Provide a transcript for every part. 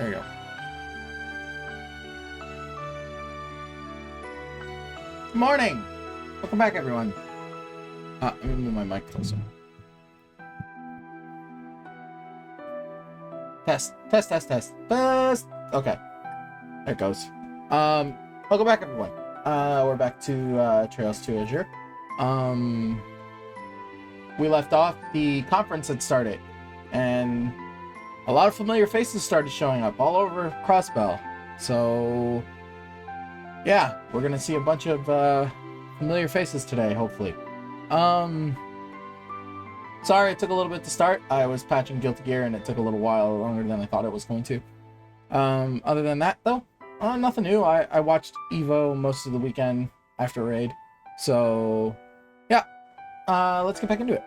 There you go. Good morning! Welcome back, everyone. Let me move my mic closer. Test. Okay. There it goes. Welcome back, everyone. We're back to Trails to Azure. We left off, the conference had started, and a lot of familiar faces started showing up all over Crossbell. So, yeah, we're gonna see a bunch of familiar faces today, hopefully. Sorry it took a little bit to start. I was patching Guilty Gear and it took a little while longer than I thought it was going to. Other than that, though, nothing new. I watched Evo most of the weekend after Raid. So, yeah, let's get back into it.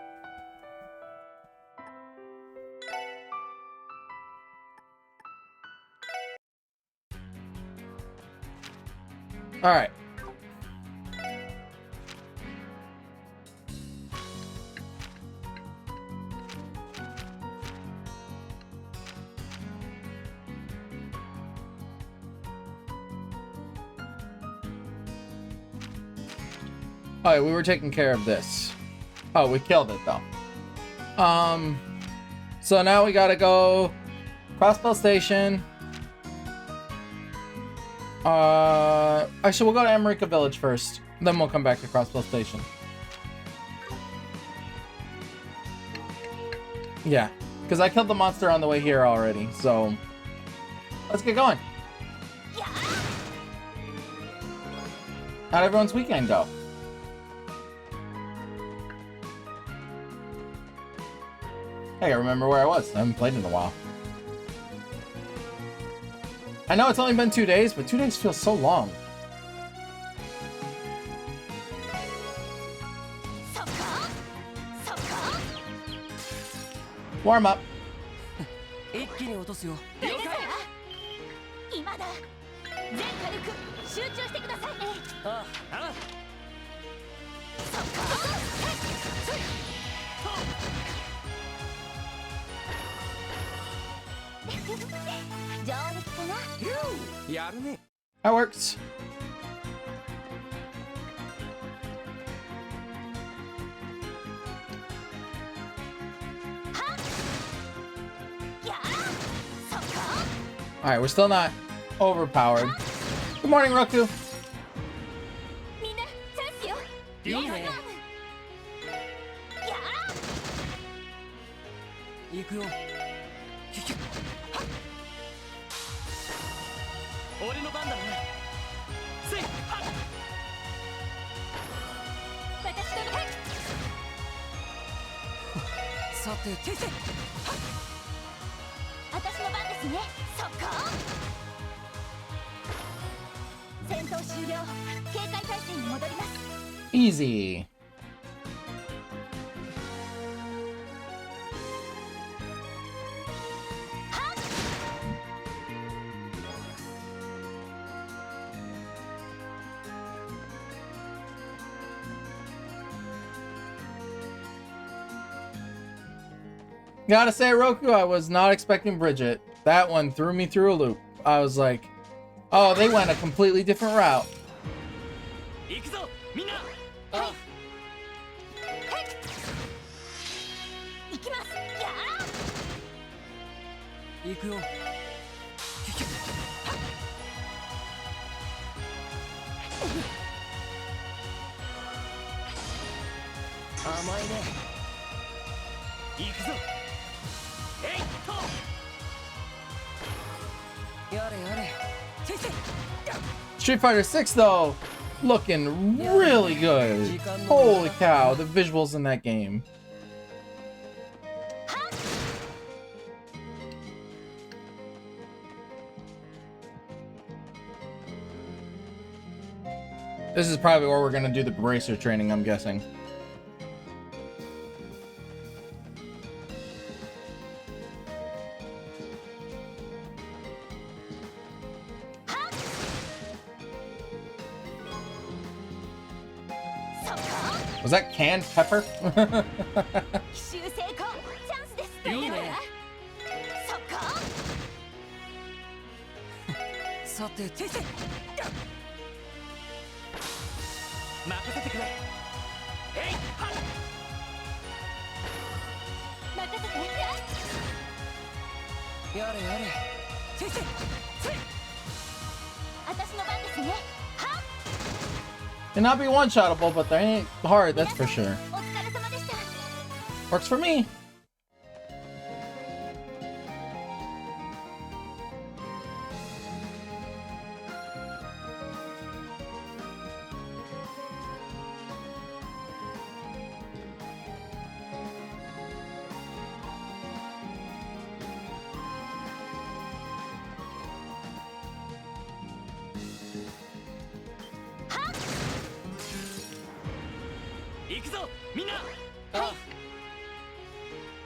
All right. Alright, we were taking care of this. Oh, we killed it though. So now we gotta go Crossbell Station. Actually, we'll go to America Village first. Then we'll come back to Crossbell Station. Yeah, because I killed the monster on the way here already, so let's get going. How'd everyone's weekend go? Hey, I remember where I was. I haven't played in a while. I know it's only been 2 days, but 2 days feels so long. Warm up. That works. Alright, we're still not overpowered. Good morning, Roku. Easy. Gotta say, Roku, I was not expecting Bridget. That one threw me through a loop. I was like, oh, they went a completely different route. Street Fighter 6 though, looking really good. Holy cow, the visuals in that game. This is probably where we're gonna do the bracer training, I'm guessing. Was that canned pepper? さて先生任せてくれ。えいはっ任せてやれやれ先生せい私の番ですね。はっ Cannot be one-shottable, but they ain't hard, that's for sure. お疲れ様でした。 Works for me.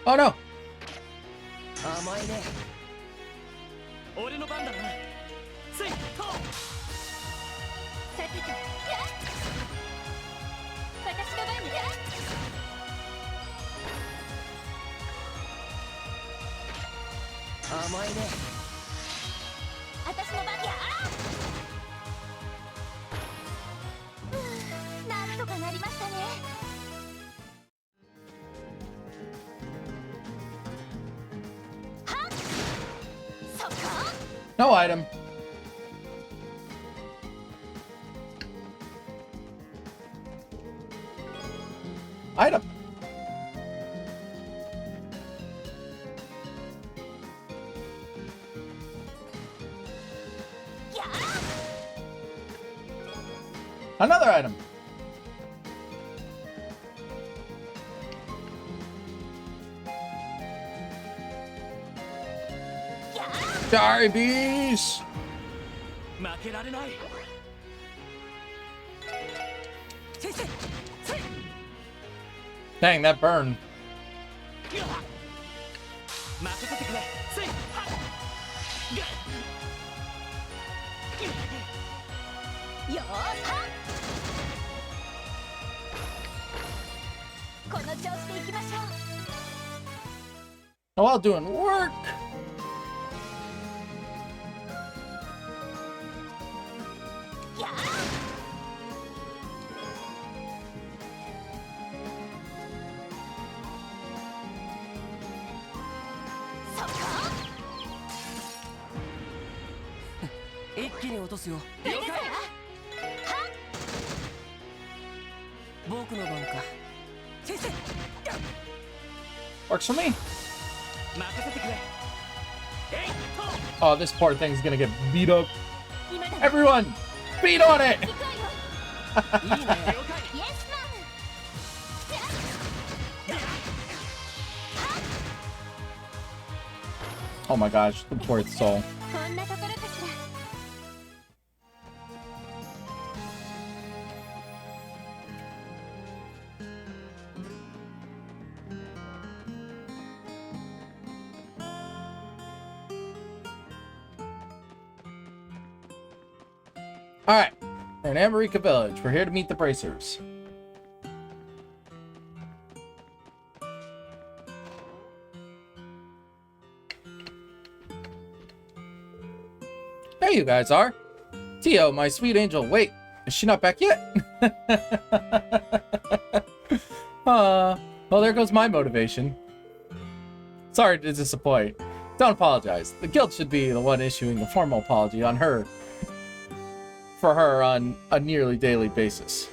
Oh no! 甘いね。俺の番だな。せいと。さてと。私の番だ。甘いね。私の番や。なんとかなりましたね。No item. Item. Another item. Sorry, bees. Dang, that burned. Oh, while doing work. Works for me. Oh, this poor thing's gonna get beat up. Everyone, beat on it! Oh my gosh, the poor soul. Alright, we're in America Village. We're here to meet the Bracers. There you guys are. Tio, my sweet angel. Wait, is she not back yet? Well, there goes my motivation. Sorry to disappoint. Don't apologize. The guild should be the one issuing the formal apology on her. For her on a nearly daily basis.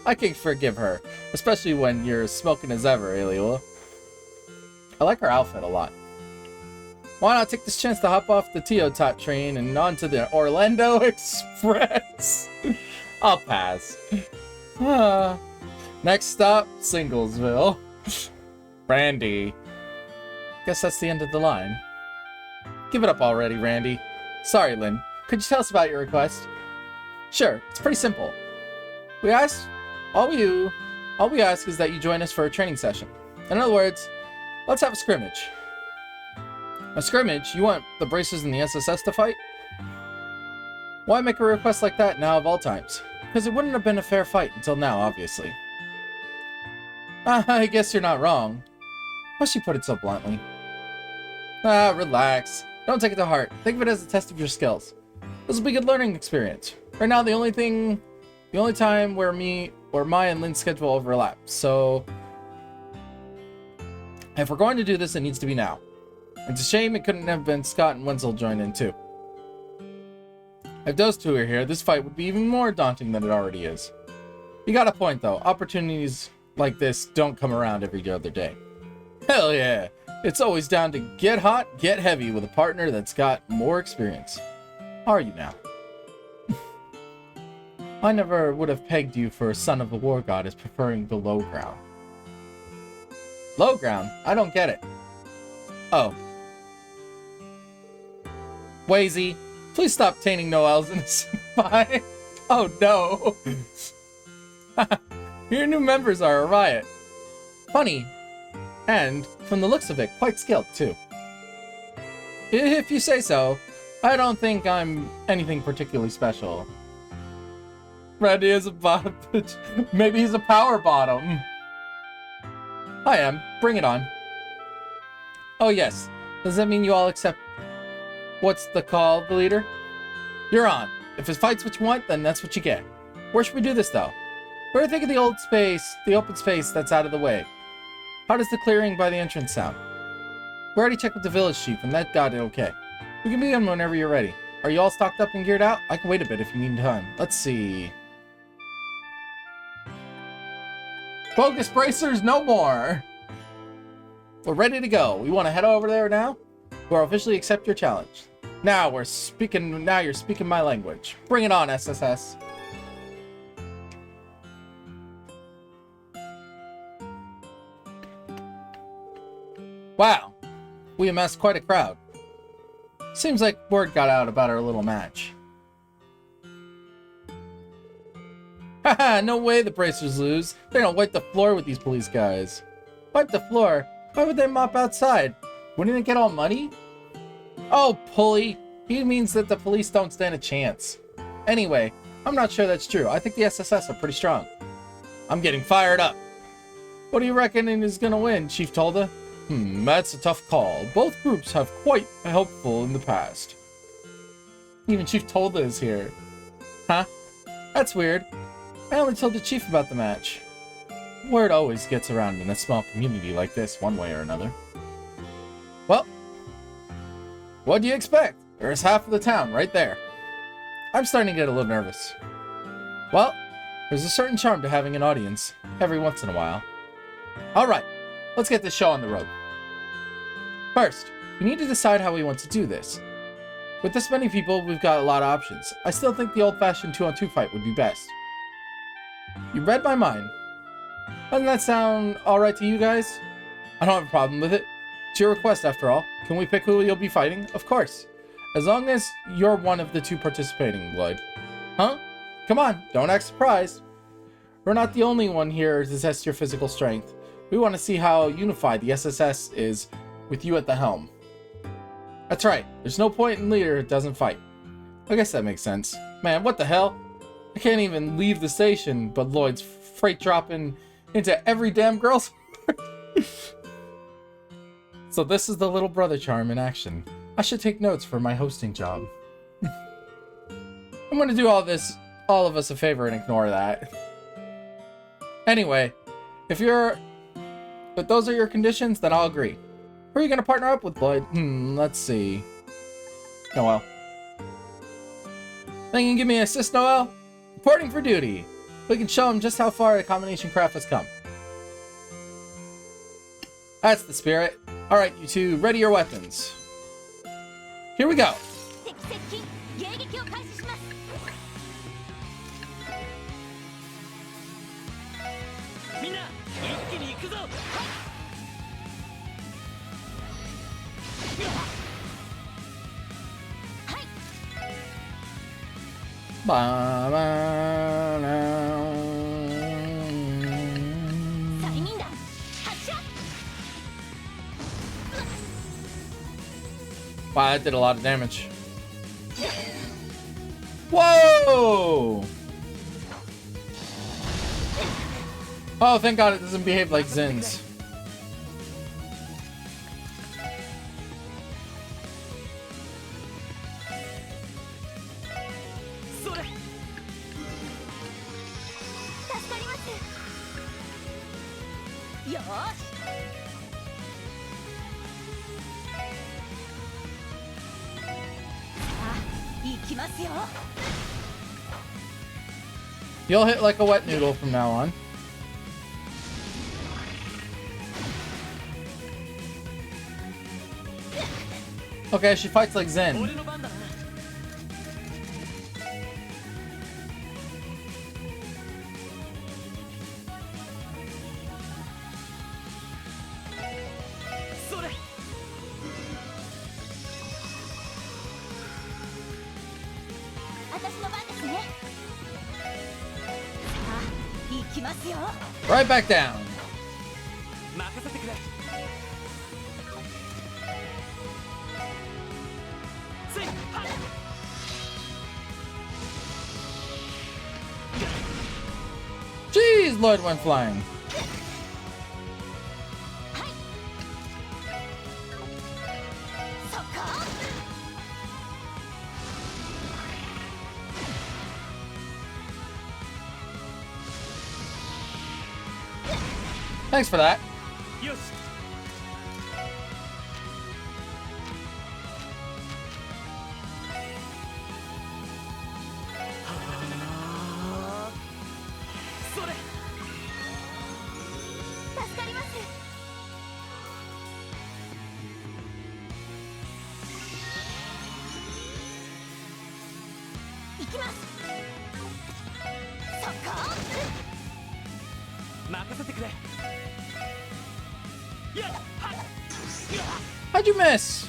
I can forgive her, especially when you're as smoking as ever, Aliula. I like her outfit a lot. Why not take this chance to hop off the Teotot train and onto the Orlando Express? I'll pass. Next stop, Singlesville. Brandy. Guess that's the end of the line. Give it up already, Randy. Sorry, Lynn. Could you tell us about your request? Sure, it's pretty simple. All we ask is that you join us for a training session. In other words, let's have a scrimmage. A scrimmage? You want the Bracers and the SSS to fight? Why make a request like that now of all times? Because it wouldn't have been a fair fight until now, obviously. I guess you're not wrong. Why she put it so bluntly? Relax. Don't take it to heart. Think of it as a test of your skills. This will be a good learning experience. Right now, the only time where my and Lynn's schedule overlap. So, if we're going to do this, it needs to be now. It's a shame it couldn't have been Scott and Wenzel join in too. If those two are here, this fight would be even more daunting than it already is. You got a point though. Opportunities like this don't come around every other day. Hell yeah! It's always down to get hot, get heavy with a partner that's got more experience. How are you now? I never would have pegged you for a son of the war god as preferring the low ground. Low ground? I don't get it. Oh. Wazy, please stop tainting Noelle's innocent pie. Oh no. Your new members are a riot. Funny. And, from the looks of it, quite skilled too. If you say so, I don't think I'm anything particularly special. Randy is a bottom. Maybe he's a power bottom. I am. Bring it on. Oh yes. Does that mean you all accept what's the call, the leader? You're on. If this fight's what you want, then that's what you get. Where should we do this though? What do you think of the open space that's out of the way? How does the clearing by the entrance sound? We already checked with the village chief and that got it okay. We can begin whenever you're ready. Are you all stocked up and geared out? I can wait a bit if you need time. Let's see. Focus bracers no more. We're ready to go. We want to head over there now. We'll officially accept your challenge. Now you're speaking my language. Bring it on, SSS. Wow. We amassed quite a crowd. Seems like word got out about our little match. Haha, no way the bracers lose. They don't wipe the floor with these police guys. Wipe the floor? Why would they mop outside? Wouldn't they get all muddy? Oh, pulley. He means that the police don't stand a chance. Anyway, I'm not sure that's true. I think the SSS are pretty strong. I'm getting fired up. What do you reckon is gonna win, Chief Tolda? That's a tough call. Both groups have quite helpful in the past. Even Chief Tolda is here. Huh? That's weird. I only told the chief about the match. Word always gets around in a small community like this, one way or another. Well, what do you expect? There's half of the town right there. I'm starting to get a little nervous. Well, there's a certain charm to having an audience every once in a while. Alright, let's get this show on the road. First, we need to decide how we want to do this. With this many people, we've got a lot of options. I still think the old-fashioned 2-on-2 fight would be best. You read my mind. Doesn't that sound alright to you guys? I don't have a problem with it. It's your request after all. Can we pick who you'll be fighting? Of course. As long as you're one of the two participating, Lloyd. Huh? Come on, don't act surprised. We're not the only one here to test your physical strength. We want to see how unified the SSS is with you at the helm. That's right. There's no point in leader who doesn't fight. I guess that makes sense. Man, what the hell? I can't even leave the station, but Lloyd's freight dropping into every damn girl's. So this is the little brother charm in action. I should take notes for my hosting job. I'm gonna do all of us a favor and ignore that. Anyway, if those are your conditions, then I'll agree. Who are you gonna partner up with, Lloyd? Let's see. Noelle. Think you can give me an assist, Noelle? Reporting for duty. We can show him just how far the combination craft has come. That's the spirit. Alright, you two, ready your weapons. Here we go. Wow, that did a lot of damage. Whoa! Oh, thank God it doesn't behave like Zin's. 行きますよ。 You'll hit like a wet noodle from now on. Okay, she fights like Zen. 俺の番だな。それ。私の番ですね。さあ、行きますよ。 Right back down. 任せてくれ。つい、はっ。 Jeez, Lloyd went flying. Thanks for that. よし。 それ。助かります。行きます。そこ。任せてくれ。やっはっ。 How'd you miss?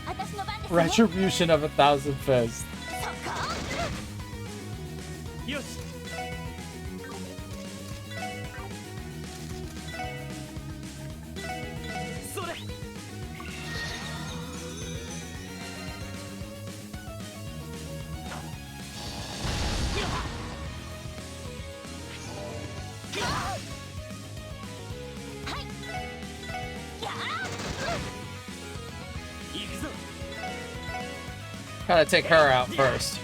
私の番ですね。 Retribution of a thousand fists. そこ。よし。 それ。 Gotta take her out first.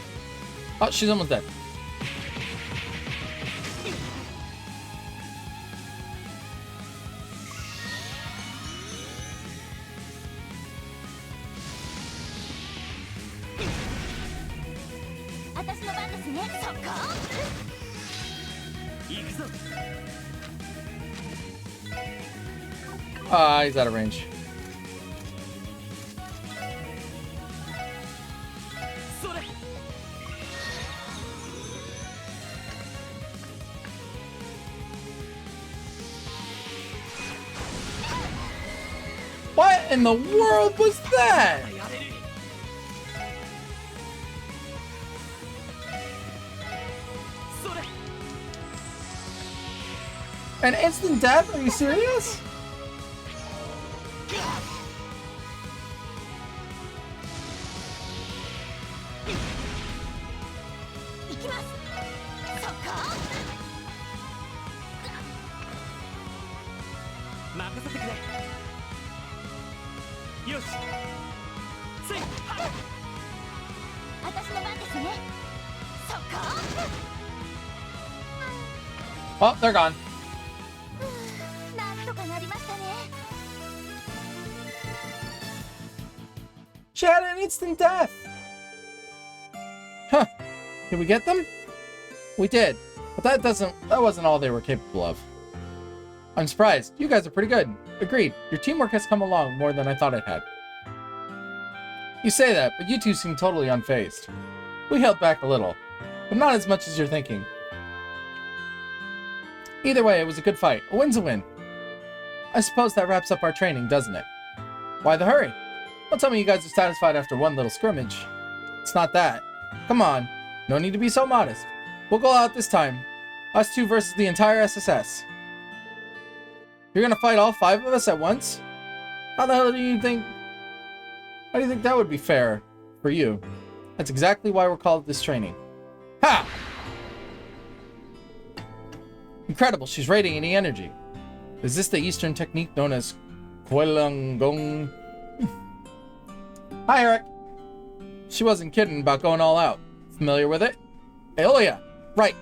Oh, she's almost dead. Ah, he's out of range. What in the world was that? An instant death? Are you serious? Oh, they're gone. She had an instant death. Huh. Did we get them? We did. But that wasn't all they were capable of. I'm surprised. You guys are pretty good. Agreed. Your teamwork has come along more than I thought it had. You say that, but you two seem totally unfazed. We held back a little, but not as much as you're thinking. Either way, it was a good fight. A win's a win. I suppose that wraps up our training, doesn't it? Why the hurry? Don't tell me you guys are satisfied after one little scrimmage. It's not that. Come on. No need to be so modest. We'll go out this time. Us two versus the entire SSS. You're gonna fight all 5 of us at once? How the hell do you think... How do you think that would be fair for you? That's exactly why we're called this training. Ha! Incredible, she's radiating energy. Is this the Eastern technique known as Kwelangong? Hi, Eric. She wasn't kidding about going all out. Familiar with it? Eolia! Right.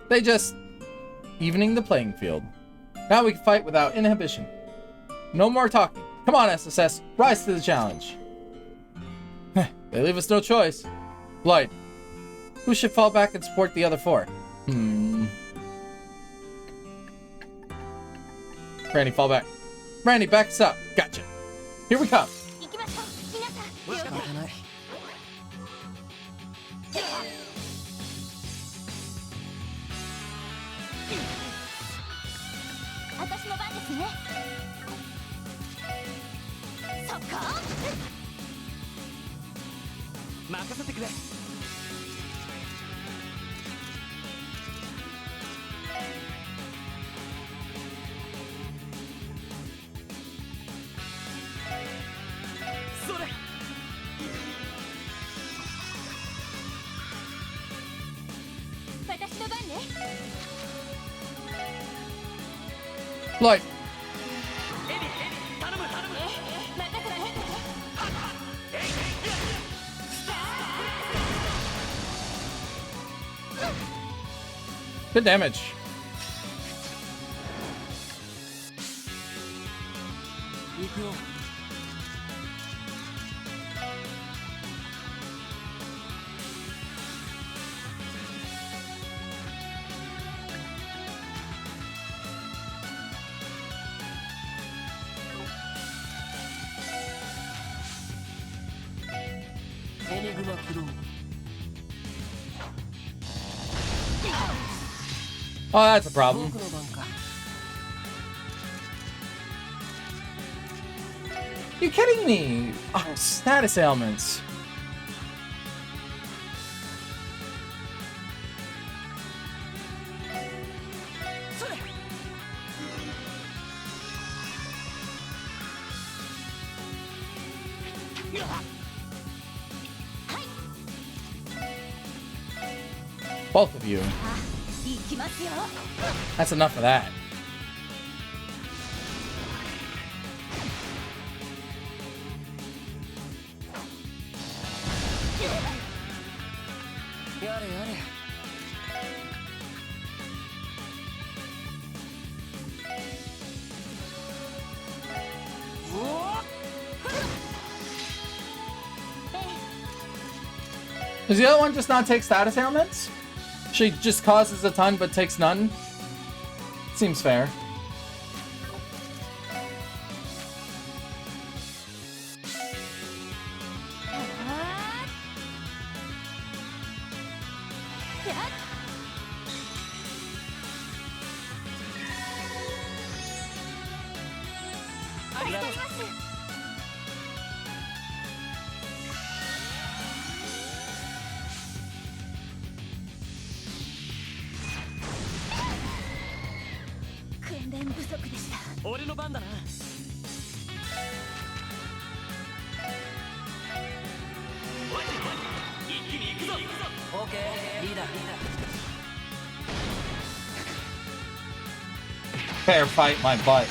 They just evening the playing field. Now we can fight without inhibition. No more talking. Come on, SSS, rise to the challenge. They leave us no choice. Blight, who should fall back and support the other four? Brandy, fall back. Brandy, back us up. Gotcha. Here we come. 行きましょう皆さん。仕方ない。私の番ですね。そこ。任せてくれ。それ。私の番ね。 Blight, 頼む頼む。任せて。 good damage. 行くよ。エニグマクロー。 Oh, that's a problem. 僕の番か。 You kidding me? Oh, status ailments. それ。 Both of you. 行きますよ。 That's enough of that. やれやれ。 Does the other one just not take status ailments? She just causes a ton but takes none? Seems fair. Bug でした。俺の番だな。一気に行くぞ。オーケー、リーダー。 Fair fight my butt.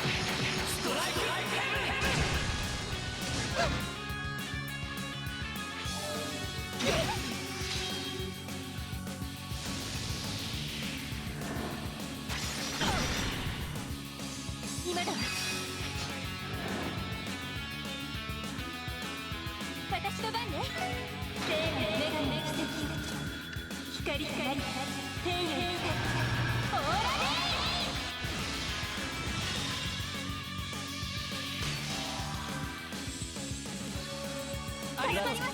今だわ。私の番ね。生命女神の奇跡。光から天へ来た。オーラレイ。ありがとうございます。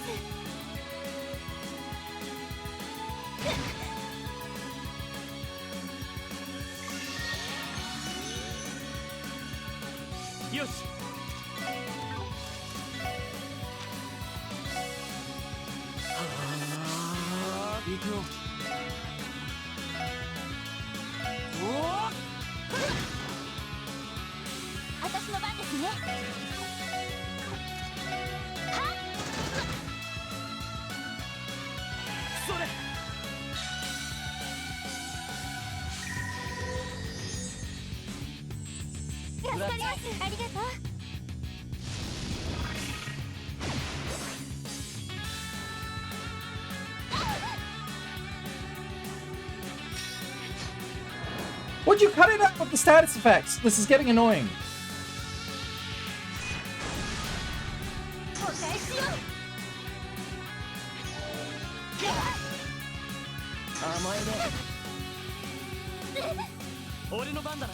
よし。行くよ。おお。私の番ですね。それ。助かります。ありがとう。Would you cut it out with the status effects? This is getting annoying. お返しよ。甘いね。俺の番だな。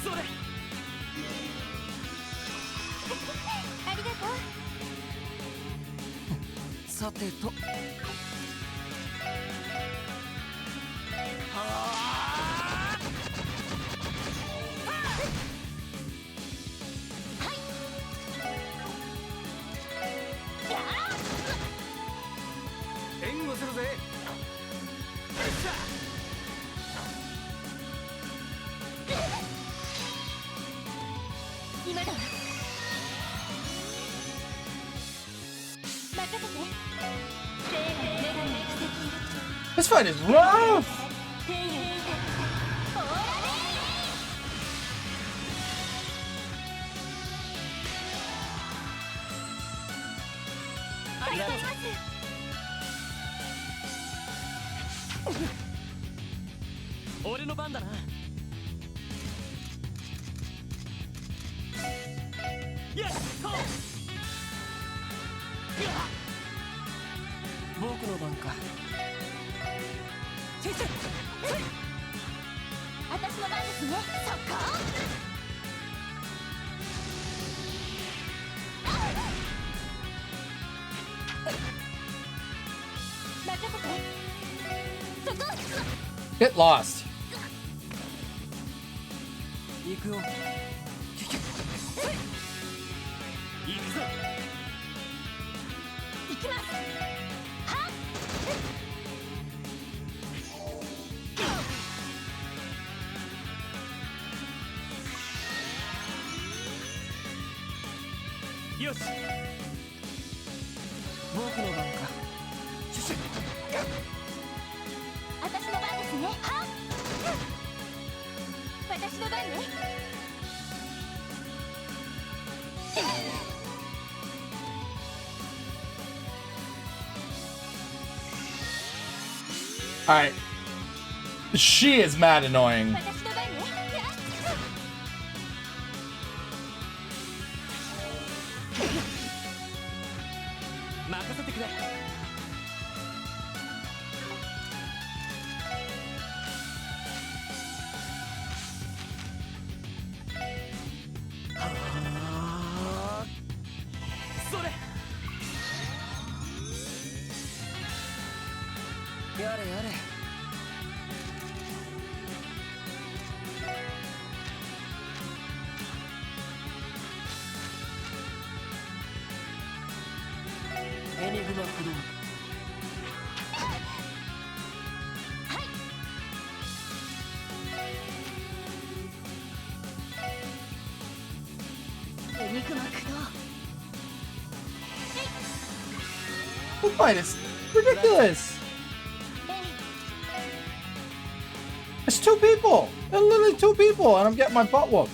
それ。ありがとう。さてと。援護するぜ。今だわ。任せて。生の女神の奇跡。 This fight is rough. 天へ来た。オーラありがとうございます。俺の番だな。よし、そう。僕の番か。先生。私の番ですね。そっか。任せて。そこ。 Get lost. 行くよ。行くぞ。行きます。はっ。 よし。僕の番か。シュシュ。私の番ですね。はっ。私の番ね。 All right. She is mad annoying. 私の番ね。任せてくれ。はあ。それ。やれやれ。エニグマクルー。エニグマ駆動。 This fight is ridiculous. It's two people. They're literally two people, and I'm getting my butt whooped.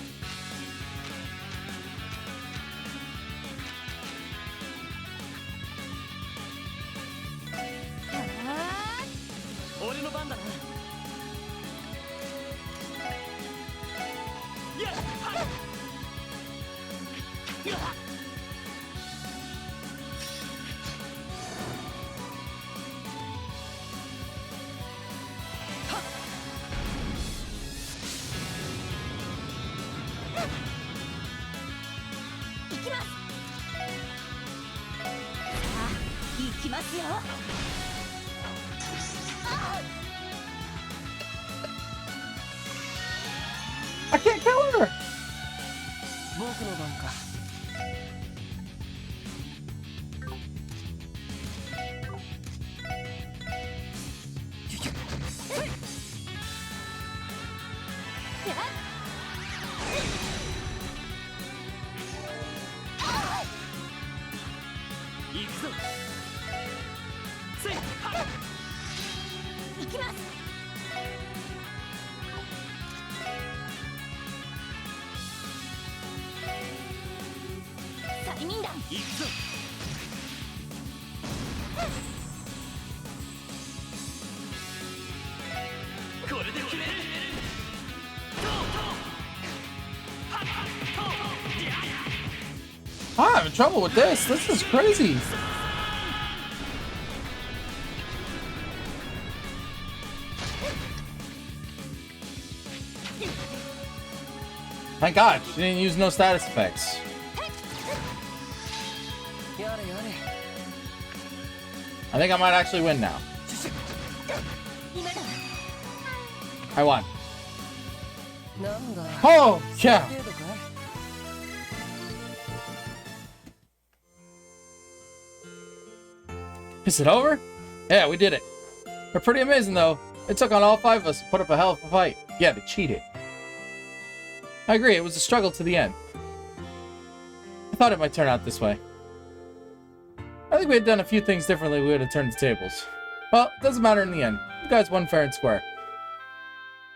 俺の番だな。やっはっ。やっはっ。行きます。さあ、行きますよ。I can't kill her. 僕の番か。行くぞ。せいはっ。行きます。催眠弾。行くぞ。これで決める。トートー。はっトー。いや。I'm having trouble with this. This is crazy. Thank God, she didn't use no status effects. やれやれ。 I think I might actually win now. 今だわ。 I won. なんだ。 Oh, yeah. 程度かい。 Is it over? Yeah, we did it. They're pretty amazing, though. It took on all 5 of us to put up a hell of a fight. Yeah, they cheated. I agree, it was a struggle to the end. I thought it might turn out this way. I think we had done a few things differently, we would have turned the tables. Well, it doesn't matter in the end. You guys won fair and square.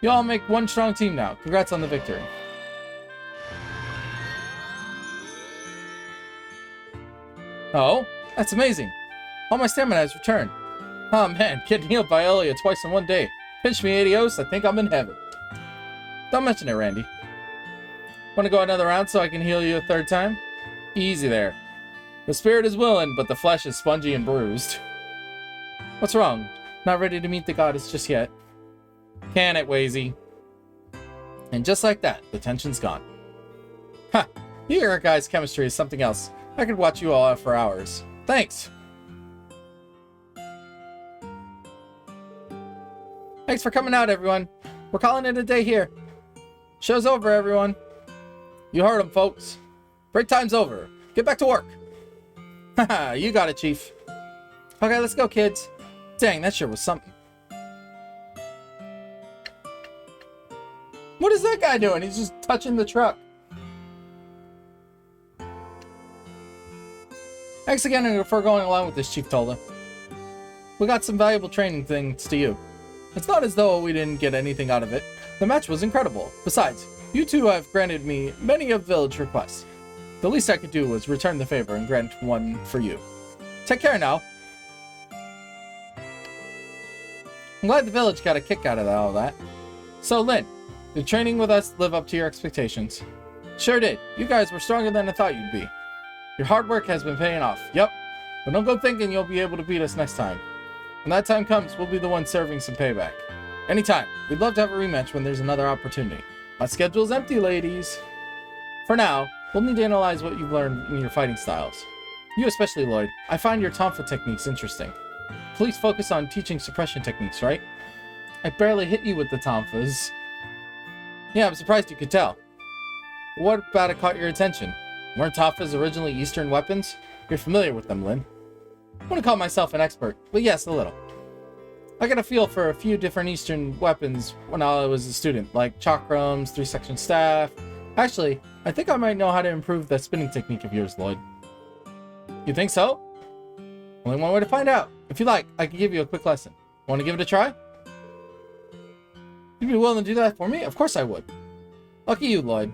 You all make one strong team now. Congrats on the victory. Oh, that's amazing. All my stamina has returned. Oh man, getting healed by Elia twice in one day. Pinch me, adios, I think I'm in heaven. Don't mention it, Randy. Want to go another round so I can heal you a 3rd time? Easy there. The spirit is willing, but the flesh is spongy and bruised. What's wrong? Not ready to meet the goddess just yet. Can it, Wazy? And just like that, the tension's gone. Ha! You Eric guys' chemistry is something else. I could watch you all out for hours. Thanks! Thanks for coming out, everyone. We're calling it a day here. Show's over, everyone. You heard him, folks. Break time's over. Get back to work. Haha, you got it, Chief. Okay, let's go, kids. Dang, that sure was something. What is that guy doing? He's just touching the truck. Thanks again for going along with this, Chief Tolda. We got some valuable training things to you. It's not as though we didn't get anything out of it. The match was incredible. Besides, you two have granted me many of Village requests. The least I could do was return the favor and grant one for you. Take care now. I'm glad the Village got a kick out of all that. So, Lynn, did training with us live up to your expectations? Sure did. You guys were stronger than I thought you'd be. Your hard work has been paying off. Yep. But don't go thinking you'll be able to beat us next time. When that time comes, we'll be the ones serving some payback. Anytime. We'd love to have a rematch when there's another opportunity. My schedule's empty, ladies. For now, we'll need to analyze what you've learned in your fighting styles. You especially, Lloyd. I find your Tonfa techniques interesting. Please focus on teaching suppression techniques, right? I barely hit you with the Tonfas. Yeah, I'm surprised you could tell. What about it caught your attention? Weren't Tonfas originally Eastern weapons? You're familiar with them, Lynn. I wouldn't call myself an expert, but yes, a little. I got a feel for a few different Eastern weapons when I was a student, like chakrams, 3-section staff. Actually, I think I might know how to improve that spinning technique of yours, Lloyd. You think so? Only one way to find out. If you like, I can give you a quick lesson. Want to give it a try? You'd be willing to do that for me? Of course I would. Lucky you, Lloyd.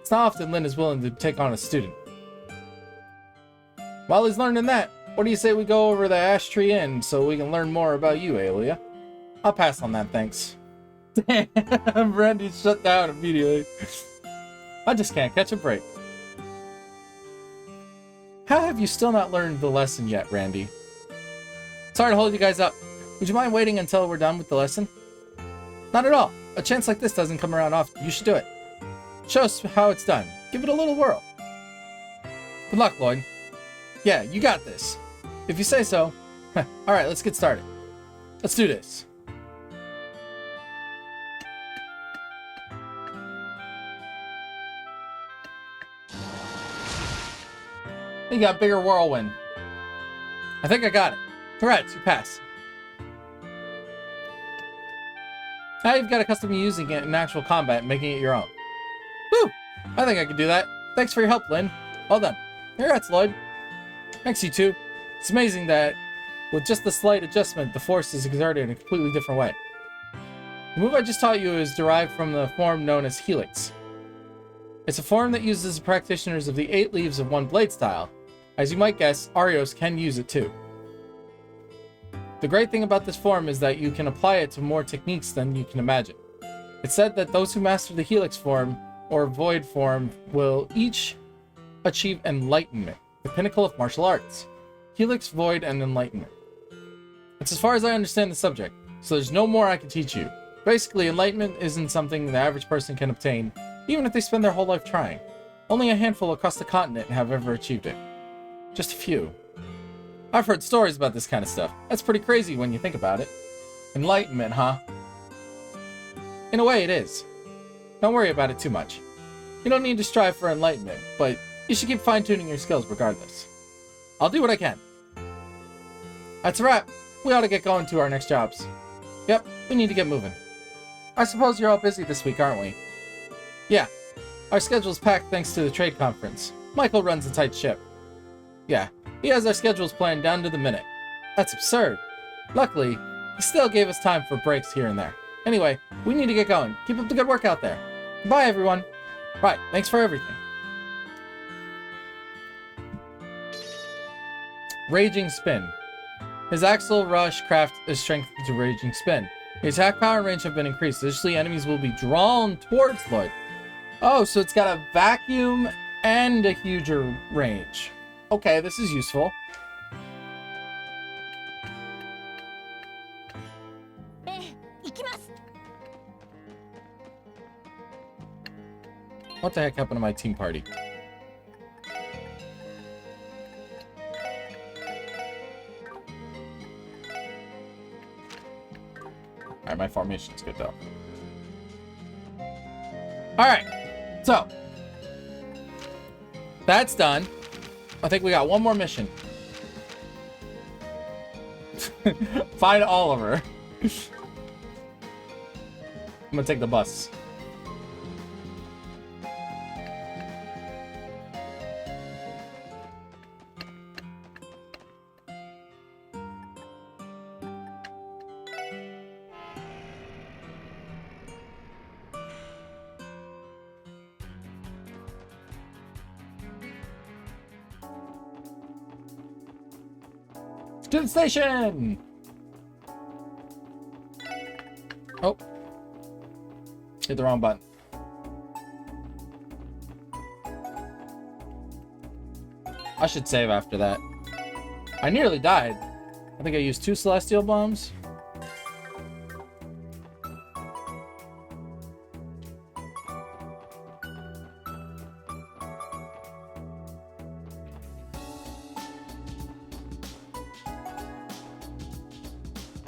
It's not often Lynn is willing to take on a student. While he's learning that, what do you say we go over the Ash Tree Inn so we can learn more about you, Aelia? I'll pass on that, thanks. Damn, Randy shut down immediately. I just can't catch a break. How have you still not learned the lesson yet, Randy? Sorry to hold you guys up. Would you mind waiting until we're done with the lesson? Not at all. A chance like this doesn't come around often. You should do it. Show us how it's done. Give it a little whirl. Good luck, Lloyd. Yeah, you got this. If you say so. Alright, let's get started. Let's do this. You got bigger whirlwind. I think I got it. Congrats, you pass. Now you've got accustomed to using it in actual combat and making it your own. Whew! I think I can do that. Thanks for your help, Lynn. Well done. Congrats, Lloyd. Thanks, you two. It's amazing that with just a slight adjustment, the force is exerted in a completely different way. The move I just taught you is derived from the form known as Helix. It's a form that uses the practitioners of the 8 leaves of one blade style. As you might guess, Arios can use it too. The great thing about this form is that you can apply it to more techniques than you can imagine. It's said that those who master the Helix form or Void form will each achieve Enlightenment, the pinnacle of martial arts. Helix, Void, and Enlightenment. It's as far as I understand the subject, so there's no more I can teach you. Basically, Enlightenment isn't something the average person can obtain, even if they spend their whole life trying. Only a handful across the continent have ever achieved it. Just a few. I've heard stories about this kind of stuff. That's pretty crazy when you think about it. Enlightenment, huh? In a way, it is. Don't worry about it too much. You don't need to strive for enlightenment, but you should keep fine-tuning your skills regardless. I'll do what I can. That's a wrap. We ought to get going to our next jobs. Yep, we need to get moving. I suppose you're all busy this week, aren't we? Yeah. Our schedule's packed thanks to the trade conference. Michael runs a tight ship. Yeah, he has our schedules planned down to the minute. That's absurd. Luckily, he still gave us time for breaks here and there. Anyway, we need to get going. Keep up the good work out there. Bye, everyone. Right, thanks for everything. Raging Spin. His Axle Rush craft is strengthened to Raging Spin. The attack power and range have been increased. Additionally, enemies will be drawn towards Lloyd. Oh, so it's got a vacuum and a huger range. Okay, this is useful. What the heck happened to my team party? Alright, my formation's good though. Alright, so that's done. I think we got one more mission. Find Oliver. I'm gonna take the bus. To the station! Oh. Hit the wrong button. I should save after that. I nearly died. I think I used 2 Celestial Bombs.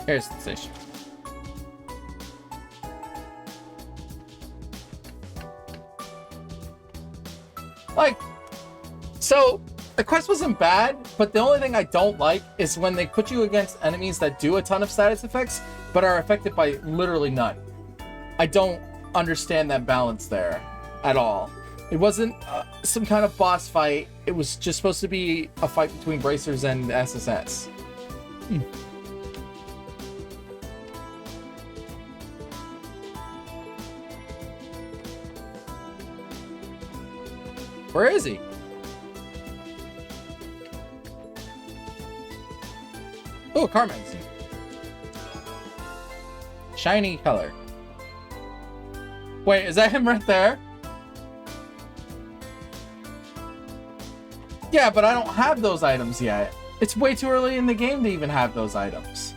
Here's the station. Like, so the quest wasn't bad, but the only thing I don't like is when they put you against enemies that do a ton of status effects, but are affected by literally none. I don't understand that balance there at all. It wasn't some kind of boss fight. It was just supposed to be a fight between Bracers and SSS. Where is he? Oh, a car magazine. Shiny color. Wait, is that him right there? Yeah, but I don't have those items yet. It's way too early in the game to even have those items.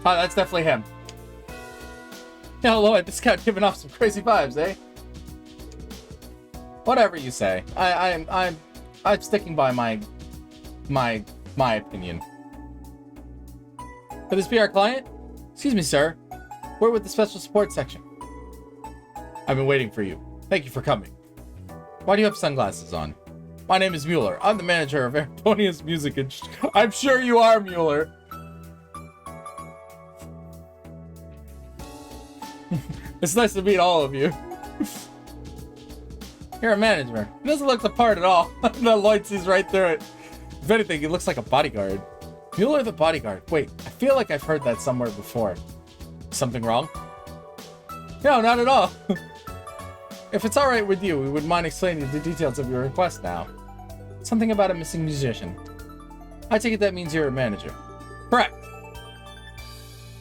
Oh, that's definitely him. Yeah, Lloyd, this guy giving off some crazy vibes, eh? Whatever you say. I'm sticking by my opinion. Could this be our client? Excuse me, sir. We're with the special support section. I've been waiting for you. Thank you for coming. Why do you have sunglasses on? My name is Mueller. I'm the manager of Antonia's Music and I'm sure you are, Mueller. It's nice to meet all of you. You're a manager. He doesn't look the part at all. The Lloyd sees right through it. If anything, he looks like a bodyguard. Mueller the bodyguard. Wait, I feel like I've heard that somewhere before. Something wrong? No, not at all. If it's alright with you, we wouldn't mind explaining the details of your request now. Something about a missing musician. I take it that means you're a manager. Correct.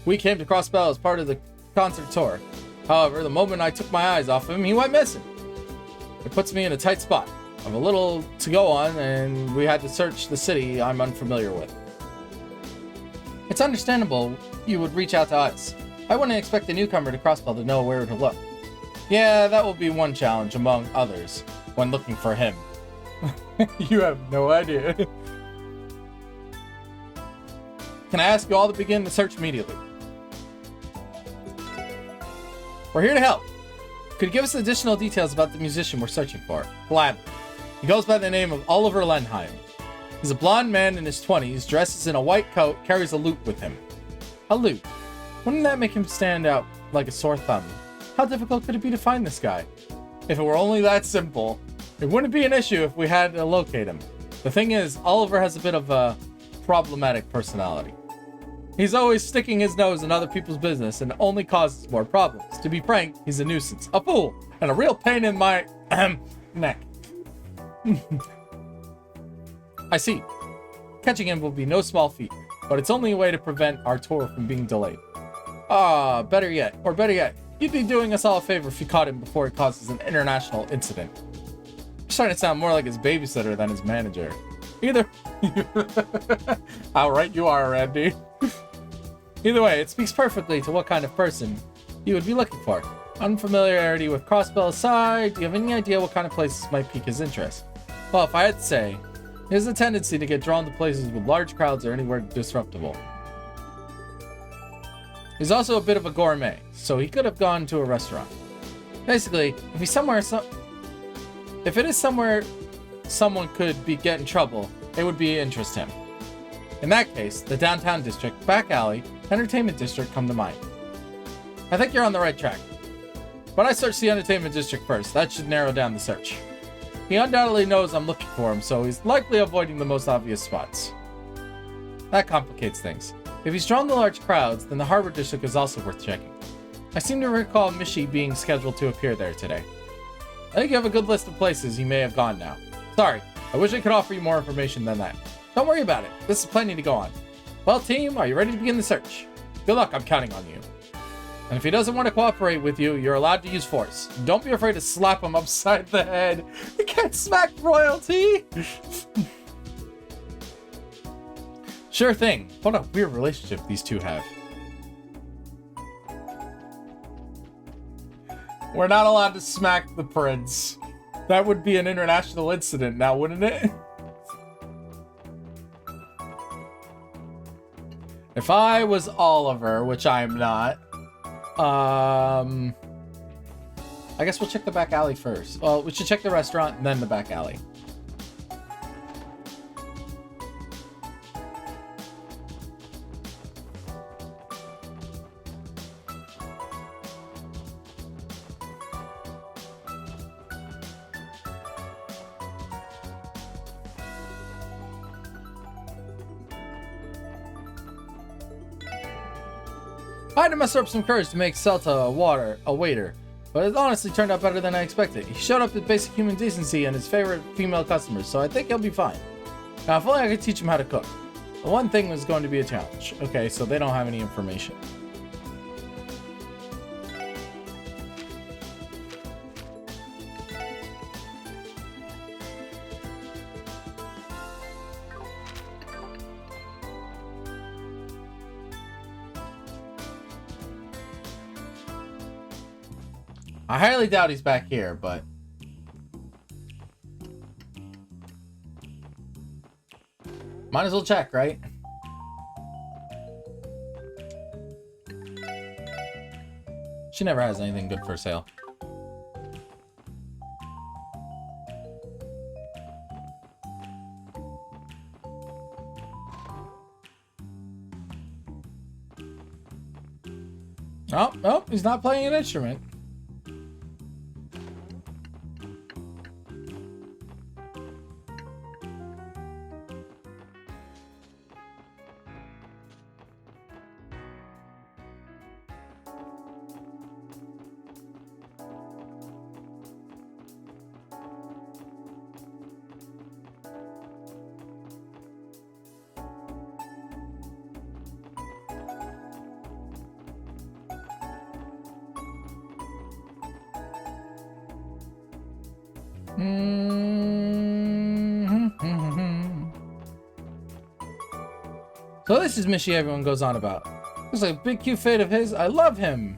We came to Crossbell as part of the concert tour. However, the moment I took my eyes off him, he went missing. It puts me in a tight spot. I have a little to go on, and we had to search the city I'm unfamiliar with. It's understandable you would reach out to us. I wouldn't expect a newcomer to Crossbell to know where to look. Yeah, that will be one challenge among others when looking for him. You have no idea. Can I ask you all to begin the search immediately? We're here to help. Could you give us additional details about the musician we're searching for? Gladly. He goes by the name of Oliver Lenheim. He's a blonde man in his 20s, dresses in a white coat, carries a lute with him. A lute. Wouldn't that make him stand out like a sore thumb? How difficult could it be to find this guy? If it were only that simple, it wouldn't be an issue if we had to locate him. The thing is, Oliver has a bit of a problematic personality. He's always sticking his nose in other people's business and only causes more problems. To be frank, he's a nuisance, a fool, and a real pain in my neck. I see. Catching him will be no small feat, but it's only a way to prevent our tour from being delayed. Better yet, you'd be doing us all a favor if you caught him before it causes an international incident. You're starting to sound more like his babysitter than his manager. Either... How right you are, Randy. Either way, it speaks perfectly to what kind of person you would be looking for. Unfamiliarity with Crossbell aside, do you have any idea what kind of places might pique his interest? Well, if I had to say, he has a tendency to get drawn to places with large crowds or anywhere disruptible. He's also a bit of a gourmet, so he could have gone to a restaurant. Basically, if it is somewhere someone could get in trouble, it would interest him. In that case, the downtown district, back alley, entertainment district come to mind. I think you're on the right track. But I searched the entertainment district first. That should narrow down the search. He undoubtedly knows I'm looking for him, so he's likely avoiding the most obvious spots. That complicates things. If he's drawn to large crowds, then the harbor district is also worth checking. I seem to recall Mishi being scheduled to appear there today. I think you have a good list of places he may have gone now. Sorry, I wish I could offer you more information than that. Don't worry about it. This is plenty to go on. Well, team, are you ready to begin the search? Good luck, I'm counting on you. And if he doesn't want to cooperate with you, you're allowed to use force. Don't be afraid to slap him upside the head. You can't smack royalty. Sure thing. What a weird relationship these two have. We're not allowed to smack the prince. That would be an international incident now, wouldn't it? If I was Oliver, which I'm not, I guess we'll check the back alley first. Well, we should check the restaurant and then the back alley. I had to muster up some courage to make Celta a waiter, but it honestly turned out better than I expected. He showed up with basic human decency and his favorite female customers, so I think he'll be fine. Now, if only I could teach him how to cook. The one thing was going to be a challenge. Okay, so they don't have any information. I highly doubt he's back here, but... might as well check, right? She never has anything good for sale. Oh, he's not playing an instrument. So this is Mishi everyone goes on about. Looks like a big cute fate of his. I love him.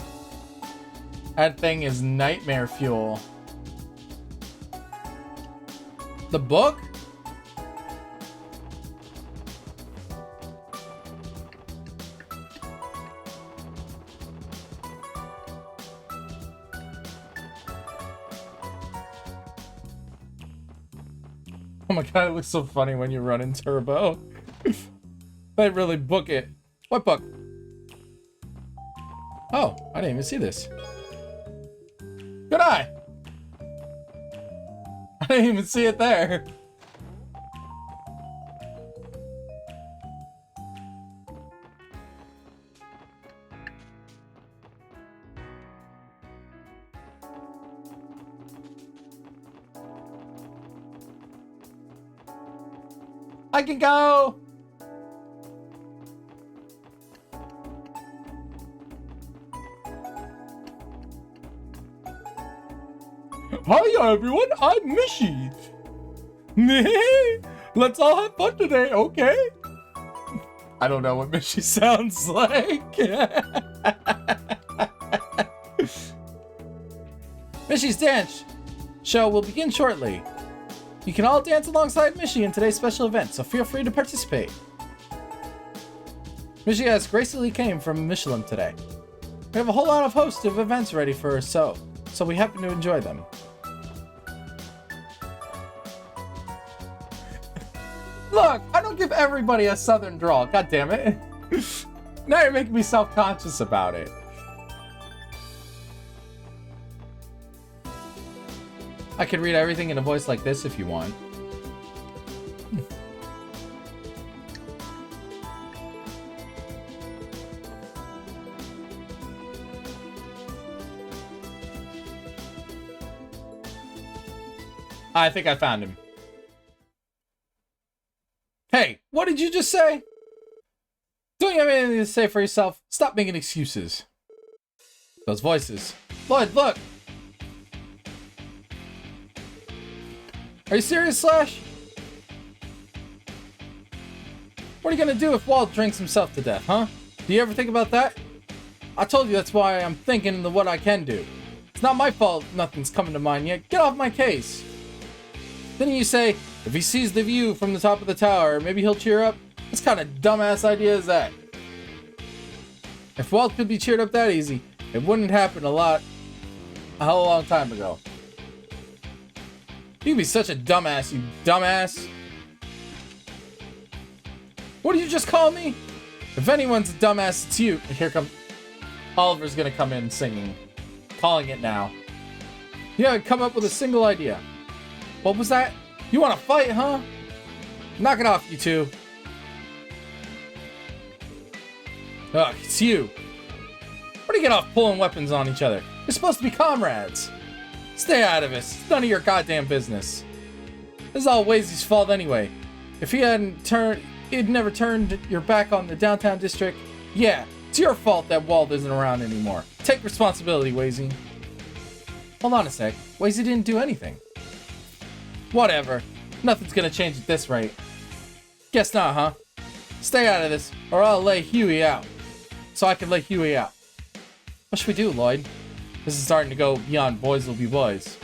That thing is nightmare fuel. The book? Oh my god, it looks so funny when you run in turbo. They really book it. What book? Oh, I didn't even see this. Good eye. I didn't even see it there. I can go. Hi everyone, I'm Mishi. Let's all have fun today, okay? I don't know what Mishi sounds like. Mishi's dance show will begin shortly. You can all dance alongside Mishi in today's special event, so feel free to participate. Mishi has gracefully came from Michelin today. We have a whole lot of hosts of events ready for us, so we happen to enjoy them. Look, I don't give everybody a southern drawl, god damn it. Now you're making me self-conscious about it. I could read everything in a voice like this if you want. I think I found him. Hey, what did you just say? Don't you have anything to say for yourself? Stop making excuses. Those voices. Lloyd, look! Are you serious, Slash? What are you gonna do if Walt drinks himself to death, huh? Do you ever think about that? I told you that's why I'm thinking of what I can do. It's not my fault nothing's coming to mind yet. Get off my case. Then you say, if he sees the view from the top of the tower, maybe he'll cheer up? What kind of dumbass idea is that? If Walt could be cheered up that easy, it wouldn't happen a hell of a long time ago. You'd be such a dumbass, you dumbass. What did you just call me? If anyone's a dumbass, it's you. Here comes... Oliver's gonna come in singing. Calling it now. You haven't come up with a single idea. What was that? You want to fight, huh? Knock it off, you two. Ugh, it's you. Where do you get off pulling weapons on each other? You're supposed to be comrades. Stay out of this. It's none of your goddamn business. This is all Wazy's fault anyway. If he'd never turned your back on the downtown district, yeah, it's your fault that Walt isn't around anymore. Take responsibility, Wazy. Hold on a sec. Wazy didn't do anything. Whatever. Nothing's gonna change at this rate. Guess not, huh? Stay out of this, or I'll lay Huey out. So I can lay Huey out. What should we do, Lloyd? This is starting to go beyond boys will be boys.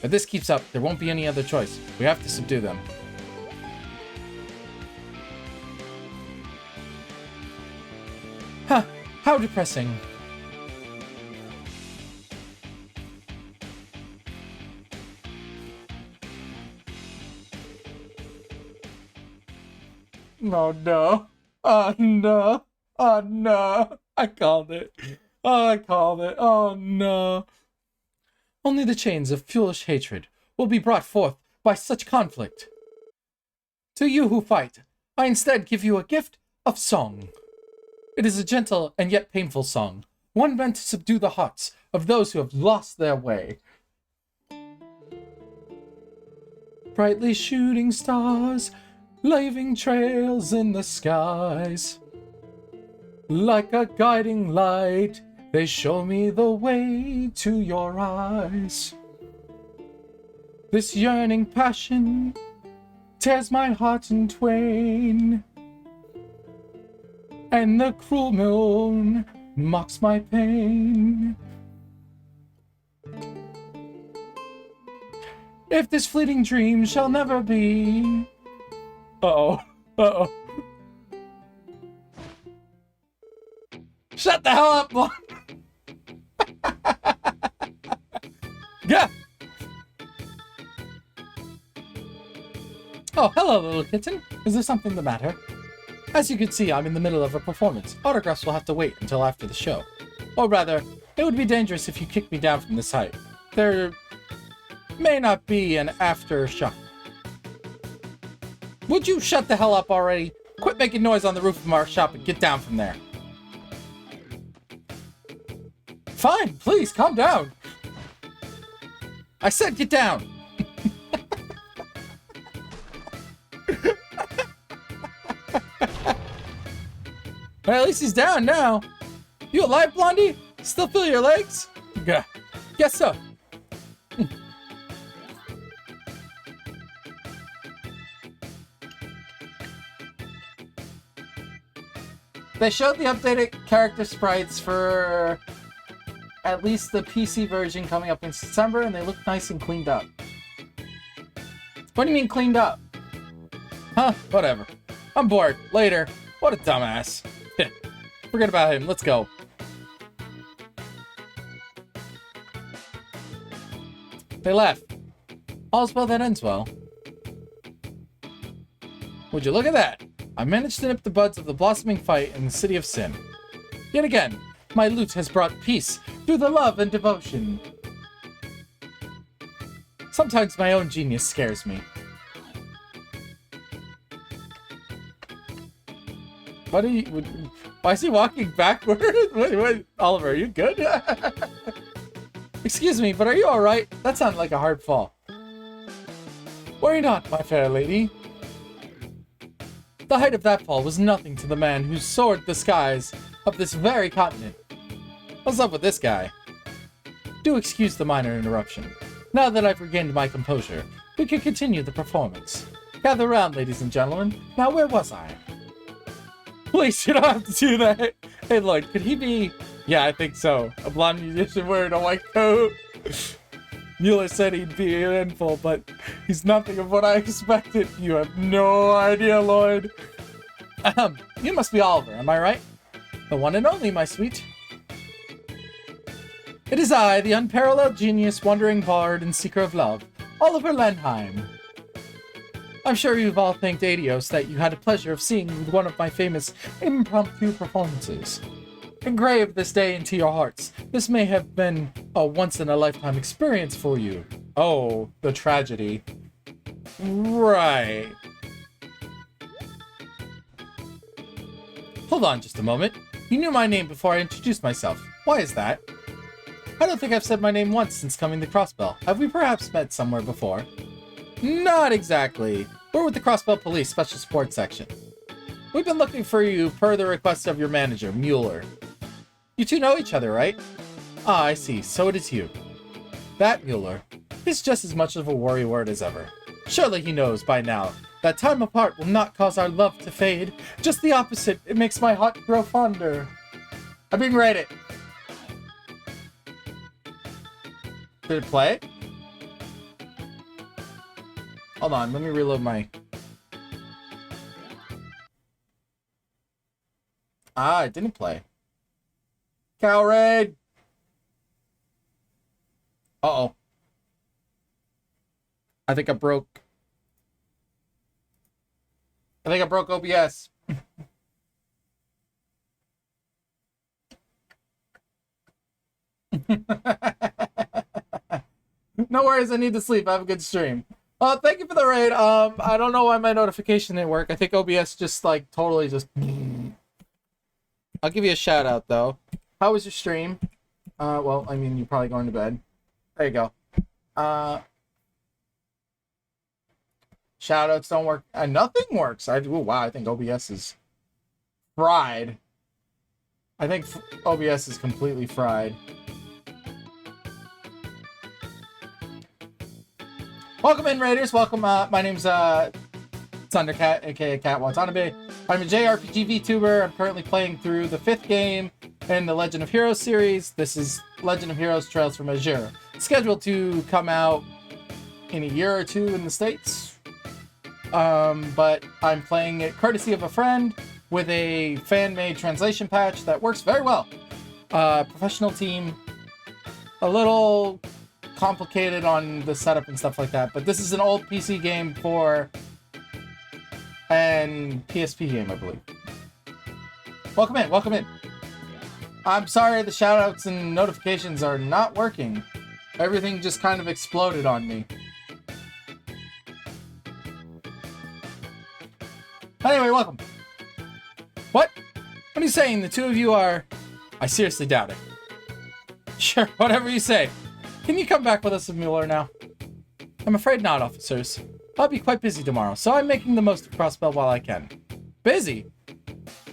If this keeps up, there won't be any other choice. We have to subdue them. Huh, how depressing. Oh no. Oh no. Oh no. I called it. Oh, I called it. Oh no. Only the chains of foolish hatred will be brought forth by such conflict. To you who fight, I instead give you a gift of song. It is a gentle and yet painful song, one meant to subdue the hearts of those who have lost their way. Brightly shooting stars, leaving trails in the skies. Like a guiding light, they show me the way to your eyes. This yearning passion tears my heart in twain, and the cruel moon mocks my pain. If this fleeting dream shall never be... Uh-oh. Uh-oh. Shut the hell up, Blonde! Yeah! Oh, hello, little kitten. Is there something the matter? As you can see, I'm in the middle of a performance. Autographs will have to wait until after the show. Or rather, it would be dangerous if you kicked me down from this height. There may not be an aftershock. Would you shut the hell up already? Quit making noise on the roof of our shop and get down from there. Fine, please, calm down. I said get down. Well, at least he's down now. You alive, Blondie? Still feel your legs? Yeah. Guess so. They showed the updated character sprites for at least the PC version coming up in December, and they look nice and cleaned up. What do you mean cleaned up? Huh, whatever. I'm bored. Later. What a dumbass. Forget about him. Let's go. They left. All's well that ends well. Would you look at that? I managed to nip the buds of the blossoming fight in the city of Sin. Yet again, my lute has brought peace through the love and devotion. Sometimes my own genius scares me. What are you... Why is he walking backward? Wait, Oliver, are you good? Excuse me, but are you alright? That sounded like a hard fall. Worry not, my fair lady. The height of that fall was nothing to the man who soared the skies of this very continent. What's up with this guy? Do excuse the minor interruption. Now that I've regained my composure, we can continue the performance. Gather round, ladies and gentlemen. Now, where was I? Please, you don't have to do that. Hey, Lloyd, could he be... Yeah, I think so. A blonde musician wearing a white coat. Mueller said he'd be an handful, but he's nothing of what I expected. You have no idea, Lloyd. You must be Oliver, am I right? The one and only, my sweet. It is I, the unparalleled genius, wandering bard, and seeker of love, Oliver Lenheim. I'm sure you've all thanked Adios that you had the pleasure of seeing one of my famous impromptu performances. Engrave this day into your hearts. This may have been a once-in-a-lifetime experience for you. Oh, the tragedy. Right. Hold on just a moment. You knew my name before I introduced myself. Why is that? I don't think I've said my name once since coming to Crossbell. Have we perhaps met somewhere before? Not exactly. We're with the Crossbell Police Special Support Section. We've been looking for you per the request of your manager, Mueller. You two know each other, right? Ah, I see. So it is you. That Mueller is just as much of a worrywart as ever. Surely he knows by now that time apart will not cause our love to fade. Just the opposite. It makes my heart grow fonder. I'm being rated. Did it play? Hold on, let me reload my... Ah, it didn't play. Cow raid! Uh-oh. I think I broke OBS. No worries, I need to sleep. I have a good stream. Thank you for the raid. I don't know why my notification didn't work. I think OBS just, like, totally just... I'll give you a shout out, though. How was your stream? Well, I mean, you're probably going to bed. There you go. Shout outs don't work. Nothing works. Wow, I think OBS is fried. I think OBS is completely fried. Welcome in, Raiders. Welcome. My name's Thundercat, aka Cat Watanabe. I'm a JRPG VTuber. I'm currently playing through the 5th game in the Legend of Heroes series. This is Legend of Heroes Trails from Azure. Scheduled to come out in a year or two in the States. But I'm playing it courtesy of a friend with a fan-made translation patch that works very well. Professional team. A little complicated on the setup and stuff like that, but this is an old PC game and PSP game, I believe. Welcome in, welcome in. I'm sorry the shoutouts and notifications are not working. Everything just kind of exploded on me. Anyway, welcome. What? What are you saying? The two of you are... I seriously doubt it. Sure, whatever you say. Can you come back with us, Mueller, now? I'm afraid not, officers. I'll be quite busy tomorrow, so I'm making the most of Crossbell while I can. Busy?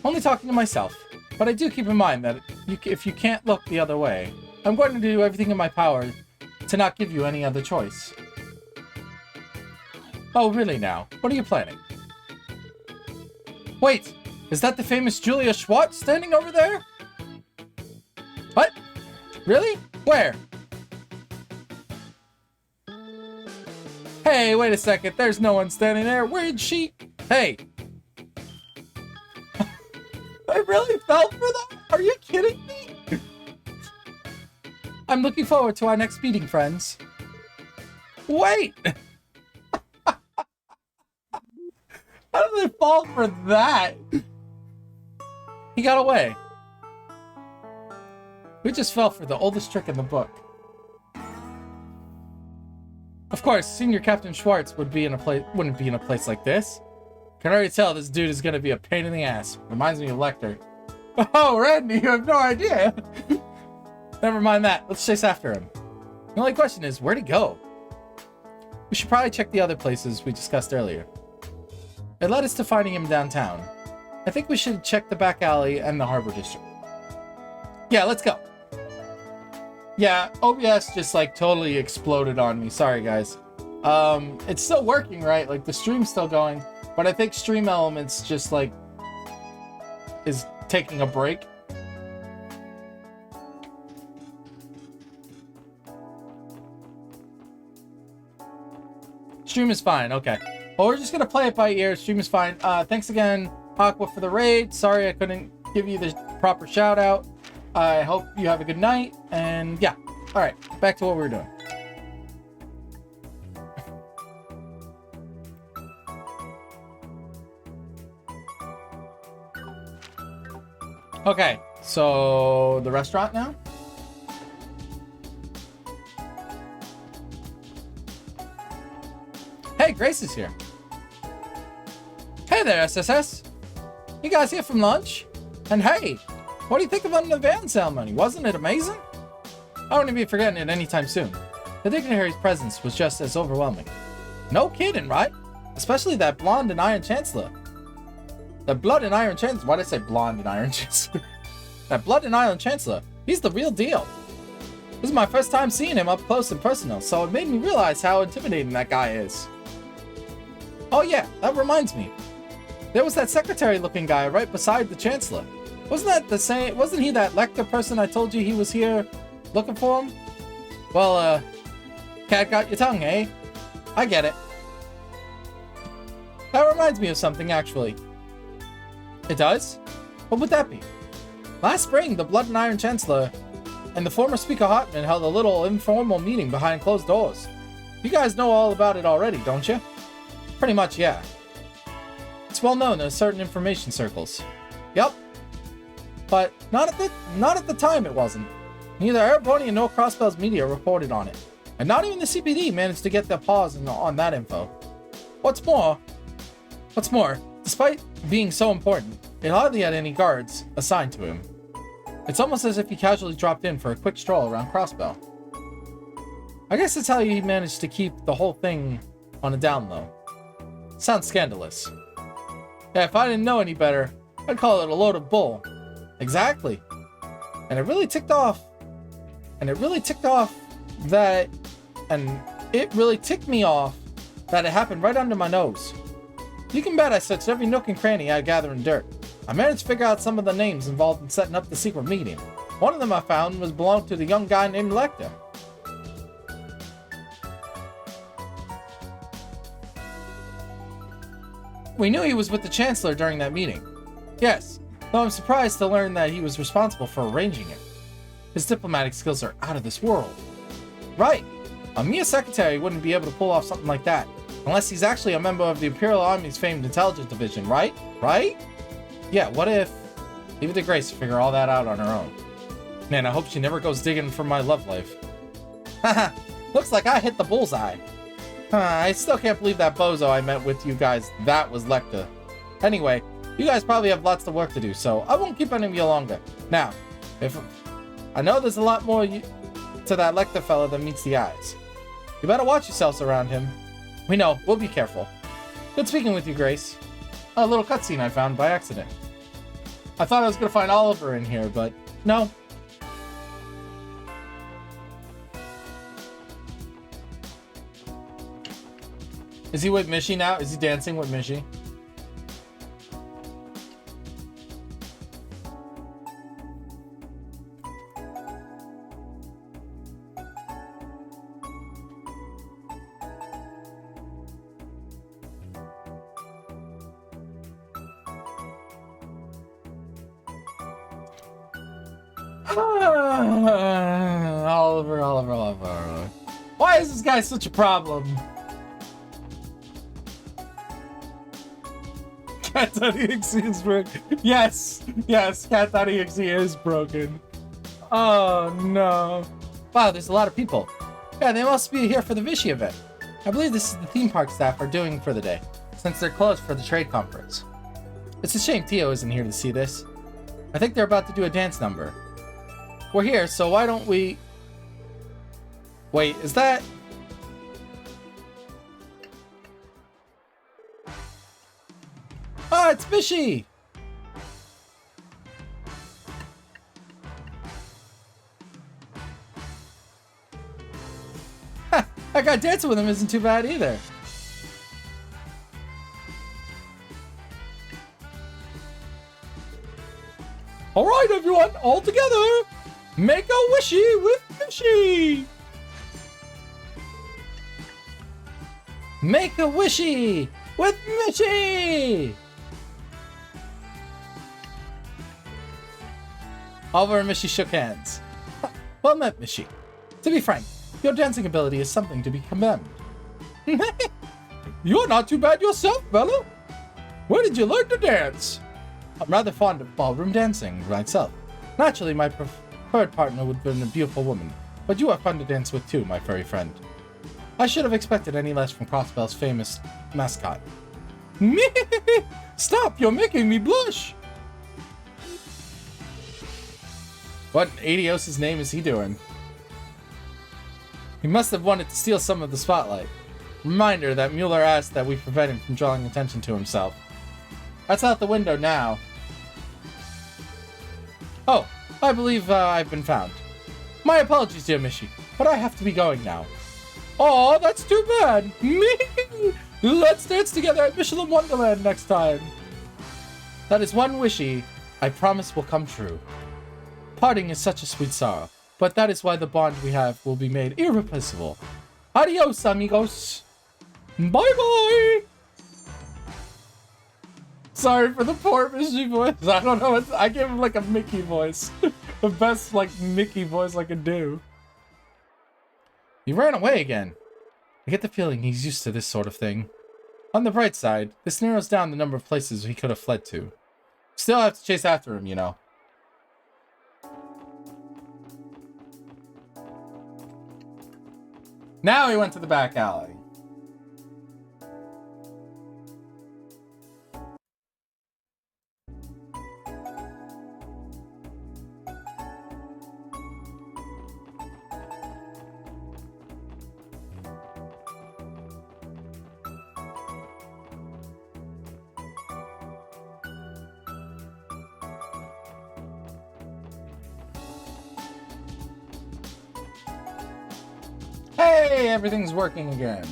Only talking to myself. But I do keep in mind that if you can't look the other way, I'm going to do everything in my power to not give you any other choice. Oh, really now? What are you planning? Wait! Is that the famous Julia Schwartz standing over there? What? Really? Where? Hey, wait a second. There's no one standing there. Where'd she? Hey. I really fell for that? Are you kidding me? I'm looking forward to our next meeting, friends. Wait. How did they fall for that? He got away. We just fell for the oldest trick in the book. Of course, Senior Captain Schwartz wouldn't be in a place like this. Can already tell this dude is gonna be a pain in the ass. Reminds me of Lecter. Oh, Randy, you have no idea. Never mind that. Let's chase after him. The only question is, where'd he go? We should probably check the other places we discussed earlier. It led us to finding him downtown. I think we should check the back alley and the harbor district. Yeah, let's go. Yeah, OBS just like totally exploded on me. Sorry, guys. It's still working, right? Like the stream's still going, but I think Stream Elements just like is taking a break. Stream is fine. Okay. Well, we're just gonna play it by ear. Stream is fine. Thanks again, Aqua, for the raid. Sorry I couldn't give you the proper shout out. I hope you have a good night, and yeah. All right, back to what we were doing. Okay, so the restaurant now? Hey, Grace is here. Hey there, SSS. You guys here from lunch? And hey, what do you think about the van ceremony? Wasn't it amazing? I wouldn't be forgetting it anytime soon. The dignitary's presence was just as overwhelming. No kidding, right? Especially that blonde and Iron Chancellor. The Blood and Iron Chancellor. Why did I say blonde and Iron Chancellor? That Blood and Iron Chancellor. He's the real deal. This is my first time seeing him up close and personal, so it made me realize how intimidating that guy is. Oh yeah, that reminds me. There was that secretary-looking guy right beside the Chancellor. Wasn't that the same? Wasn't he that Lecter person I told you he was here looking for him? Well, cat got your tongue, eh? I get it. That reminds me of something, actually. It does? What would that be? Last spring, the Blood and Iron Chancellor and the former Speaker Hartman held a little informal meeting behind closed doors. You guys know all about it already, don't you? Pretty much, yeah. It's well known in certain information circles. Yup. But not at the time it wasn't. Neither Erebonian nor Crossbell's media reported on it. And not even the CPD managed to get their paws on that info. What's more, despite being so important, it hardly had any guards assigned to him. It's almost as if he casually dropped in for a quick stroll around Crossbell. I guess that's how he managed to keep the whole thing on a down low. Sounds scandalous. Yeah, if I didn't know any better, I'd call it a load of bull. Exactly. And it really ticked off me off that it happened right under my nose. You can bet I searched every nook and cranny I gather in dirt. I managed to figure out some of the names involved in setting up the secret meeting. One of them I found belonged to the young guy named Lecter. We knew he was with the Chancellor during that meeting. Yes, though I'm surprised to learn that he was responsible for arranging it. His diplomatic skills are out of this world. Right. A mere secretary wouldn't be able to pull off something like that, unless he's actually a member of the Imperial Army's famed intelligence division, right? Right? Yeah, what if... Leave it to Grace to figure all that out on her own. Man, I hope she never goes digging for my love life. Haha, looks like I hit the bullseye. I still can't believe that bozo I met with you guys, that was Lecter. Anyway, you guys probably have lots of work to do, so I won't keep any of you longer. Now, I know there's a lot more to that Lecter fella than meets the eyes. You better watch yourselves around him. We know, we'll be careful. Good speaking with you, Grace. A little cutscene I found by accident. I thought I was gonna find Oliver in here, but no. Is he with Mishi now? Is he dancing with Mishi? Oliver. Why is this guy such a problem? Cat.exe is broken. Yes, Cat.exe is broken. Oh no. Wow, there's a lot of people. Yeah, they must be here for the Vichy event. I believe this is the theme park staff are doing for the day, since they're closed for the trade conference. It's a shame Tio isn't here to see this. I think they're about to do a dance number. We're here, so why don't we... Wait, is that... Ah, it's Fishy! Ha! That guy dancing with him isn't too bad either. Alright everyone, all together! Make a wishy with Fishy! Make a wishy with Mishy! Oliver and Mishy shook hands. Well met, Mishy. To be frank, your dancing ability is something to be commended. You're not too bad yourself, fella. Where did you learn to dance? I'm rather fond of ballroom dancing myself. Naturally, my preferred partner would have been a beautiful woman, but you are fun to dance with too, my furry friend. I should have expected any less from Crossbell's famous mascot. Stop, you're making me blush! What in Adios' name is he doing? He must have wanted to steal some of the spotlight. Reminder that Mueller asked that we prevent him from drawing attention to himself. That's out the window now. Oh, I believe I've been found. My apologies, dear Mishy, but I have to be going now. Oh, that's too bad. Let's dance together at Michelin Wonderland next time. That is one wishy I promise will come true. Parting is such a sweet sorrow, but that is why the bond we have will be made irreplaceable. Adios, amigos. Bye-bye. Sorry for the poor Mishy voice. I don't know. I gave him like a Mickey voice. The best like Mickey voice I could do. He ran away again. I get the feeling he's used to this sort of thing. On the bright side, this narrows down the number of places he could have fled to. Still have to chase after him, you know. Now he went to the back alley. Hey, everything's working again.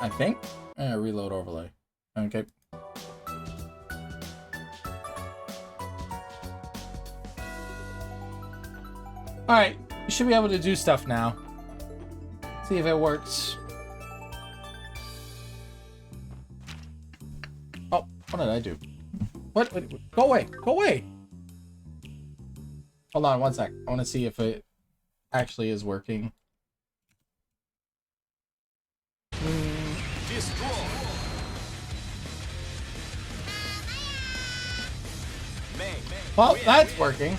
I think. Reload overlay. Okay. Alright, you should be able to do stuff now. See if it works. Oh, what did I do? What? Go away! Go away! Hold on one sec. I want to see if it actually is working. Well, that's working.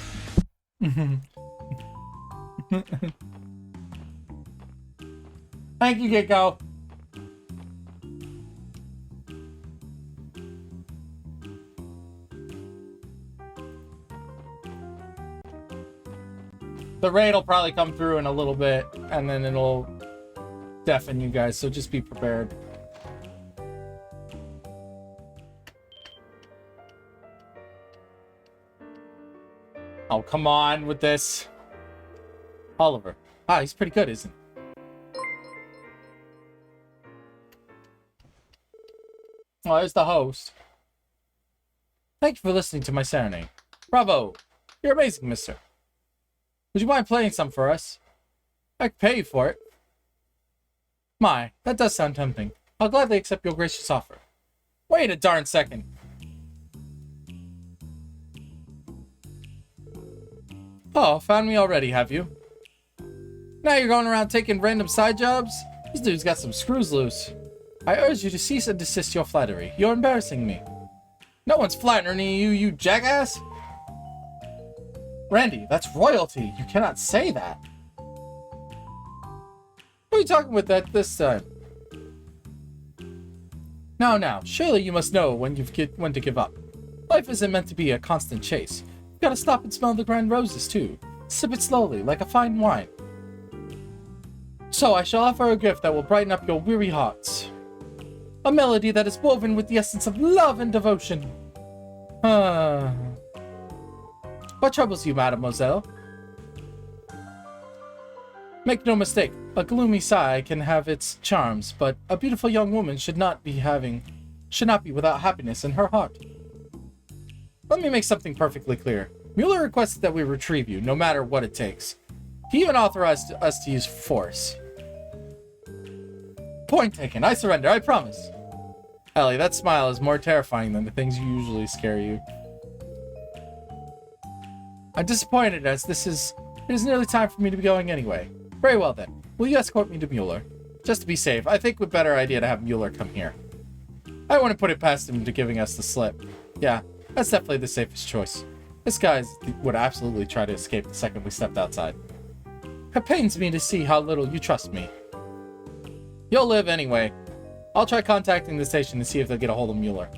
Thank you, Gecko. The raid will probably come through in a little bit, and then it'll deafen you guys, so just be prepared. Oh, come on with this. Oliver. Ah, he's pretty good, isn't he? Oh, there's the host. Thank you for listening to my serenade. Bravo! You're amazing, mister. Would you mind playing some for us? I could pay you for it. My, that does sound tempting. I'll gladly accept your gracious offer. Wait a darn second. Oh, found me already, have you? Now you're going around taking random side jobs? This dude's got some screws loose. I urge you to cease and desist your flattery. You're embarrassing me. No one's flattering you, you jackass. Randy, that's royalty. You cannot say that. Who are you talking with at this time? Now, surely you must know when to give up. Life isn't meant to be a constant chase. You've got to stop and smell the grand roses, too. Sip it slowly, like a fine wine. So I shall offer a gift that will brighten up your weary hearts. A melody that is woven with the essence of love and devotion. What troubles you, mademoiselle? Make no mistake, a gloomy sigh can have its charms, but a beautiful young woman should not be without happiness in her heart. Let me make something perfectly clear. Mueller requested that we retrieve you, no matter what it takes. He even authorized us to use force. Point taken. I surrender, I promise. Ellie, that smile is more terrifying than the things you usually scare you. I'm disappointed as it is nearly time for me to be going anyway. Very well then. Will you escort me to Mueller? Just to be safe, I think it would be a better idea to have Mueller come here. I wouldn't put it past him to giving us the slip. Yeah, that's definitely the safest choice. This guy would absolutely try to escape the second we stepped outside. It pains me to see how little you trust me. You'll live anyway. I'll try contacting the station to see if they'll get a hold of Mueller.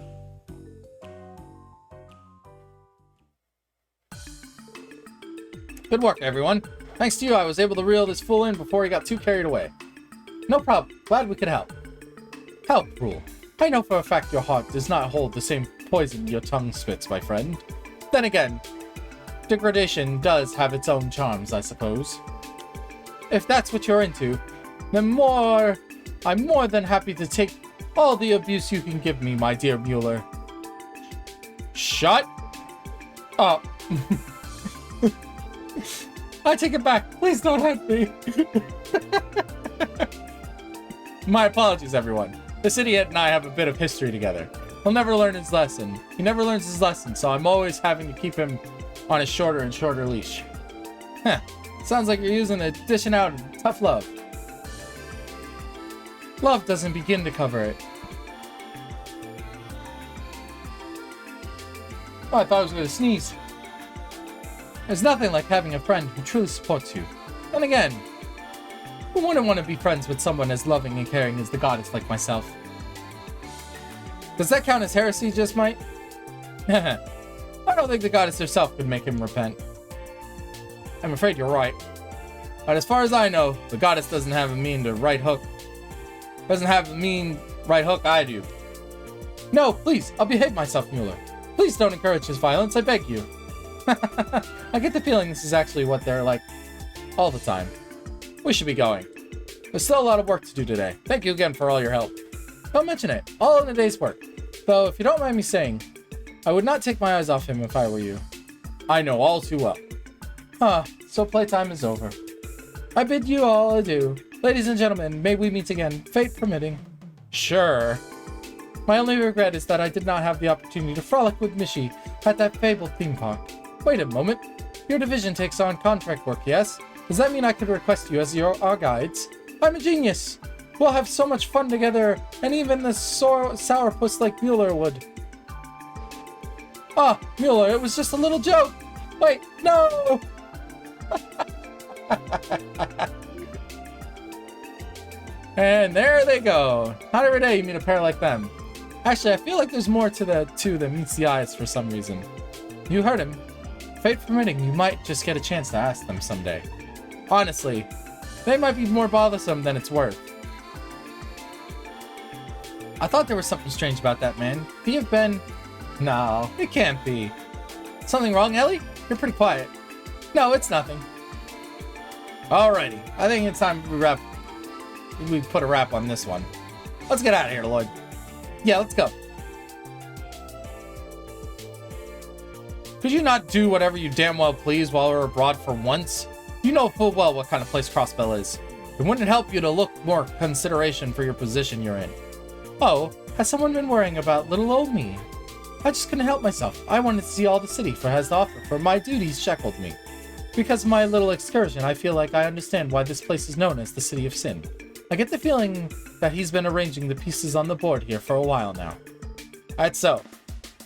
Good work, everyone. Thanks to you, I was able to reel this fool in before he got too carried away. No problem. Glad we could help. Help, Rule. I know for a fact your heart does not hold the same poison your tongue spits, my friend. Then again, degradation does have its own charms, I suppose. If that's what you're into, then I'm more than happy to take all the abuse you can give me, my dear Mueller. Shut up. I take it back. Please don't hurt me. My apologies, everyone. This idiot and I have a bit of history together. He'll never learn his lesson. He never learns his lesson, so I'm always having to keep him on a shorter and shorter leash. Huh. Sounds like you're using a dishing out tough love. Love doesn't begin to cover it. Oh, I thought I was going to sneeze. There's nothing like having a friend who truly supports you. Then again, who wouldn't want to be friends with someone as loving and caring as the goddess like myself? Does that count as heresy, just might? I don't think the goddess herself could make him repent. I'm afraid you're right. But as far as I know, the goddess doesn't have a mean right hook. Doesn't have a mean right hook I do. No, please, I'll behave myself, Mueller. Please don't encourage his violence, I beg you. I get the feeling this is actually what they're like all the time. We should be going. There's still a lot of work to do today. Thank you again for all your help. Don't mention it. All in a day's work. Though, if you don't mind me saying, I would not take my eyes off him if I were you. I know all too well. So playtime is over. I bid you all adieu. Ladies and gentlemen, may we meet again, fate permitting. Sure. My only regret is that I did not have the opportunity to frolic with Mishi at that fabled theme park. Wait a moment. Your division takes on contract work, yes? Does that mean I could request you as our guides? I'm a genius. We'll have so much fun together, and even the sourpuss like Mueller would. Ah, Mueller, it was just a little joke. Wait, no! And there they go. Not every day you meet a pair like them. Actually, I feel like there's more to the two than meets the eyes for some reason. You heard him. Fate permitting, you might just get a chance to ask them someday. Honestly, they might be more bothersome than it's worth. I thought there was something strange about that man. Could he have been... No, it can't be. Something wrong, Ellie? You're pretty quiet. No, it's nothing. Alrighty, I think it's time we put a wrap on this one. Let's get out of here, Lloyd. Yeah, let's go. Could you not do whatever you damn well please while we're abroad for once? You know full well what kind of place Crossbell is. It wouldn't help you to look more consideration for your position you're in. Oh, has someone been worrying about little old me? I just couldn't help myself. I wanted to see all the city has to offer, for my duties shackled me. Because of my little excursion, I feel like I understand why this place is known as the City of Sin. I get the feeling that he's been arranging the pieces on the board here for a while now. That's so.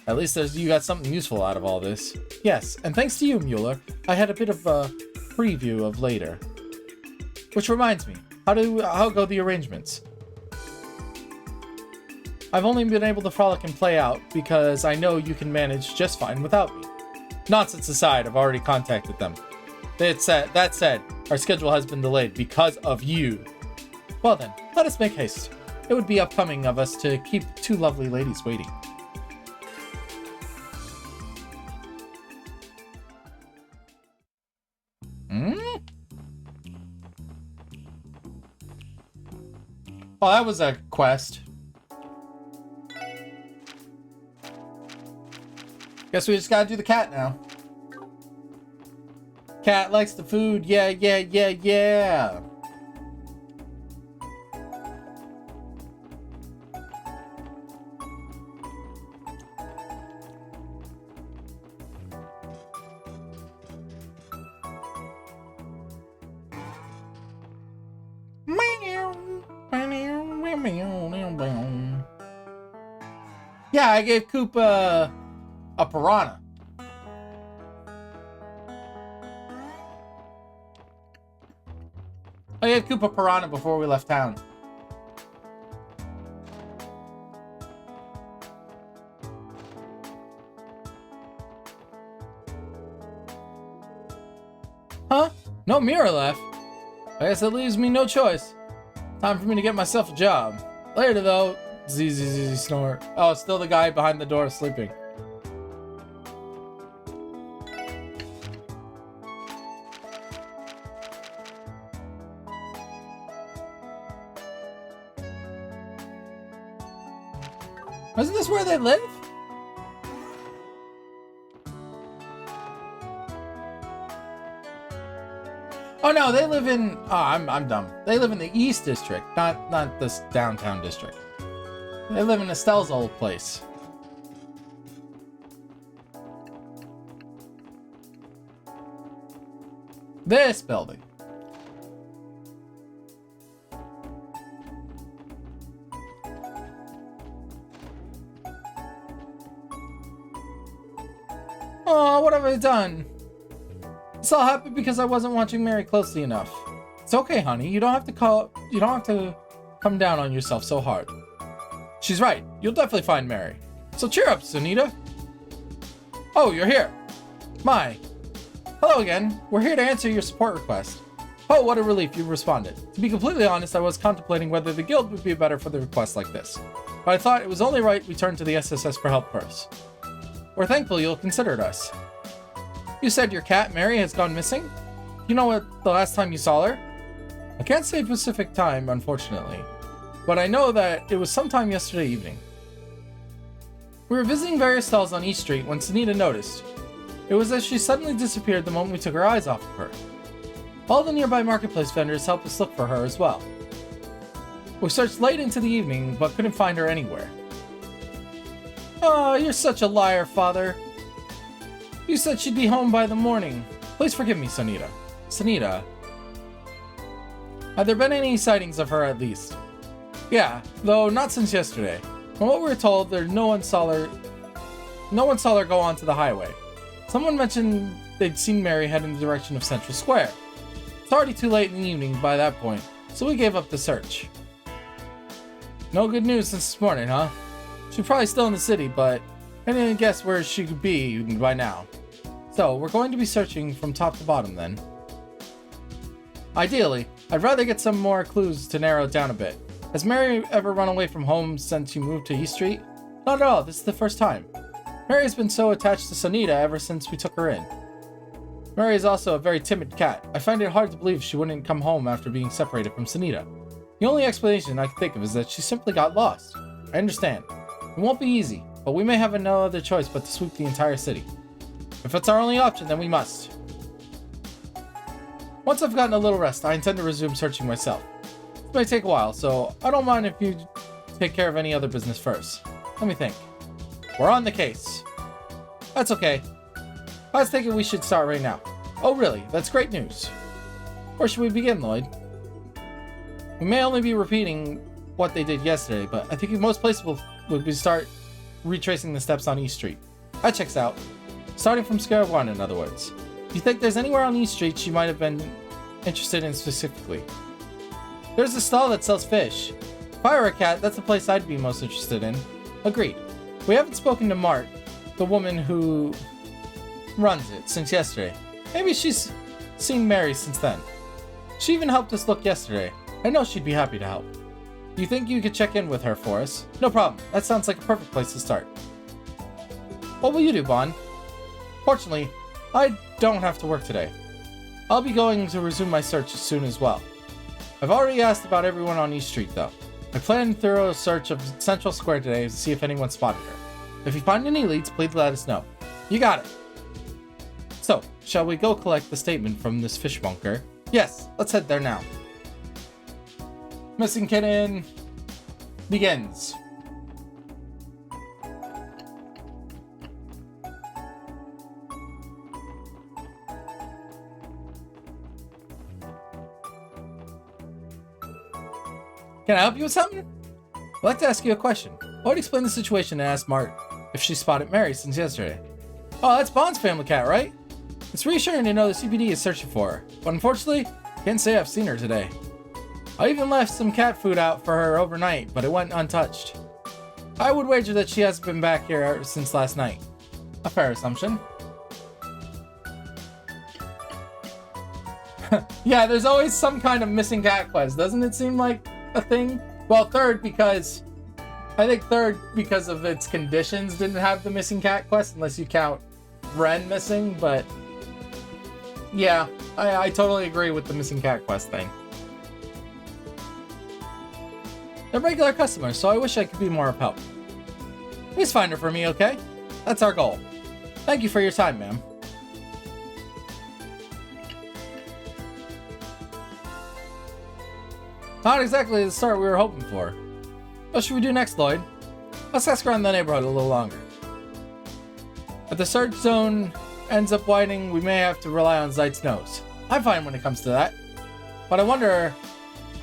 At least you got something useful out of all this. Yes, and thanks to you, Mueller, I had a bit of a preview of later. Which reminds me, how go the arrangements? I've only been able to frolic and play out because I know you can manage just fine without me. Nonsense aside, I've already contacted them. That said, our schedule has been delayed because of you. Well then, let us make haste. It would be upcoming of us to keep two lovely ladies waiting. Well, that was a quest. Guess we just gotta do the cat now. Cat likes the food. Yeah, yeah, yeah, yeah. Yeah, I gave Koopa a piranha. I gave Koopa piranha before we left town. Huh? No mirror left? I guess that leaves me no choice. Time for me to get myself a job. Later though. Z snort. Oh, it's still the guy behind the door sleeping. Isn't this where they live? Oh no, they live in... Oh, I'm dumb. They live in the East District, not this downtown district. They live in Estelle's old place. This building. Oh, what have I done? It's all happened because I wasn't watching Mary closely enough. It's okay, honey. You don't have to come down on yourself so hard. She's right. You'll definitely find Mary. So cheer up, Sunita. Oh, you're here. My. Hello again. We're here to answer your support request. Oh, what a relief you responded. To be completely honest, I was contemplating whether the guild would be better for the request like this. But I thought it was only right we turn to the SSS for help first. We're thankful you'll consider us. You said your cat, Mary, has gone missing? You know what the last time you saw her? I can't say specific time, unfortunately. but I know that it was sometime yesterday evening. We were visiting various stalls on East Street when Sunita noticed. It was as she suddenly disappeared the moment we took our eyes off of her. All the nearby marketplace vendors helped us look for her as well. We searched late into the evening, but couldn't find her anywhere. Oh, you're such a liar, Father. You said she'd be home by the morning. Please forgive me, Sunita. Sunita. Have there been any sightings of her at least? Yeah, though not since yesterday. From what we were told, no one saw her go onto the highway. Someone mentioned they'd seen Mary head in the direction of Central Square. It's already too late in the evening by that point, so we gave up the search. No good news since this morning, huh? She's probably still in the city, but I didn't guess where she could be by now. So, we're going to be searching from top to bottom then. Ideally, I'd rather get some more clues to narrow it down a bit. Has Mary ever run away from home since you moved to East Street? Not at all, this is the first time. Mary has been so attached to Sunita ever since we took her in. Mary is also a very timid cat. I find it hard to believe she wouldn't come home after being separated from Sunita. The only explanation I can think of is that she simply got lost. I understand. It won't be easy, but we may have no other choice but to sweep the entire city. If it's our only option, then we must. Once I've gotten a little rest, I intend to resume searching myself. It may take a while, so I don't mind if you take care of any other business first. Let me think. We're on the case. That's okay. I was thinking we should start right now. Oh really? That's great news. Where should we begin, Lloyd? We may only be repeating what they did yesterday, but I think most places would be start retracing the steps on East Street. That checks out. Starting from square one, in other words. Do you think there's anywhere on East Street she might have been interested in specifically? There's a stall that sells fish. If I were a cat, that's the place I'd be most interested in. Agreed. We haven't spoken to Mart, the woman who runs it, since yesterday. Maybe she's seen Mary since then. She even helped us look yesterday. I know she'd be happy to help. Do you think you could check in with her for us? No problem. That sounds like a perfect place to start. What will you do, Bon? Fortunately, I don't have to work today. I'll be going to resume my search soon as well. I've already asked about everyone on East Street, though. I plan a thorough search of Central Square today to see if anyone spotted her. If you find any leads, please let us know. You got it. So, shall we go collect the statement from this fishmonger? Yes, let's head there now. Missing Kitten begins. Can I help you with something? I'd like to ask you a question. I would explain the situation and ask Mart if she spotted Mary since yesterday. Oh, that's Bond's family cat, right? It's reassuring to know the CPD is searching for her, but unfortunately, can't say I've seen her today. I even left some cat food out for her overnight, but it went untouched. I would wager that she hasn't been back here since last night. A fair assumption. Yeah, there's always some kind of missing cat quest, doesn't it seem like a thing? Well, third because of its conditions didn't have the missing cat quest, unless you count Ren missing, but yeah, I totally agree with the missing cat quest thing. They're regular customers, so I wish I could be more of help. Please find her for me, okay? That's our goal. Thank you for your time, ma'am. Not exactly the start we were hoping for. What should we do next, Lloyd? Let's ask around the neighborhood a little longer. If the search zone ends up widening, we may have to rely on Zeit's nose. I'm fine when it comes to that. But I wonder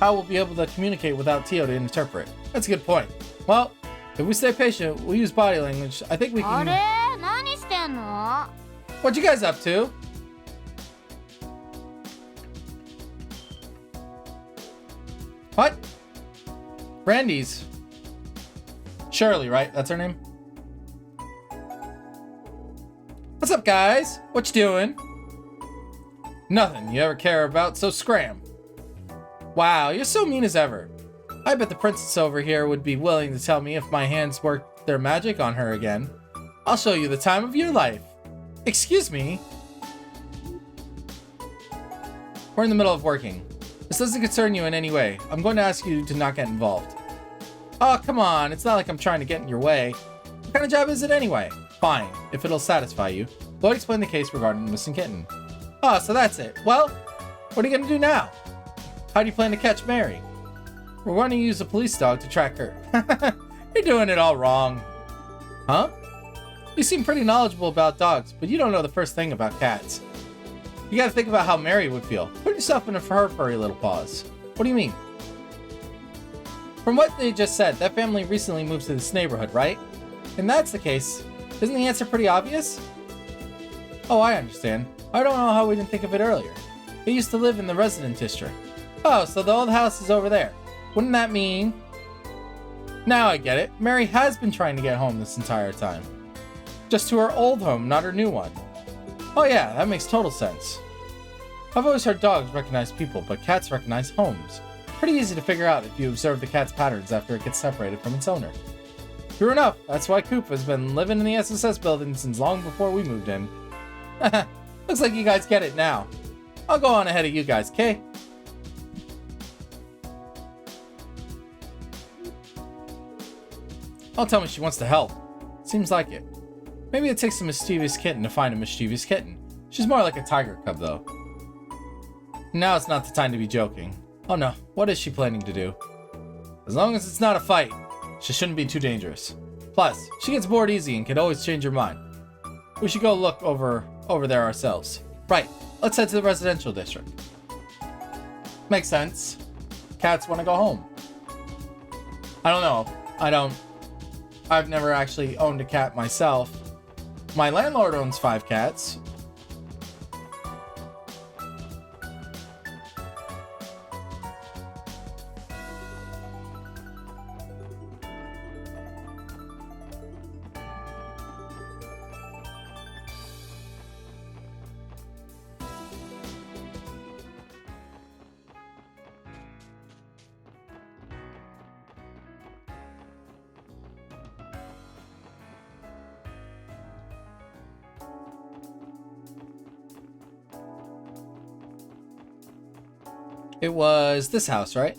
how we'll be able to communicate without Tio to interpret. That's a good point. Well, if we stay patient, we'll use body language. I think we can... 何してんの? What you guys up to? What? Brandy's. Shirley, right? That's her name? What's up, guys? What you doing? Nothing you ever care about, so scram. Wow, you're so mean as ever. I bet the princess over here would be willing to tell me if my hands work their magic on her again. I'll show you the time of your life. Excuse me? We're in the middle of working. This doesn't concern you in any way. I'm going to ask you to not get involved. Oh, come on. It's not like I'm trying to get in your way. What kind of job is it anyway? Fine, if it'll satisfy you. Lloyd explained the case regarding the missing kitten. Oh, so that's it. Well, what are you gonna do now? How do you plan to catch Mary? We're going to use a police dog to track her. You're doing it all wrong. Huh? You seem pretty knowledgeable about dogs, but you don't know the first thing about cats. You gotta think about how Mary would feel. Put yourself in her furry little paws. What do you mean? From what they just said, that family recently moved to this neighborhood, right? And that's the case. Isn't the answer pretty obvious? Oh, I understand. I don't know how we didn't think of it earlier. They used to live in the resident district. Oh, so the old house is over there. Wouldn't that mean... Now I get it. Mary has been trying to get home this entire time. Just to her old home, not her new one. Oh yeah, that makes total sense. I've always heard dogs recognize people, but cats recognize homes. Pretty easy to figure out if you observe the cat's patterns after it gets separated from its owner. True enough, that's why Coop has been living in the SSS building since long before we moved in. Looks like you guys get it now. I'll go on ahead of you guys, okay? I'll tell me she wants to help. Seems like it. Maybe it takes a mischievous kitten to find a mischievous kitten. She's more like a tiger cub, though. Now it's not the time to be joking. Oh no, what is she planning to do? As long as it's not a fight, she shouldn't be too dangerous. Plus, she gets bored easy and can always change her mind. We should go look over there ourselves. Right, let's head to the residential district. Makes sense. Cats want to go home. I don't know. I've never actually owned a cat myself. My landlord owns 5 cats. It was this house, right?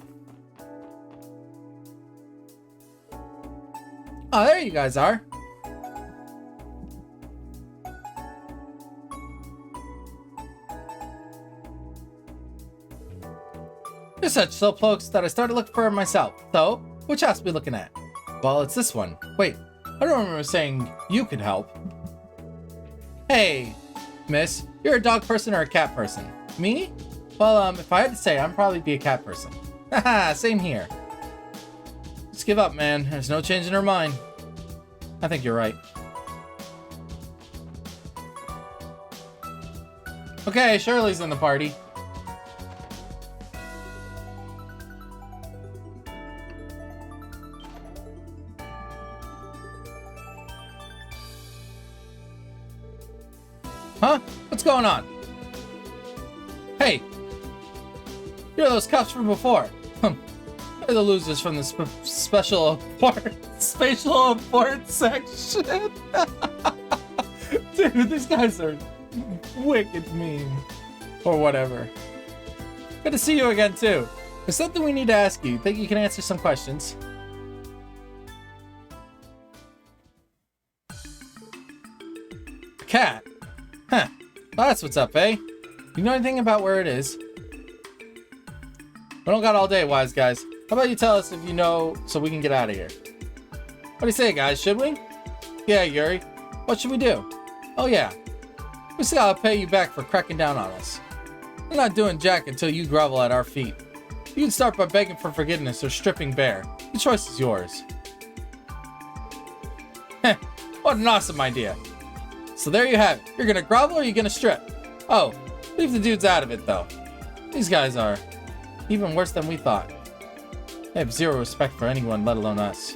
Oh, there you guys are. You're such slow pokes that I started looking for it myself. So, which house are we looking at? Well, it's this one. Wait, I don't remember saying you could help. Hey, miss, you're a dog person or a cat person? Me? Well, if I had to say, I'd probably be a cat person. Haha, same here. Just give up, man. There's no change in her mind. I think you're right. Okay, Shirley's in the party. Huh? What's going on? Hey! You're those cops from before. You're the losers from the special import section. Dude, these guys are wicked mean. Or whatever. Good to see you again, too. There's something we need to ask you. Think you can answer some questions? Cat. Huh. Well, that's what's up, eh? You know anything about where it is? We don't got all day, wise guys. How about you tell us if you know so we can get out of here? What do you say, guys? Should we? Yeah, Yuri. What should we do? Oh, yeah. We still gotta pay you back for cracking down on us. We're not doing jack until you grovel at our feet. You can start by begging for forgiveness or stripping bare. The choice is yours. Heh, what an awesome idea. So there you have it. You're gonna grovel or you're gonna strip? Oh, leave the dudes out of it, though. These guys are even worse than we thought. They have zero respect for anyone, let alone us.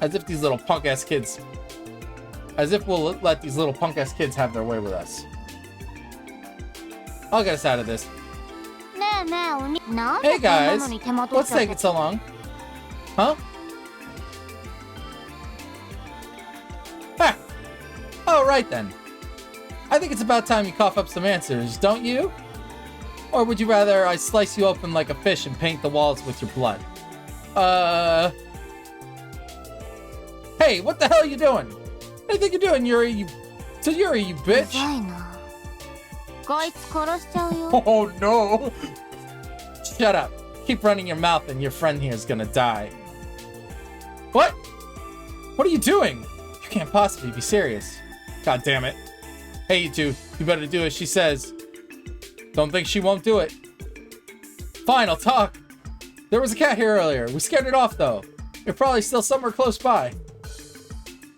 As if these little punk-ass kids... As if we'll let these little punk-ass kids have their way with us. I'll get us out of this. Hey guys, what's taking so long? Huh? Ha! Oh, right then. I think it's about time you cough up some answers, don't you? Or would you rather I slice you open like a fish and paint the walls with your blood? Hey, what the hell are you doing? What do you think you're doing, Yuri? You bitch. うざいな。こいつ殺しちゃうよ。 Oh no. Shut up. Keep running your mouth and your friend here is gonna die. What? What are you doing? You can't possibly be serious. God damn it. Hey, you two. You better do as she says. Don't think she won't do it. Fine, I'll talk. There was a cat here earlier. We scared it off, though. You're probably still somewhere close by.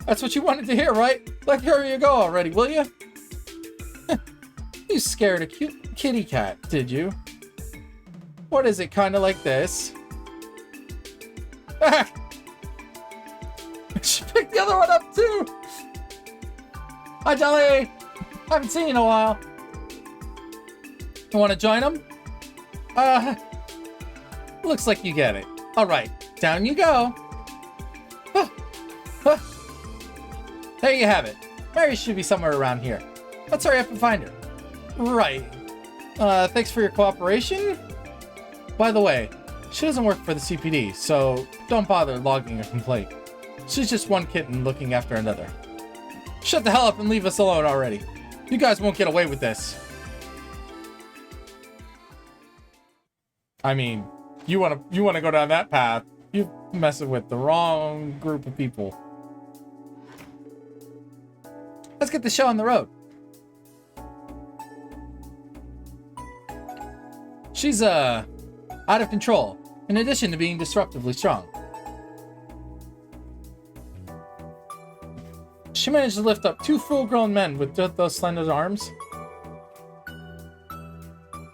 That's what you wanted to hear, right? Let her you go already, will you? You scared a cute kitty cat, did you? What is it, kind of like this? She picked the other one up, too! Hi, Jelly! Haven't seen you in a while. You want to join them? Looks like you get it. Alright, down you go. There you have it. Mary should be somewhere around here. Let's hurry up and find her. Right. Thanks for your cooperation. By the way, she doesn't work for the CPD, so don't bother logging a complaint. She's just one kitten looking after another. Shut the hell up and leave us alone already. You guys won't get away with this. I mean, you wanna go down that path, you're messing with the wrong group of people. Let's get the show on the road. She's, out of control, in addition to being disruptively strong. She managed to lift up 2 full-grown men with those slender arms.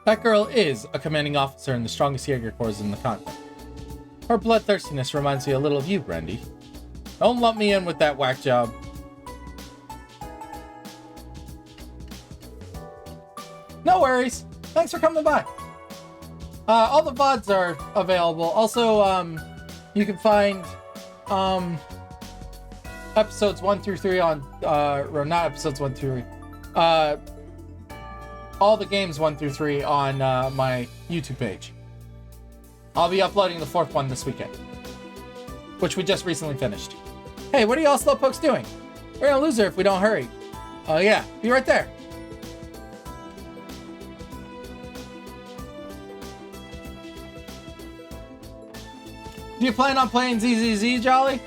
That girl is a commanding officer in the strongest Jaeger Corps in the continent. Her bloodthirstiness reminds me a little of you, Brandy. Don't lump me in with that whack job. No worries. Thanks for coming by. All the VODs are available. Also, you can find episodes 1 through 3 on, or not episodes 1 through 3. All the games 1 through 3 on my YouTube page. I'll be uploading the 4th one this weekend, which we just recently finished. Hey, what are y'all slowpokes doing? We're gonna lose her if we don't hurry. Oh yeah, be right there. Do you plan on playing ZZZ, Jolly?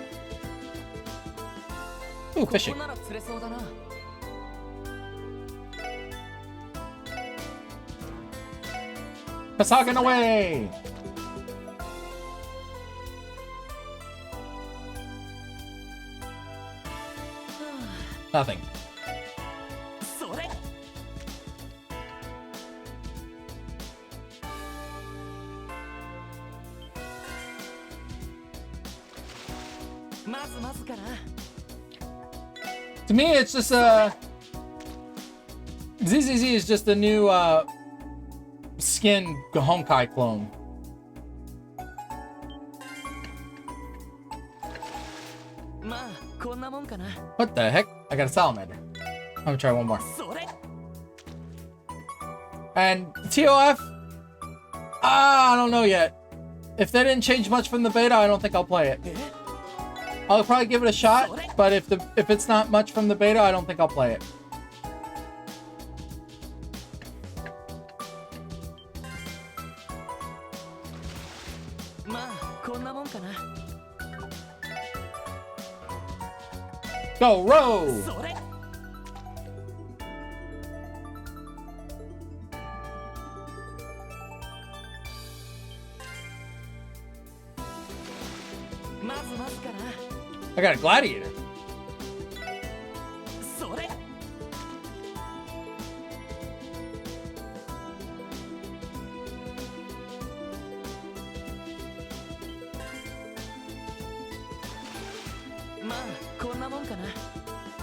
Ooh, fishing. Kasagan away! Nothing. To me, it's just ZZZ is just a new skin Honkai clone. What the heck? I got a salamander. I'm gonna try one more. And TOF? I don't know yet. If they didn't change much from the beta, I don't think I'll play it. I'll probably give it a shot, but if it's not much from the beta, I don't think I'll play it. Go, row! I got a gladiator.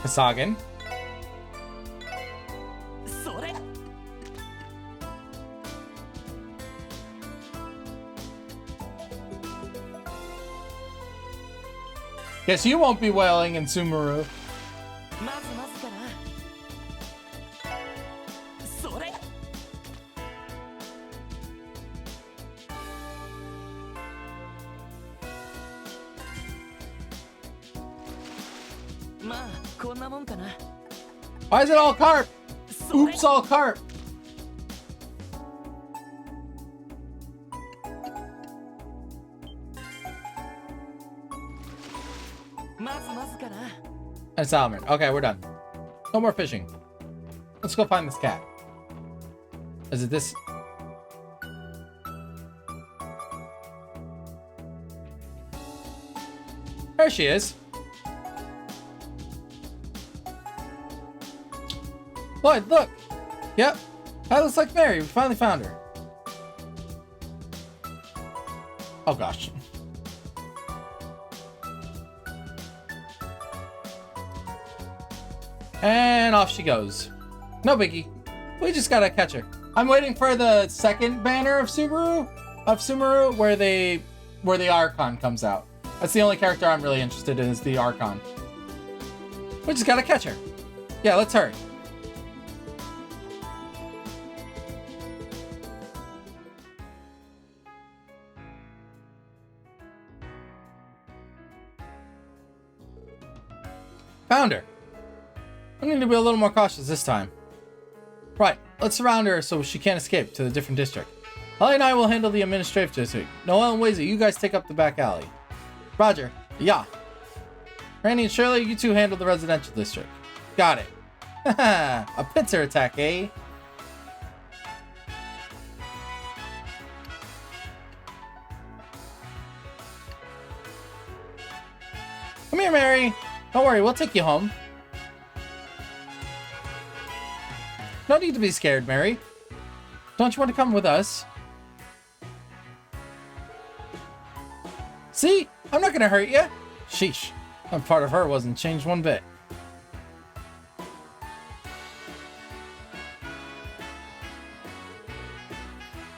Kasagan. Guess you won't be wailing in Sumeru. まあこんなもんかな。 Why is it all carp? それ Oops, all carp. まずまずかな。 And salmon. Okay, we're done. No more fishing. Let's go find this cat. Is it this? There she is. Lloyd, look. Yep. That looks like Mary. We finally found her. Oh gosh. And off she goes. No biggie. We just gotta catch her. I'm waiting for the second banner of Subaru, where the Archon comes out. That's the only character I'm really interested in, is the Archon. We just gotta catch her. Yeah, let's hurry. Found her. I need to be a little more cautious this time. Right, let's surround her so she can't escape to the different district. Holly and I will handle the administrative district. Noel and Wazy, you guys take up the back alley. Roger. Yeah. Randy and Shirley, you two handle the residential district. Got it. Haha, a pincer attack, eh? Come here, Mary. Don't worry, we'll take you home. No need to be scared, Mary. Don't you want to come with us? See? I'm not gonna hurt you. Sheesh. That part of her wasn't changed one bit.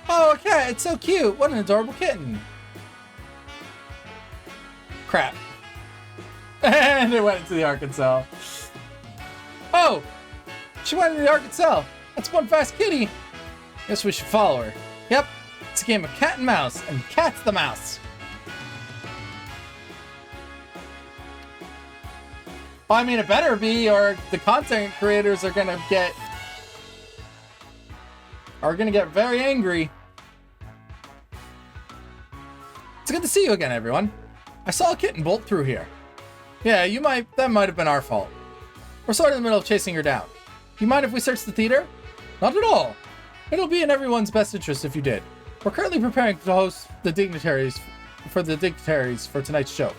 Oh, a cat. It's so cute. What an adorable kitten. Crap. And it went into the Arkansas. Oh! She went into the Arkansas. That's one fast kitty. Guess we should follow her. Yep. It's a game of cat and mouse, and cat's the mouse. Well, I mean, it better be, or the content creators are gonna get very angry. It's good to see you again, everyone. I saw a kitten bolt through here. Yeah, that might have been our fault. We're sort of in the middle of chasing her down. Do you mind if we search the theater? Not at all. It'll be in everyone's best interest if you did. We're currently preparing to host the dignitaries for tonight's show.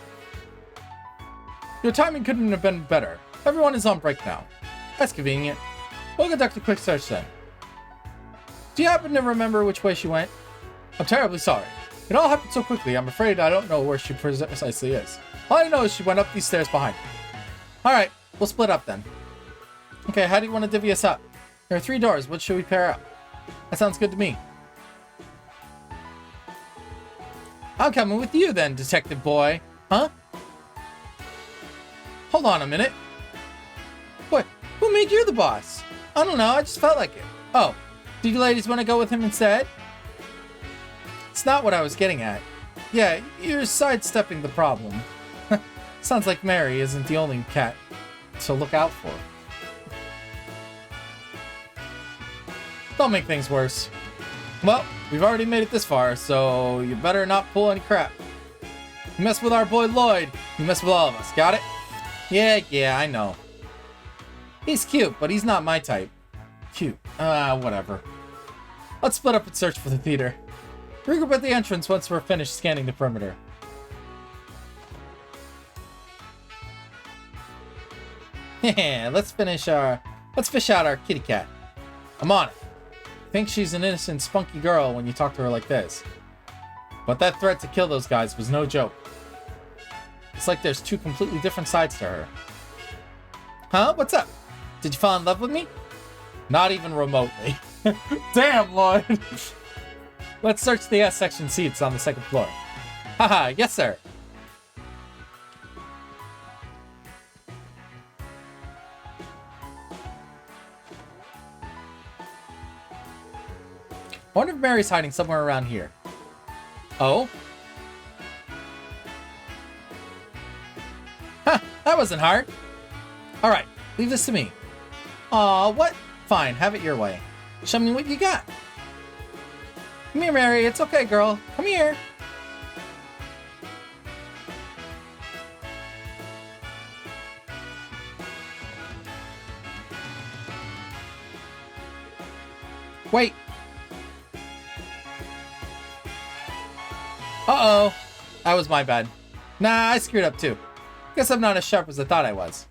Your timing couldn't have been better. Everyone is on break now. That's convenient. We'll conduct a quick search then. Do you happen to remember which way she went? I'm terribly sorry. It all happened so quickly, I'm afraid I don't know where she precisely is. All I know is she went up these stairs behind me. Alright, we'll split up then. Okay, how do you want to divvy us up? There are 3 doors, what should we pair up? That sounds good to me. I'm coming with you then, detective boy. Huh? Hold on a minute. What? Who made you the boss? I don't know, I just felt like it. Oh, do you ladies want to go with him instead? It's not what I was getting at. Yeah, you're sidestepping the problem. Sounds like Mary isn't the only cat to look out for. Don't make things worse. Well, we've already made it this far, so you better not pull any crap. You mess with our boy Lloyd, you mess with all of us, got it? Yeah, I know. He's cute, but he's not my type. Cute. Whatever. Let's split up and search for the theater. Regroup at the entrance once we're finished scanning the perimeter. Yeah, let's fish out our kitty cat. I'm on it. Think she's an innocent, spunky girl when you talk to her like this. But that threat to kill those guys was no joke. It's like there's 2 completely different sides to her. Huh? What's up? Did you fall in love with me? Not even remotely. Damn, Lloyd. Let's search the S-section seats on the 2nd floor. Haha, yes sir. I wonder if Mary's hiding somewhere around here. Oh? Huh, that wasn't hard. Alright, leave this to me. Aw, what? Fine, have it your way. Show me what you got. Come here, Mary. It's okay, girl. Come here. Wait. Uh-oh. That was my bad. Nah, I screwed up too. Guess I'm not as sharp as I thought I was.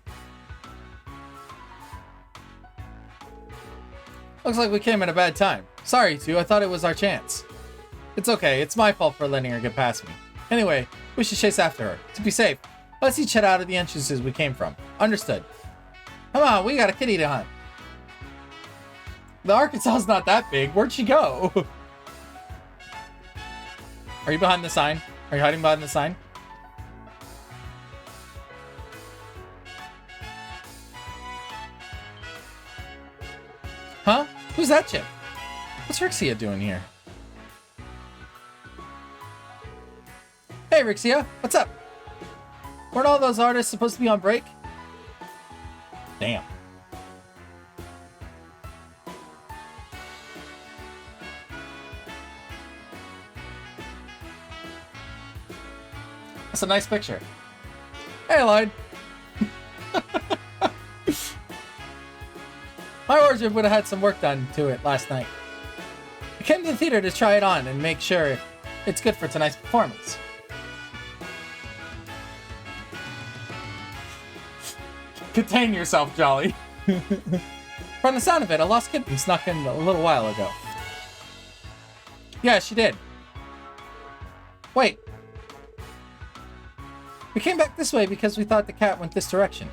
Looks like we came at a bad time. Sorry, you two. I thought it was our chance. It's okay. It's my fault for letting her get past me. Anyway, we should chase after her. To be safe, let's each head out of the entrances we came from. Understood. Come on, we got a kitty to hunt. The Arkansas's not that big. Where'd she go? Are you behind the sign? Are you hiding behind the sign? Huh? Who's that chick? What's Rixia doing here? Hey, Rixia. What's up? Weren't all those artists supposed to be on break? Damn. That's a nice picture. Hey, Lloyd. My wardrobe would have had some work done to it last night. I came to the theater to try it on and make sure it's good for tonight's performance. Contain yourself, Jolly. From the sound of it, a lost kitten snuck in a little while ago. Yeah, she did. Wait. We came back this way because we thought the cat went this direction.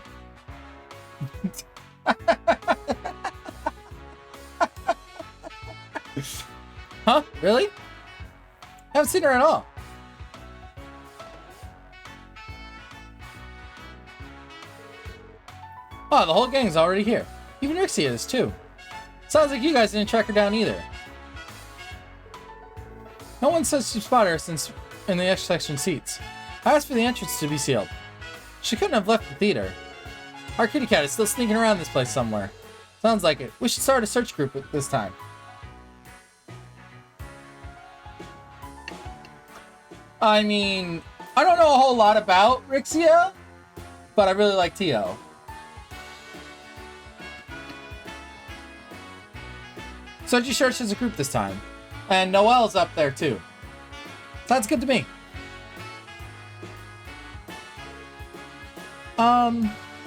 Huh? Really? Haven't seen her at all. Oh, the whole gang's already here. Even Rixia is too. Sounds like you guys didn't track her down either. No one says to spot her since in the X section seats. I asked for the entrance to be sealed. She couldn't have left the theater. Our kitty cat is still sneaking around this place somewhere. Sounds like it. We should start a search group at this time. I mean, I don't know a whole lot about Rixia, but I really like Tio. Search your search as a group this time. And Noelle's up there too. Sounds good to me.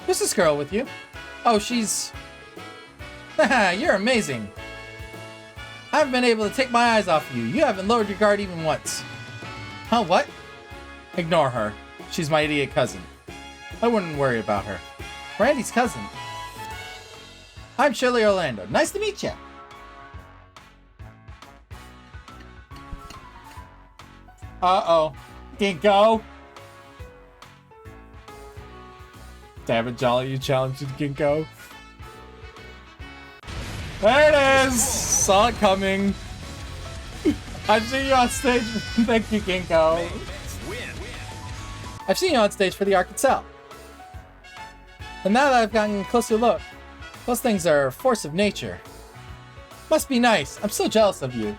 Who's this girl with you? Oh, she's... Haha, you're amazing. I haven't been able to take my eyes off of you. You haven't lowered your guard even once. Huh, what? Ignore her. She's my idiot cousin. I wouldn't worry about her. Randy's cousin. I'm Shirley Orlando. Nice to meet you. Uh-oh. Ginkgo. Damn it, Jolly, you challenged Ginkgo. There it is! Saw it coming. I've seen you on stage. Thank you, Ginkgo. I've seen you on stage for the Arc itself. And now that I've gotten a closer look, those things are a force of nature. Must be nice. I'm so jealous of you.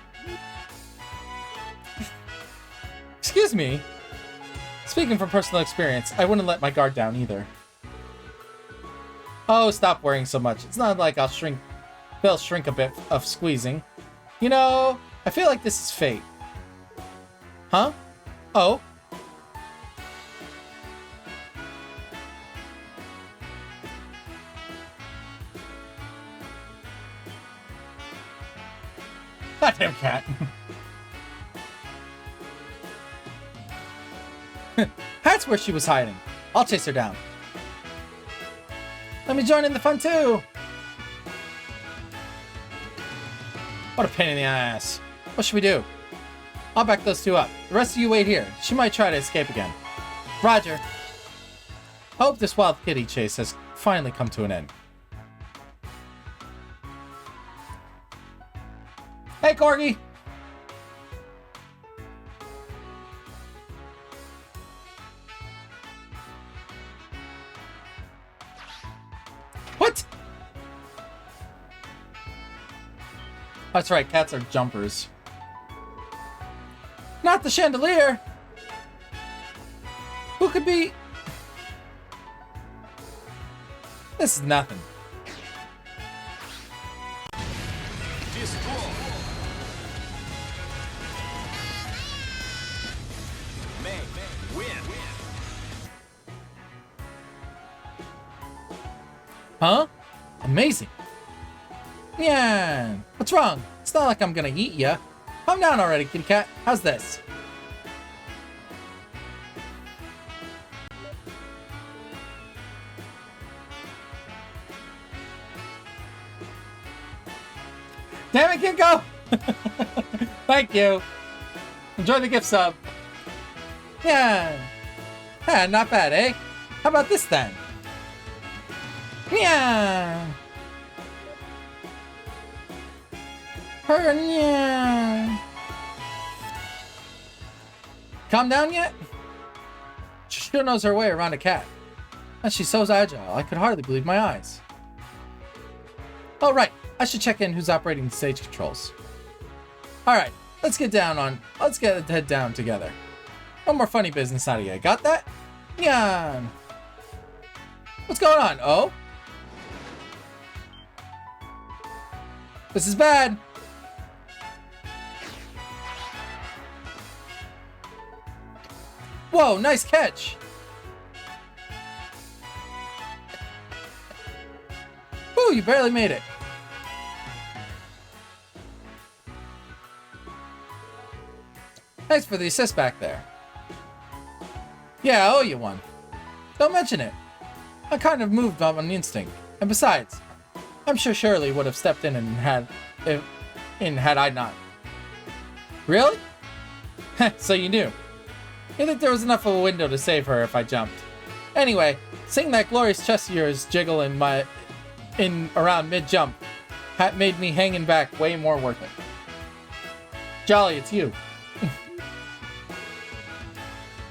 Excuse me. Speaking from personal experience, I wouldn't let my guard down either. Oh, stop worrying so much. It's not like they'll shrink a bit of squeezing. You know, I feel like this is fate. Huh? Oh. Goddamn cat. That's where she was hiding. I'll chase her down. Let me join in the fun too. What a pain in the ass. What should we do? I'll back those two up. The rest of you wait here. She might try to escape again. Roger. I hope this wild kitty chase has finally come to an end. Hey, Corgi! What? That's right, cats are jumpers. Not the chandelier! Who could be... This is nothing. Destroy. May win. Huh? Amazing. Yeah. What's wrong? It's not like I'm gonna eat ya. Calm down already, kitty cat. How's this? Damn it, Kinko! Thank you. Enjoy the gift sub. Yeah. Yeah, not bad, eh? How about this then? Yeah. Her, yeah. Calm down yet? She sure knows her way around a cat. And she's so agile, I could hardly believe my eyes. Oh, right. I should check in who's operating the stage controls. Alright, let's get head down together. No more funny business out of you. Got that? Yeah. What's going on? Oh? This is bad. Whoa, nice catch. Woo, you barely made it. Thanks for the assist back there. Yeah, I owe you one. Don't mention it. I kind of moved on an instinct. And besides, I'm sure Shirley would have stepped in and had I not. Really? So you knew. You think there was enough of a window to save her if I jumped. Anyway, seeing that glorious chest of yours jiggle in around mid-jump made me hanging back way more worth it. Jolly, it's you.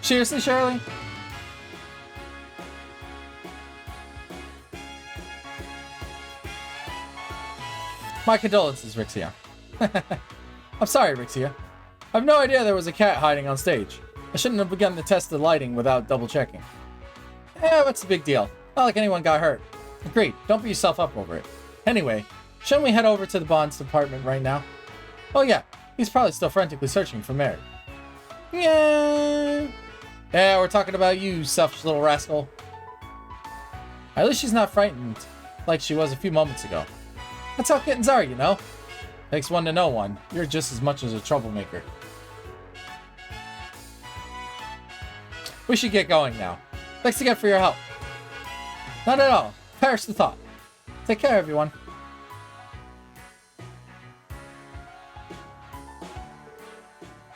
Seriously, Shirley? My condolences, Rixia. I'm sorry, Rixia. I have no idea there was a cat hiding on stage. I shouldn't have begun to test the lighting without double checking. What's the big deal? Not like anyone got hurt. Agreed, don't beat yourself up over it. Anyway, shouldn't we head over to the Bonds department right now? Oh yeah, he's probably still frantically searching for Mary. Yeah. Yeah, we're talking about you, selfish little rascal. At least she's not frightened like she was a few moments ago. That's how kittens are, you know? Takes one to know one. You're just as much as a troublemaker. We should get going now. Thanks again for your help. Not at all. Perish the thought. Take care, everyone.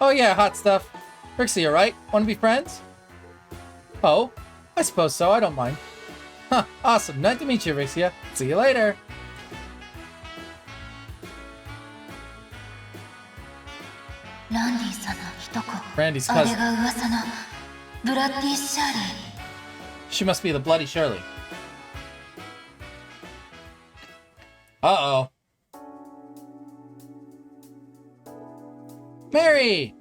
Oh yeah, hot stuff. Rixie, you right? Want to be friends? Oh, I suppose so. I don't mind. Huh, awesome. Nice to meet you, Rixia. See you later. Randy's cousin. She must be the Bloody Shirley. Uh-oh. Mary!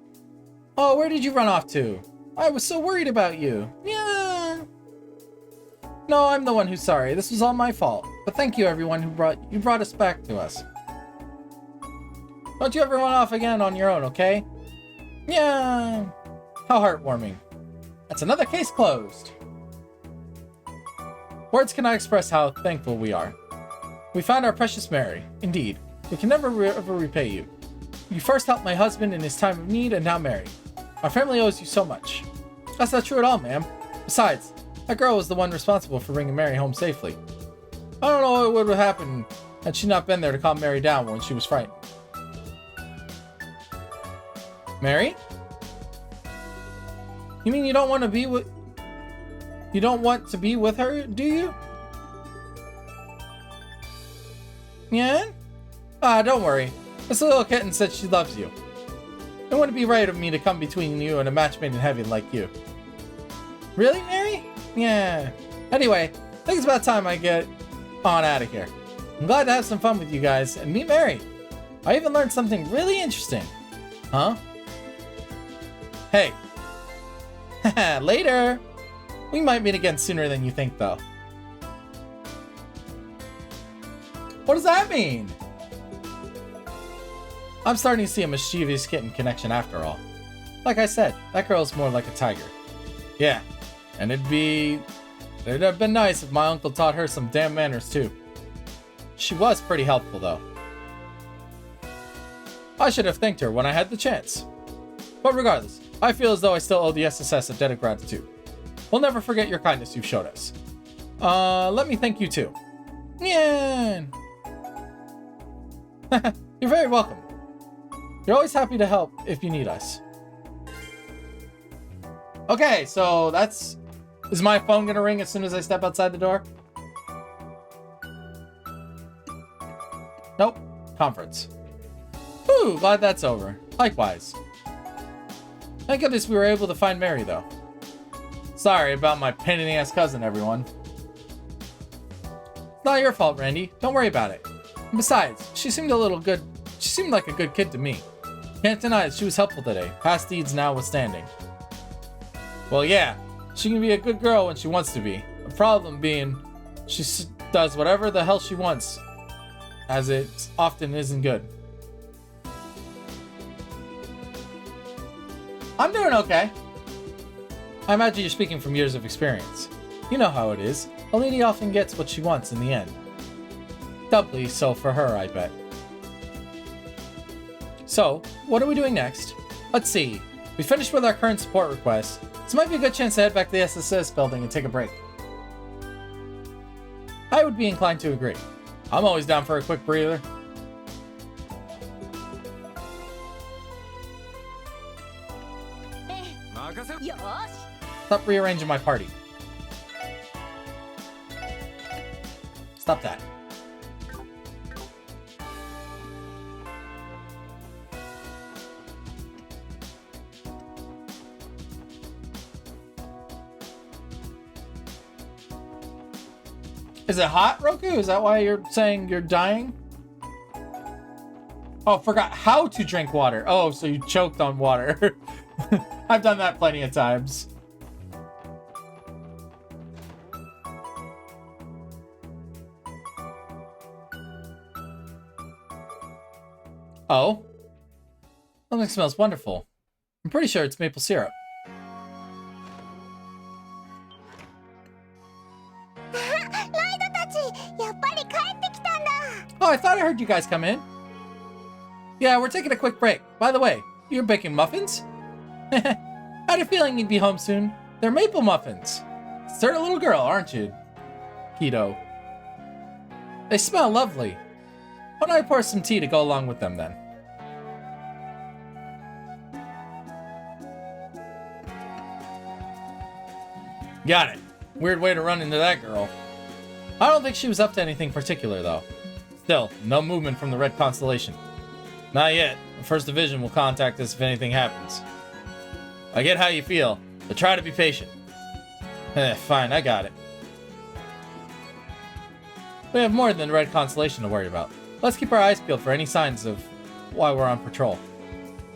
Oh, where did you run off to? I was so worried about you. Yeah. No, I'm the one who's sorry. This was all my fault. But thank you, everyone who brought us back to us. Don't you ever run off again on your own, okay? Yeah. How heartwarming. That's another case closed. Words cannot express how thankful we are. We found our precious Mary. Indeed, we can never ever repay you. You first helped my husband in his time of need, and now Mary. Our family owes you so much. That's not true at all, ma'am. Besides, that girl was the one responsible for bringing Mary home safely. I don't know what would have happened had she not been there to calm Mary down when she was frightened. Mary? You mean you don't want to be with... You don't want to be with her, do you? Yeah? Ah, don't worry. This little kitten said she loves you. It wouldn't be right of me to come between you and a match made in heaven like you. Really, Mary? Yeah. Anyway, I think it's about time I get on out of here. I'm glad to have some fun with you guys and meet Mary. I even learned something really interesting. Huh? Hey. Later. We might meet again sooner than you think, though. What does that mean? I'm starting to see a mischievous kitten connection after all. Like I said, that girl's more like a tiger. Yeah, and it'd have been nice if my uncle taught her some damn manners too. She was pretty helpful though. I should have thanked her when I had the chance. But regardless, I feel as though I still owe the SSS a debt of gratitude. We'll never forget your kindness you've showed us. Let me thank you too. Yeah. You're very welcome. You're always happy to help if you need us. Okay, so is my phone gonna ring as soon as I step outside the door? Nope. Conference. Whew, glad that's over. Likewise. Thank goodness we were able to find Mary, though. Sorry about my pain-in-the-ass cousin, everyone. It's not your fault, Randy. Don't worry about it. And besides, she seemed like a good kid to me. Can't deny that she was helpful today, past deeds notwithstanding. Well, yeah, she can be a good girl when she wants to be. The problem being, she does whatever the hell she wants, as it often isn't good. I'm doing okay. I imagine you're speaking from years of experience. You know how it is. A lady often gets what she wants in the end. Doubly so for her, I bet. So, what are we doing next? Let's see. We finished with our current support request. This might be a good chance to head back to the SSS building and take a break. I would be inclined to agree. I'm always down for a quick breather. Stop rearranging my party. Stop that. Is it hot, Roku? Is that why you're saying you're dying? Oh, forgot how to drink water. Oh, so you choked on water. I've done that plenty of times. Oh. Something smells wonderful. I'm pretty sure it's maple syrup. Oh, I thought I heard you guys come in. Yeah, we're taking a quick break. By the way, you're baking muffins? I had a feeling you'd be home soon. They're maple muffins. Start a little girl, aren't you? Keto. They smell lovely. Why don't I pour some tea to go along with them then? Got it. Weird way to run into that girl. I don't think she was up to anything particular, though. Still, no movement from the Red Constellation. Not yet. The First Division will contact us if anything happens. I get how you feel, but try to be patient. Fine, I got it. We have more than the Red Constellation to worry about. Let's keep our eyes peeled for any signs of why we're on patrol.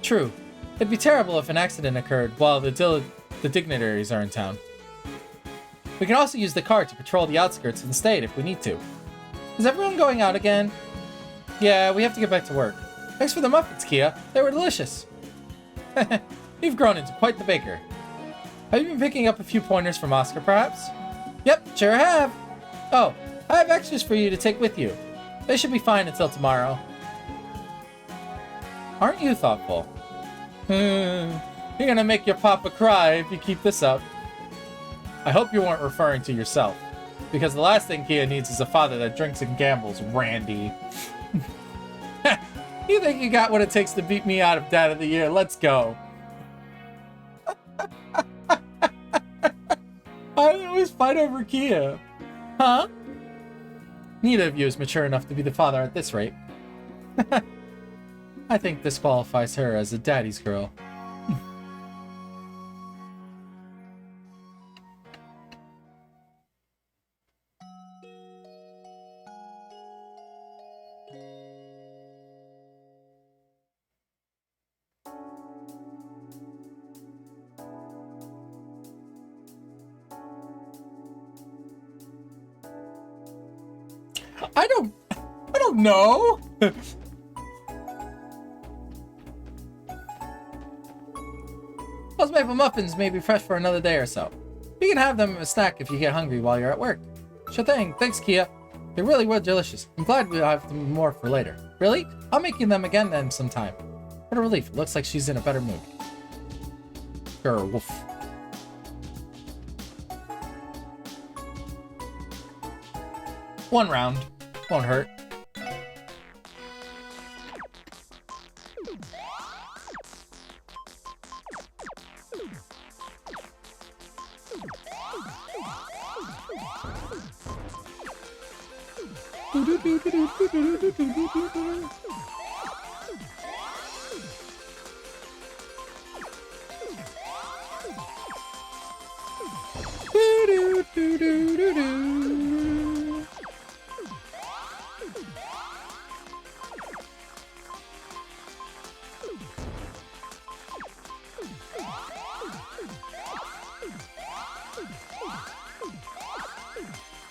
True. It'd be terrible if an accident occurred while the dignitaries are in town. We can also use the car to patrol the outskirts of the state if we need to. Is everyone going out again? Yeah, we have to get back to work. Thanks for the muffins, Kia. They were delicious. You've grown into quite the baker. Have you been picking up a few pointers from Oscar, perhaps? Yep, sure have. Oh, I have extras for you to take with you. They should be fine until tomorrow. Aren't you thoughtful? You're gonna make your papa cry if you keep this up. I hope you weren't referring to yourself, because the last thing Kia needs is a father that drinks and gambles, Randy. You think you got what it takes to beat me out of Dad of the Year? Let's go. I always fight over Kia. Huh? Neither of you is mature enough to be the father at this rate. I think this qualifies her as a daddy's girl. I don't know. Those maple muffins may be fresh for another day or so. You can have them in a snack if you get hungry while you're at work. Sure thing. Thanks, Kia. They really were delicious. I'm glad we'll have them more for later. Really? I'll make you them again then sometime. What a relief. It looks like she's in a better mood. Grr, woof. One round. Won't hurt.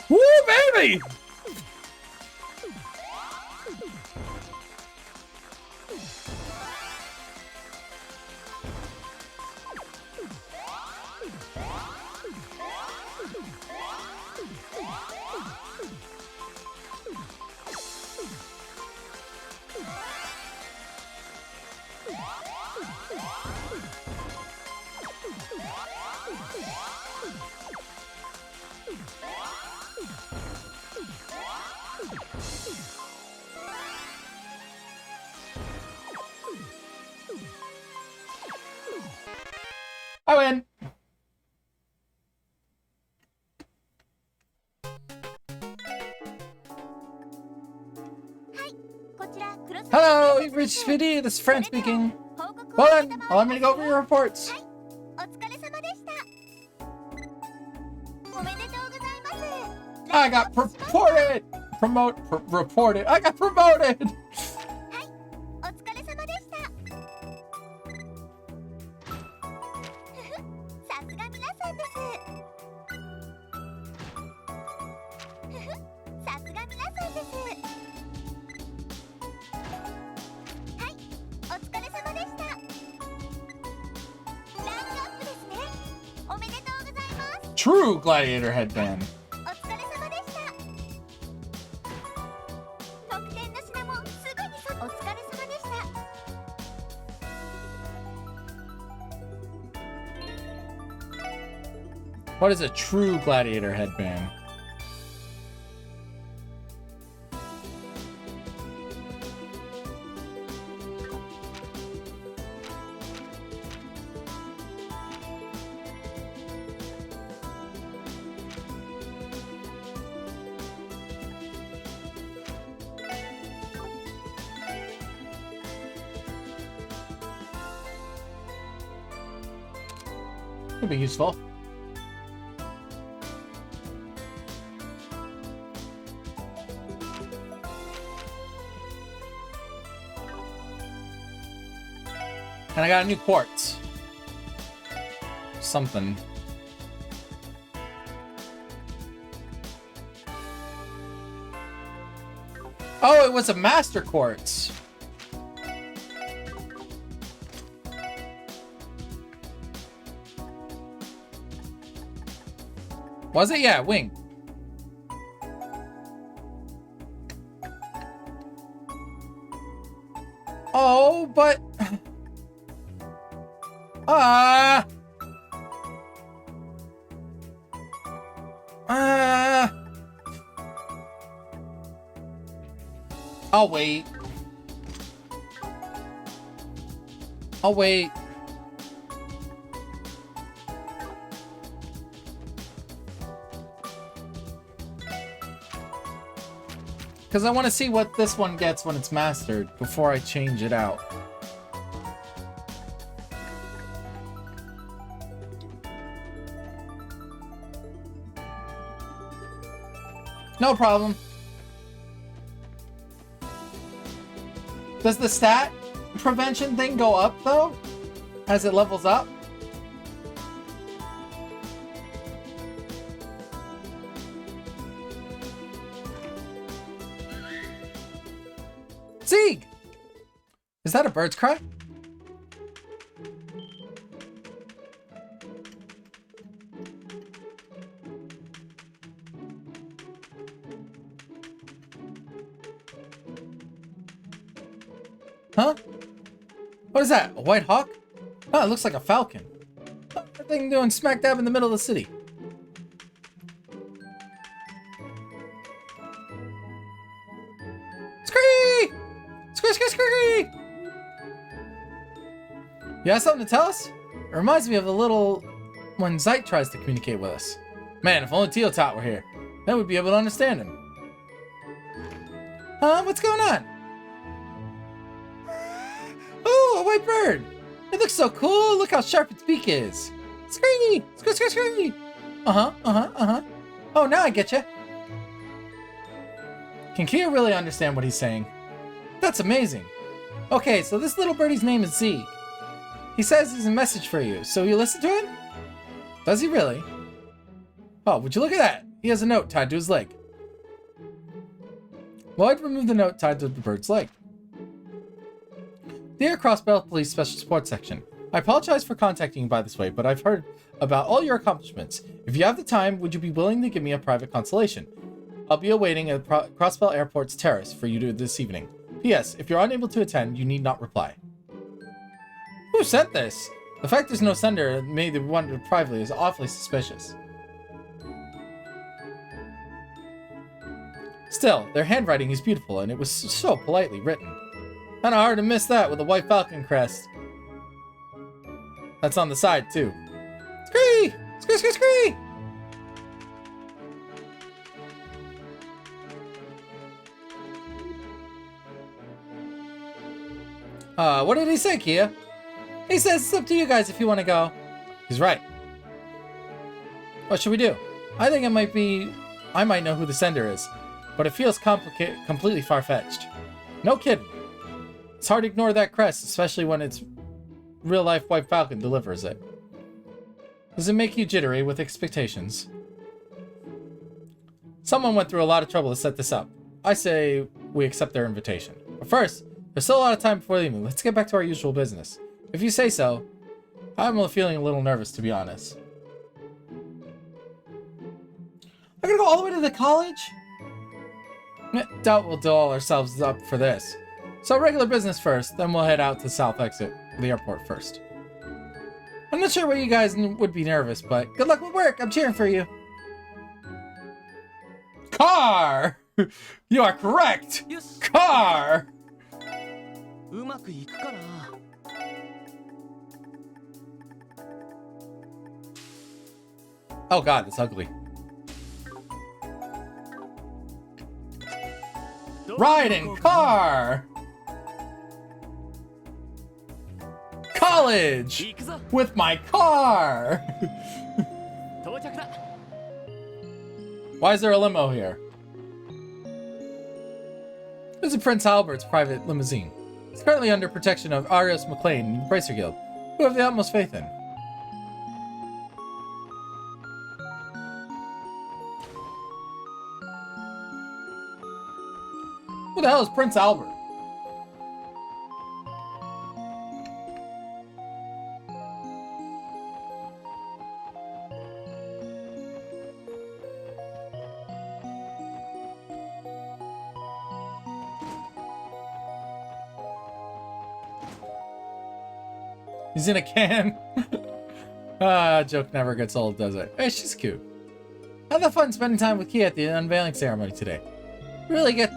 Woo, baby! I win. Hello, you've reached PD. This is Fran speaking. Well then, allow me to go over your reports. I got reported. Reported. I got promoted. True gladiator headband. What is a true gladiator headband? Could be useful. And I got a new quartz. Something. Oh, it was a master quartz. Was it? Yeah, wing. Oh, but... I'll wait. I'll wait. Because I want to see what this one gets when it's mastered before I change it out. No problem. Does the stat prevention thing go up, though? As it levels up? Sieg! Is that a bird's cry? Huh? What is that? A white hawk? Oh, it looks like a falcon. What's that thing doing smack dab in the middle of the city? Scree! Scree, scree, scree! You have something to tell us? It reminds me of the little when Zeit tries to communicate with us. Man, if only Teotot were here, then we'd be able to understand him. Huh? What's going on? Oh, a white bird! It looks so cool! Look how sharp its beak is! Scree! Scree, scree, scree! Uh-huh, uh-huh, uh-huh. Oh, now I get you. Can Kia really understand what he's saying? That's amazing. Okay, so this little birdie's name is Zeke. He says he's a message for you, so you listen to him? Does he really? Oh, would you look at that? He has a note tied to his leg. Lloyd removed the note tied to the bird's leg. Dear Crossbell Police Special Support Section, I apologize for contacting you by this way, but I've heard about all your accomplishments. If you have the time, would you be willing to give me a private consultation? I'll be awaiting at Crossbell Airport's terrace for you this evening. P.S. If you're unable to attend, you need not reply. Who sent this? The fact there's no sender and made the wonder privately is awfully suspicious. Still, their handwriting is beautiful and it was so politely written. Kinda hard to miss that with a white falcon crest. That's on the side too. Scree! Scree, scree, scree! What did he say, Kia? He says it's up to you guys if you want to go. He's right. What should we do? I think I might know who the sender is, but it feels completely far-fetched. No kidding. It's hard to ignore that crest, especially when it's real-life White Falcon delivers it. Does it make you jittery with expectations? Someone went through a lot of trouble to set this up. I say we accept their invitation. But first, there's still a lot of time before leaving. Let's get back to our usual business. If you say so. I'm feeling a little nervous, to be honest. I'm gonna go all the way to the college? Doubt we'll doll ourselves up for this. So regular business first, then we'll head out to the south exit of the airport first. I'm not sure why you guys would be nervous, but good luck with work. I'm cheering for you. Car! You are correct! Car! うまくいくかな。 Oh god, that's ugly. Ride in car! College! With my car! 到着だ。 Why is there a limo here? This is Prince Albert's private limousine. It's currently under protection of Arios McLean and the Bracer Guild, who have the utmost faith in. Who the hell is Prince Albert? He's in a can. Joke never gets old, does it? Hey, she's cute. I had fun spending time with Kia at the unveiling ceremony today. Really get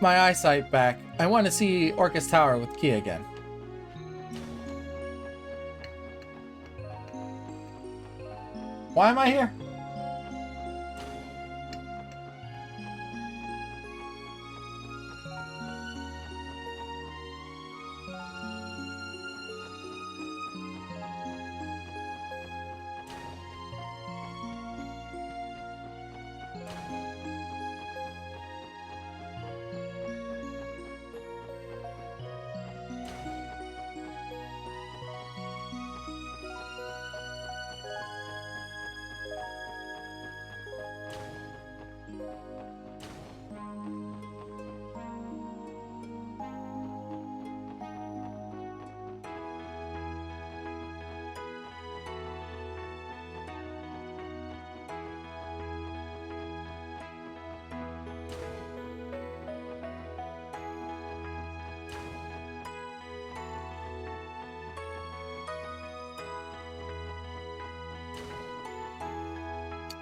my eyesight back. I want to see Orcus Tower with Kia again. Why am I here?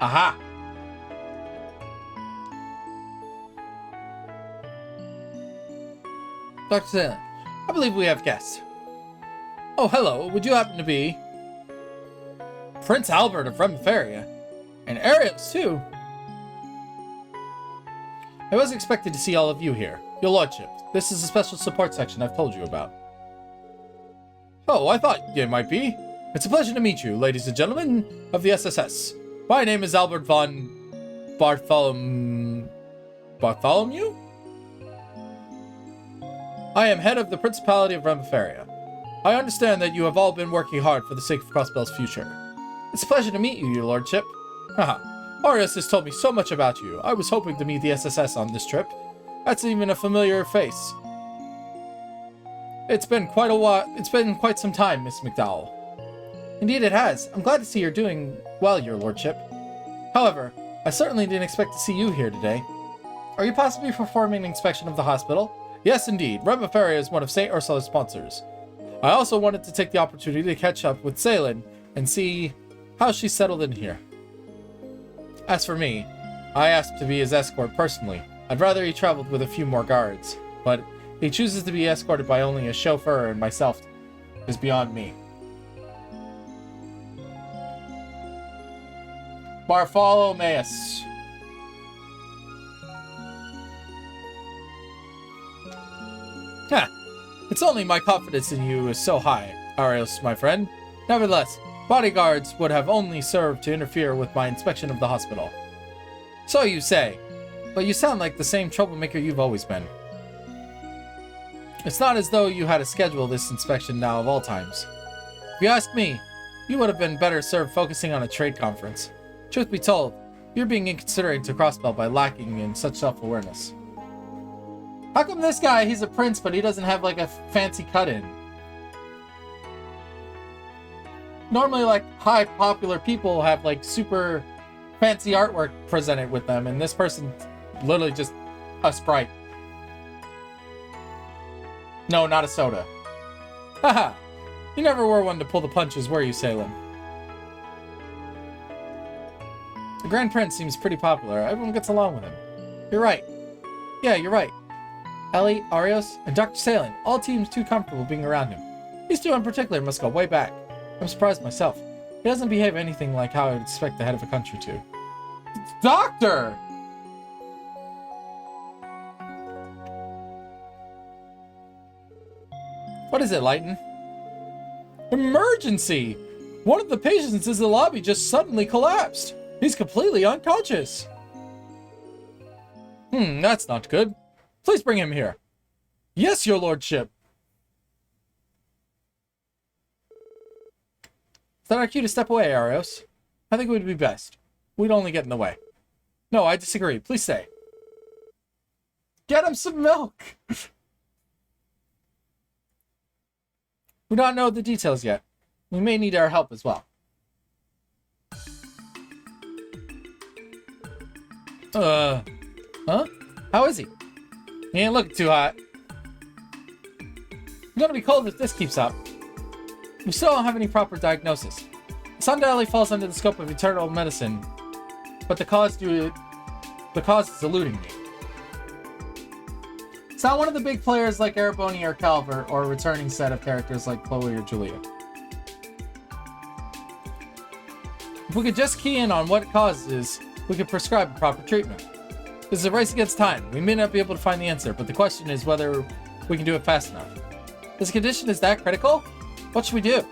Aha! Dr. Salem, I believe we have guests. Oh, hello. Would you happen to be Prince Albert of Remiferia? And Arios, too. I was expected to see all of you here. Your Lordship, this is a special support section I've told you about. Oh, I thought you might be. It's a pleasure to meet you, ladies and gentlemen of the SSS. My name is Albert von Bartholomew? I am head of the Principality of Remiferia. I understand that you have all been working hard for the sake of Crossbell's future. It's a pleasure to meet you, your lordship. Haha. Arius has told me so much about you. I was hoping to meet the SSS on this trip. That's even a familiar face. It's been quite a while. It's been quite some time, Miss McDowell. Indeed it has. I'm glad to see you're doing well, your lordship. However, I certainly didn't expect to see you here today. Are you possibly performing an inspection of the hospital? Yes, indeed. Remiferia is one of St. Ursula's sponsors. I also wanted to take the opportunity to catch up with Salin and see how she's settled in here. As for me, I asked to be his escort personally. I'd rather he traveled with a few more guards, but he chooses to be escorted by only a chauffeur and myself is beyond me. Bartholomeus. Huh. It's only my confidence in you is so high, Arios, my friend. Nevertheless, bodyguards would have only served to interfere with my inspection of the hospital. So you say, but you sound like the same troublemaker you've always been. It's not as though you had to schedule this inspection now of all times. If you ask me, you would have been better served focusing on a trade conference. Truth be told, you're being inconsiderate to Crossbell by lacking in such self-awareness. How come this guy, he's a prince, but he doesn't have like a fancy cut-in? Normally, like, high popular people have like super fancy artwork presented with them, and this person literally just a Sprite. No, not a soda. Haha, you never were one to pull the punches, were you, Salem? The Grand Prince seems pretty popular. Everyone gets along with him. You're right. Yeah, you're right. Ellie, Arios, and Dr. Salin all seem too comfortable being around him. These two in particular must go way back. I'm surprised myself. He doesn't behave anything like how I would expect the head of a country to. Doctor! What is it, Lighten? Emergency! One of the patients in the lobby just suddenly collapsed. He's completely unconscious. That's not good. Please bring him here. Yes, your lordship. Is that our cue to step away, Arios? I think it would be best. We'd only get in the way. No, I disagree. Please stay. Get him some milk! We don't know the details yet. We may need our help as well. Huh? How is he? He ain't looking too hot. I'm gonna be cold if this keeps up. We still don't have any proper diagnosis. This undoubtedly falls under the scope of eternal medicine, but the cause is eluding me. It's not one of the big players like Ereboni or Calvert, or a returning set of characters like Chloe or Julia. If we could just key in on what causes, we could prescribe a proper treatment. This is a race against time. We may not be able to find the answer, but the question is whether we can do it fast enough. This condition is that critical? What should we do?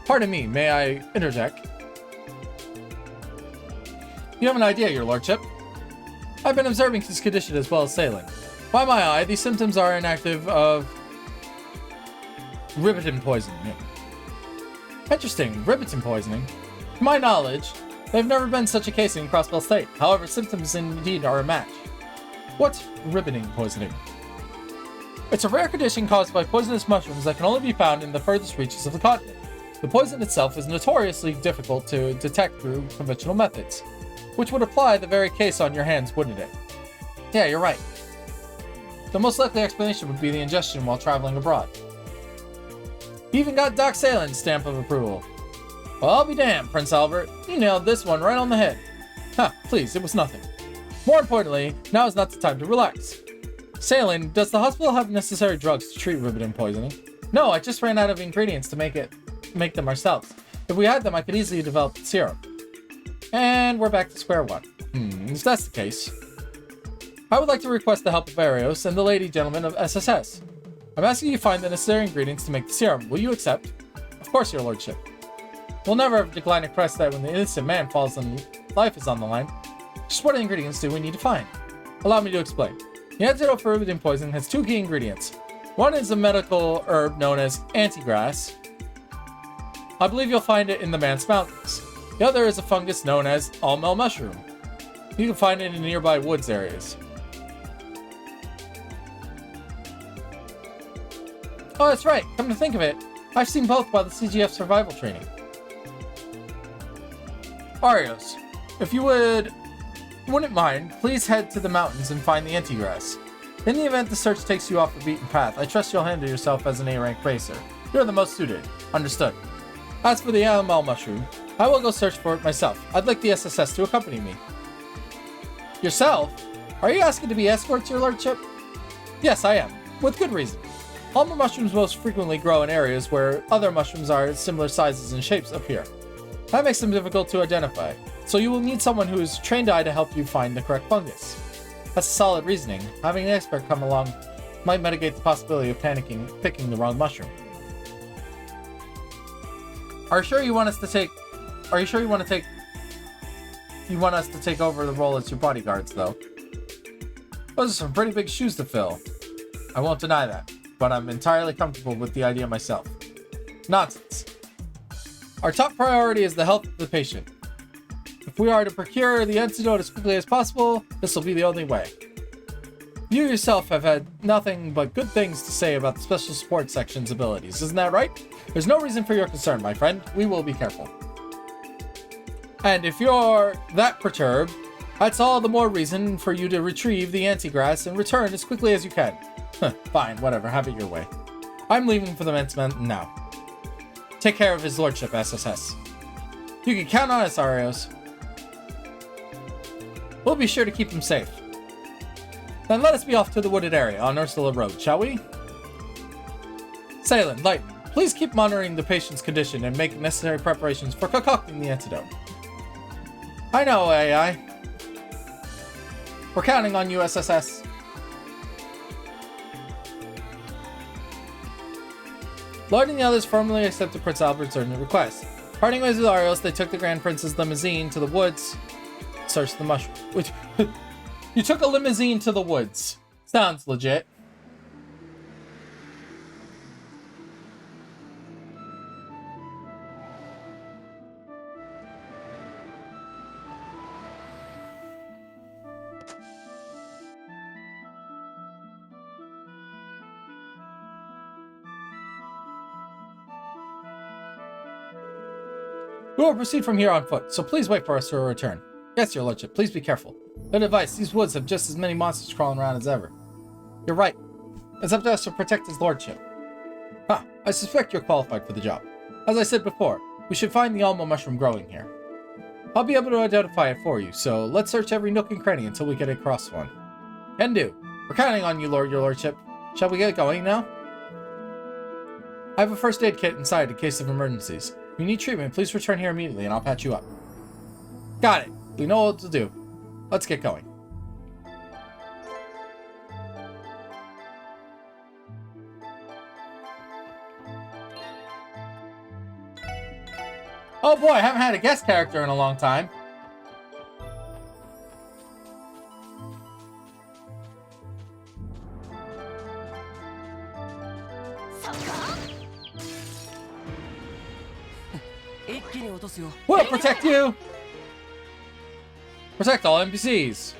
Pardon me, may I interject? You have an idea, your lordship. I've been observing his condition as well as sailing. By my eye, these symptoms are inactive of ribbitin poisoning. Interesting, ribbitin poisoning. To my knowledge, there have never been such a case in Crossbell State. However, symptoms indeed are a match. What's ribbitin poisoning? It's a rare condition caused by poisonous mushrooms that can only be found in the furthest reaches of the continent. The poison itself is notoriously difficult to detect through conventional methods, which would apply the very case on your hands, wouldn't it? Yeah, you're right. The most likely explanation would be the ingestion while traveling abroad. You even got Doc Salen's stamp of approval. Well, I'll be damned, Prince Albert. You nailed this one right on the head. Please, it was nothing. More importantly, now is not the time to relax. Sailing, does the hospital have necessary drugs to treat riveting poisoning? No, I just ran out of ingredients to make them ourselves. If we had them, I could easily develop the serum. And we're back to square one. If that's the case, I would like to request the help of Arios and the lady gentleman of SSS. I'm asking you to find the necessary ingredients to make the serum. Will you accept? Of course, your lordship. We'll never decline a request that when the innocent man falls and life is on the line. Just what ingredients do we need to find? Allow me to explain. The antidote for riveting poisoning has two key ingredients. One is a medical herb known as antigrass. I believe you'll find it in the Man's Mountains. The other is a fungus known as almel mushroom. You can find it in nearby woods areas. Oh, that's right. Come to think of it, I've seen both while the CGF survival training. Arios, if you wouldn't mind, please head to the mountains and find the antigrass. In the event the search takes you off the beaten path, I trust you'll handle yourself as an A-rank racer. You're the most suited. Understood. As for the almel mushroom, I will go search for it myself. I'd like the SSS to accompany me. Yourself? Are you asking to be escorts, your lordship? Yes, I am. With good reason. Almel mushrooms most frequently grow in areas where other mushrooms are similar sizes and shapes appear. That makes them difficult to identify, so you will need someone who is trained eye to help you find the correct fungus. That's solid reasoning. Having an expert come along might mitigate the possibility of picking the wrong mushroom. Are you sure you want us to take over the role as your bodyguards, though? Those are some pretty big shoes to fill. I won't deny that, but I'm entirely comfortable with the idea myself. Nonsense. Our top priority is the health of the patient. If we are to procure the antidote as quickly as possible, this will be the only way. You yourself have had nothing but good things to say about the Special Support Section's abilities, isn't that right? There's no reason for your concern, my friend. We will be careful. And if you're that perturbed, that's all the more reason for you to retrieve the antigrass and return as quickly as you can. Fine, whatever, have it your way. I'm leaving for the Men's Mountain now. Take care of his lordship, SSS. You can count on us, Arios. We'll be sure to keep him safe. Then let us be off to the wooded area on Ursula Road, shall we? Salen, Lighten, please keep monitoring the patient's condition and make necessary preparations for concocting the antidote. I know, AI. We're counting on you, SSS. Lloyd and the others formally accepted Prince Albert's urgent request. Parting ways with Arios, they took the Grand Prince's limousine to the woods, searched the mushroom. Which, you took a limousine to the woods. Sounds legit. We will proceed from here on foot, so please wait for us to return. Yes, your lordship, please be careful. Good advice, these woods have just as many monsters crawling around as ever. You're right. It's up to us to protect his lordship. I suspect you're qualified for the job. As I said before, we should find the almel mushroom growing here. I'll be able to identify it for you, so let's search every nook and cranny until we get across one. Can do. We're counting on you, your lordship. Shall we get going now? I have a first aid kit inside in case of emergencies. If you need treatment, please return here immediately and I'll patch you up. Got it. We know what to do. Let's get going. Oh boy, I haven't had a guest character in a long time. We'll protect you! Protect all NPCs.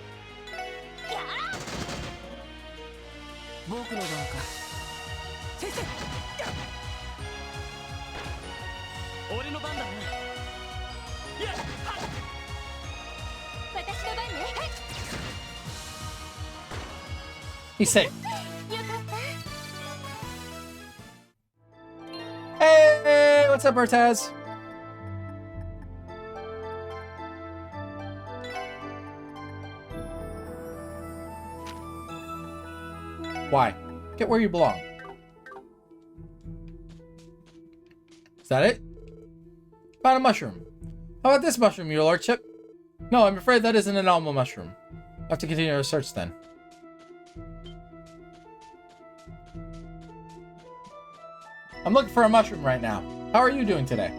He's safe. Hey, what's up, Bertaz? Why? Get where you belong. Is that it? Found a mushroom. How about this mushroom, your lordship? No, I'm afraid that isn't an normal mushroom. I'll have to continue our search then. I'm looking for a mushroom right now. How are you doing today?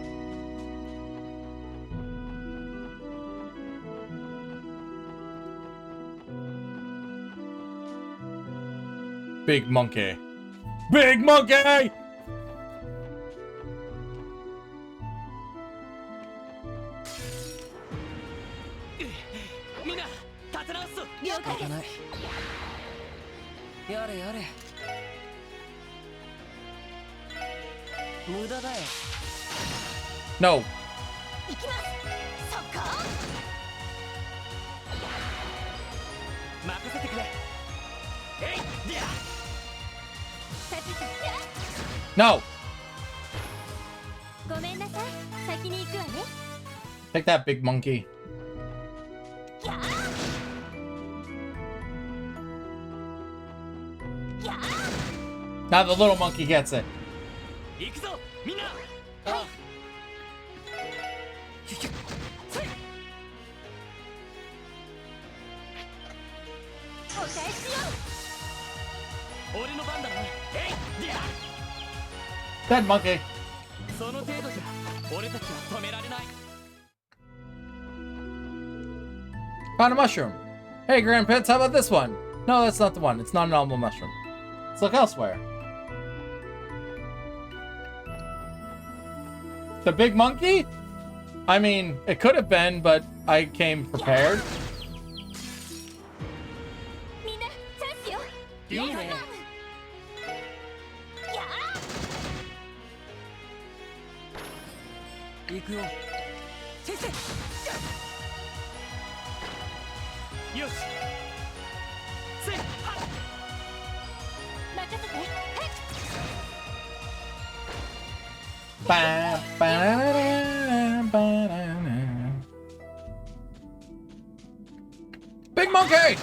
Big monkey. Big monkey! みんな立て直すぞ。了解です。やれやれ。無駄だよ。 No. 行きます。そっか。任せてくれ。えい、でや。さてと。 No. ごめんなさい。先に行くわね。 Take that, big monkey. やあ。やあ。 Now the little monkey gets it. 行くぞ、みんな。あ。お返しよ。俺の番だな。えい、でや。 Dead monkey. その程度じゃ俺たちは止められない。 Found a mushroom. Hey, Grandpits, how about this one? No, that's not the one. It's not an normal mushroom. Let's look elsewhere. The big monkey? I mean, it could have been, but I came prepared. みんなチャンスよ。いいね。やあ。行くよ。先生。よし。せい、はっ。任せて。はい。 Big monkey!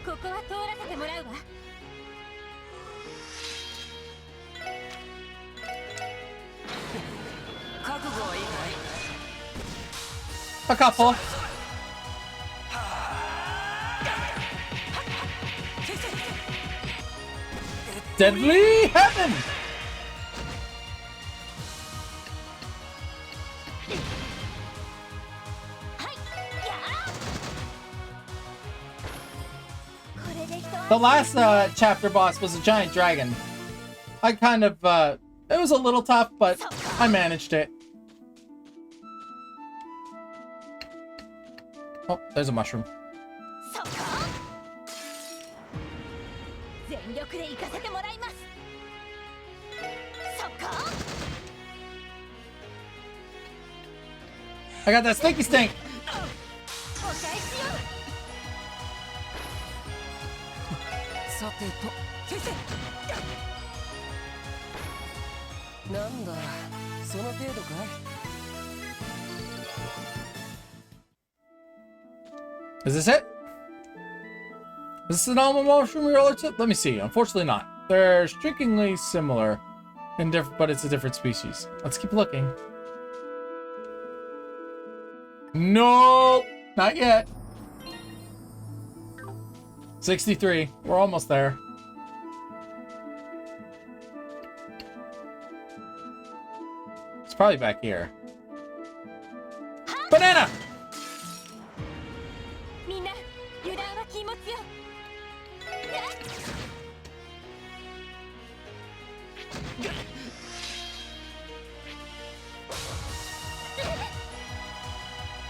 ここは通らせてもらうわ。 覚悟はいいかい？ A couple. 先生。 Deadly heaven! はい。やあ。これで一安 The last chapter boss was a giant dragon. I kind of, it was a little tough, but I managed it. Oh, there's a mushroom. そっか。全力で行かせてもらいます。そっか。 I got that stinky stink! お返しよ。さてと、先生。なんだ、その程度かい？ Is this it? Is this an almond mushroom your lordship? Let me see. Unfortunately not. They're strikingly similar, but it's a different species. Let's keep looking. Nope, not yet. 63. We're almost there. It's probably back here. Banana! みんな油断は禁物よ。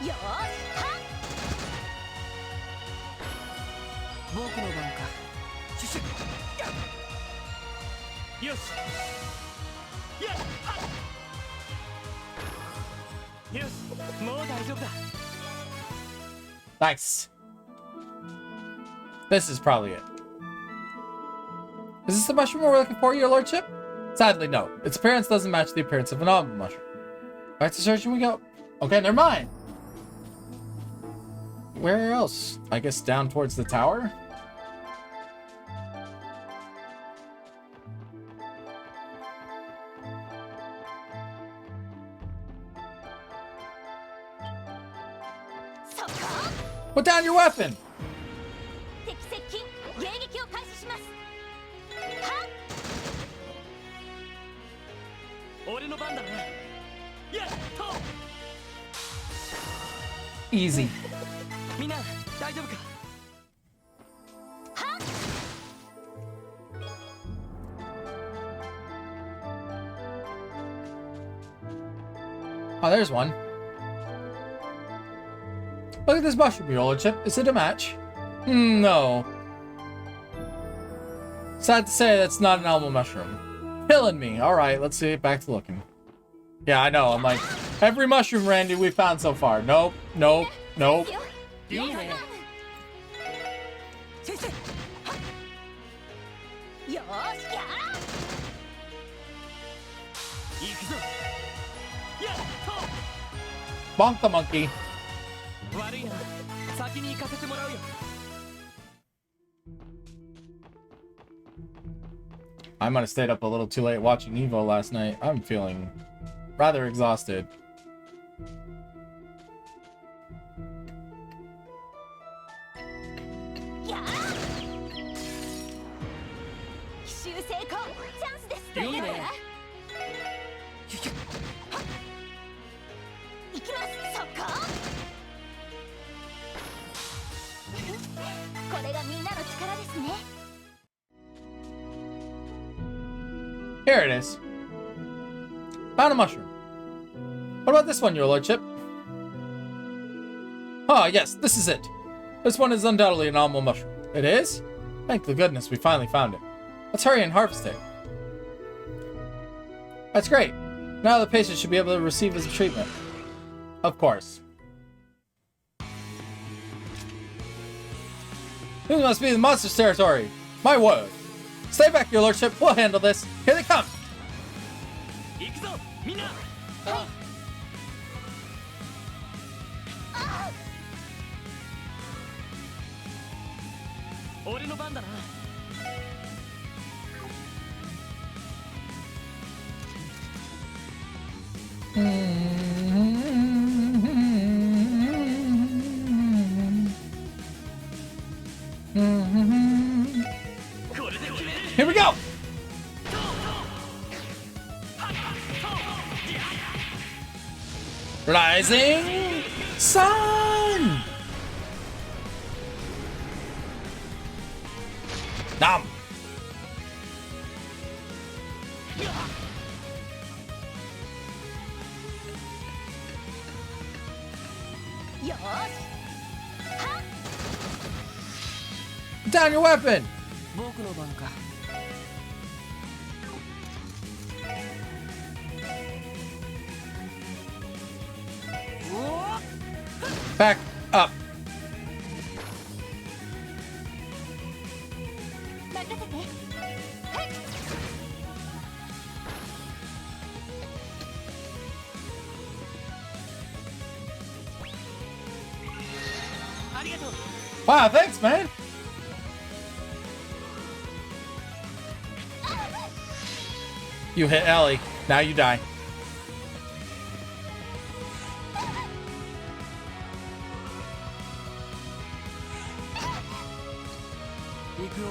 よーし。は僕の番か。シュシュ。よし。やっ、はっ。よし、もう大丈夫だ。 Nice. This is probably it. Is this the mushroom we're looking for, your lordship? Sadly, no. Its appearance doesn't match the appearance of an almond mushroom. Back to searching we go. Okay, never mind. Where else? I guess down towards the tower? Put down your weapon! 敵接近迎撃を開始しますはっ俺の番だな。やっと Easy. みんな大丈夫か。 Oh, there's one. Look at this mushroom, your lordship. Is it a match? No. Sad to say, that's not an Elmo mushroom. Killing me. Alright, let's see. Back to looking. Yeah, I know. I'm like, every mushroom, Randy, we found so far. Nope, nope, nope. いいね。先生はっよーしや行くぞ。やっ Bonk the monkey. と悪いな。先に行かせてもらうよ。 I might have stayed up a little too late watching Evo last night. I'm feeling rather exhausted. や奇襲成功チャンスですいいね。行きます速攻これがみんなの力ですね Here it is. Found a mushroom. What about this one, your lordship? Ah, yes, this is it. This one is undoubtedly an Elmo mushroom. It is? Thank the goodness we finally found it. Let's hurry and harvest it. That's great. Now the patient should be able to receive his treatment. Of course. This must be the monster's territory. My word. Stay back, your lordship. We'll handle this. Here they come. 行くぞみんな。俺の番だな。 これで決める。 Here we go. Rising sun. Nom. よーし Down your weapon. 僕の番か。 Back up. 任せてはいありがとう。 Wow, thanks, man. You hit Ellie. Now you die. 行くよ。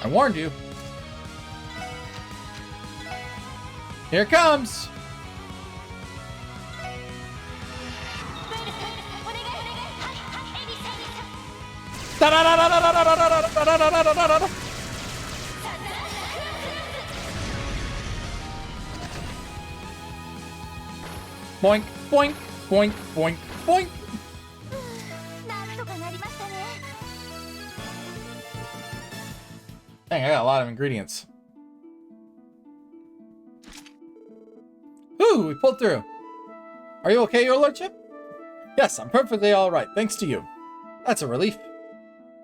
I warned you. Here it comes. お願いはいはいエリさん Da-da-da-da-da-da-da-da-da-da-da-da-da-da-da. Boink, boink, boink, boink, boink. なんとかなりましたね Dang, I got a lot of ingredients. Ooh, we pulled through. Are you okay, your lordship? Yes, I'm perfectly all right, thanks to you. That's a relief.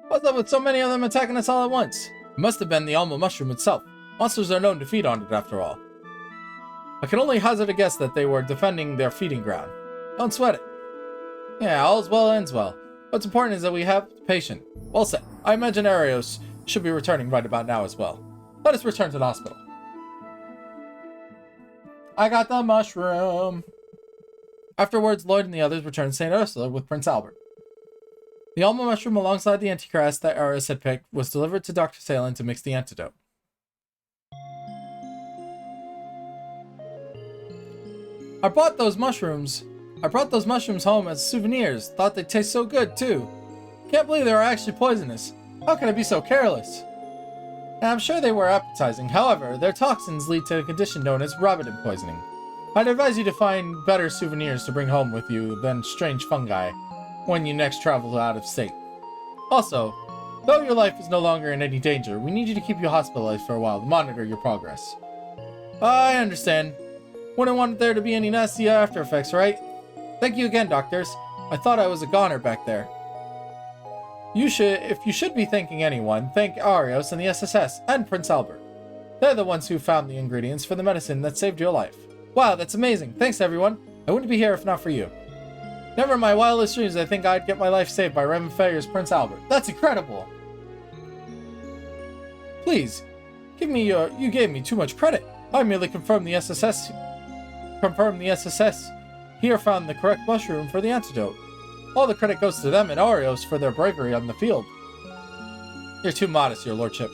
What's up with so many of them attacking us all at once? It must have been the Alma mushroom itself. Monsters are known to feed on it, after all. I can only hazard a guess that they were defending their feeding ground. Don't sweat it. Yeah, all's well ends well. What's important is that we have the patient. Well said. I imagine Arios should be returning right about now as well. Let us return to the hospital. I got the mushroom. Afterwards, Lloyd and the others returned to St. Ursula with Prince Albert. The alma mushroom alongside the antichrast that Arius had picked was delivered to Dr. Salin to mix the antidote. I brought those mushrooms home as souvenirs. Thought they'd taste so good, too. Can't believe they were actually poisonous. How could I be so careless? And I'm sure they were appetizing. However, their toxins lead to a condition known as rabbit poisoning. I'd advise you to find better souvenirs to bring home with you than strange fungi when you next travel out of state. Also, though your life is no longer in any danger, we need you to keep you hospitalized for a while to monitor your progress. I understand. Wouldn't want there to be any nasty after effects, right? Thank you again, doctors. I thought I was a goner back there. If you should be thanking anyone, thank Arios and the SSS and Prince Albert. They're the ones who found the ingredients for the medicine that saved your life. Wow, that's amazing. Thanks, everyone. I wouldn't be here if not for you. Never in my wildest dreams I think I'd get my life saved by Raymond Ferrier's Prince Albert. That's incredible. Please, you gave me too much credit. I merely confirmed the SSS here found the correct mushroom for the antidote. All the credit goes to them and Arios for their bravery on the field. You're too modest, your lordship.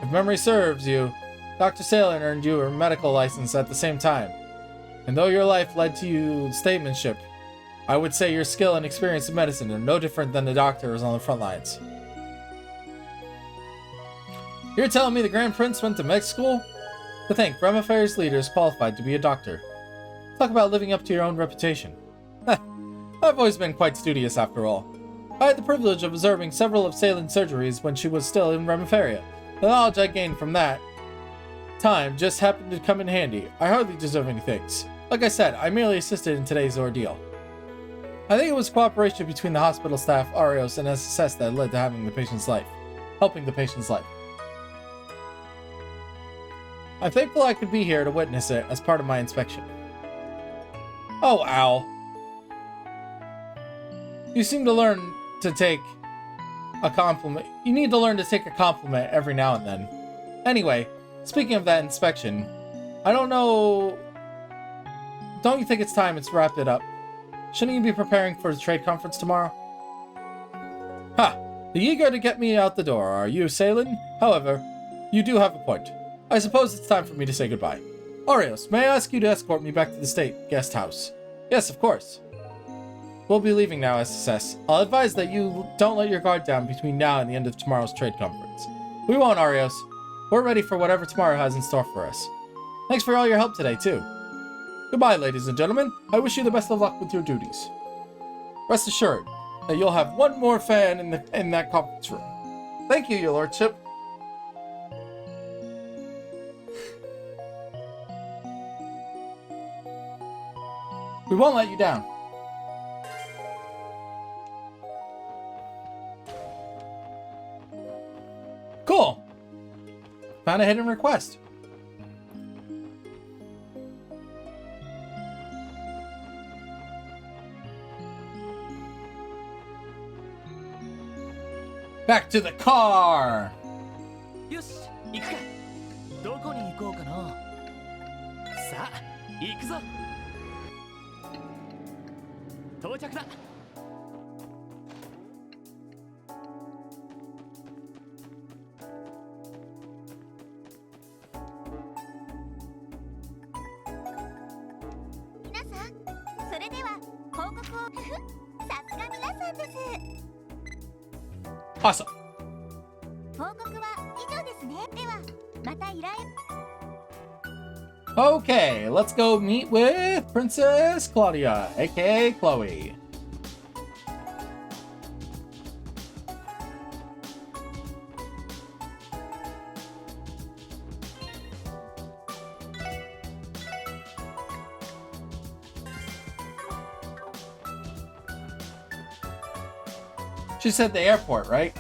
If memory serves you, Dr. Salin earned you a medical license at the same time. And though your life led to you statesmanship, I would say your skill and experience in medicine are no different than the doctors on the front lines. You're telling me the Grand Prince went to med school? To think, Brahma Fair's leader is qualified to be a doctor. Talk about living up to your own reputation. I've always been quite studious after all. I had the privilege of observing several of Salin's surgeries when she was still in Remiferia. The knowledge I gained from that time just happened to come in handy. I hardly deserve any thanks. Like I said, I merely assisted in today's ordeal. I think it was cooperation between the hospital staff, Arios, and SSS that led to helping the patient's life. I'm thankful I could be here to witness it as part of my inspection. Oh, ow. You seem to learn to take a compliment. You need to learn to take a compliment every now and then. Anyway, speaking of that inspection, I don't know... Don't you think it's time it's wrapped it up? Shouldn't you be preparing for the trade conference tomorrow? Ha! Eager to get me out the door, are you, Salin? However, you do have a point. I suppose it's time for me to say goodbye. Arios, may I ask you to escort me back to the state guest house? Yes, of course. We'll be leaving now, SSS. I'll advise that you don't let your guard down between now and the end of tomorrow's trade conference. We won't, Arios. We're ready for whatever tomorrow has in store for us. Thanks for all your help today, too. Goodbye, ladies and gentlemen. I wish you the best of luck with your duties. Rest assured that you'll have one more fan in that conference room. Thank you, your lordship. We won't let you down. Cool. Found a hidden request. Back to the car. よし行くかどこに行こうかなさあ行くぞ到着だ 皆さん、それでは報告をさすが皆さんです。 Awesome. 報告は以上ですね。ではまた依頼。 Okay, let's go meet with Princess Claudia, aka Chloe. She said the airport, right?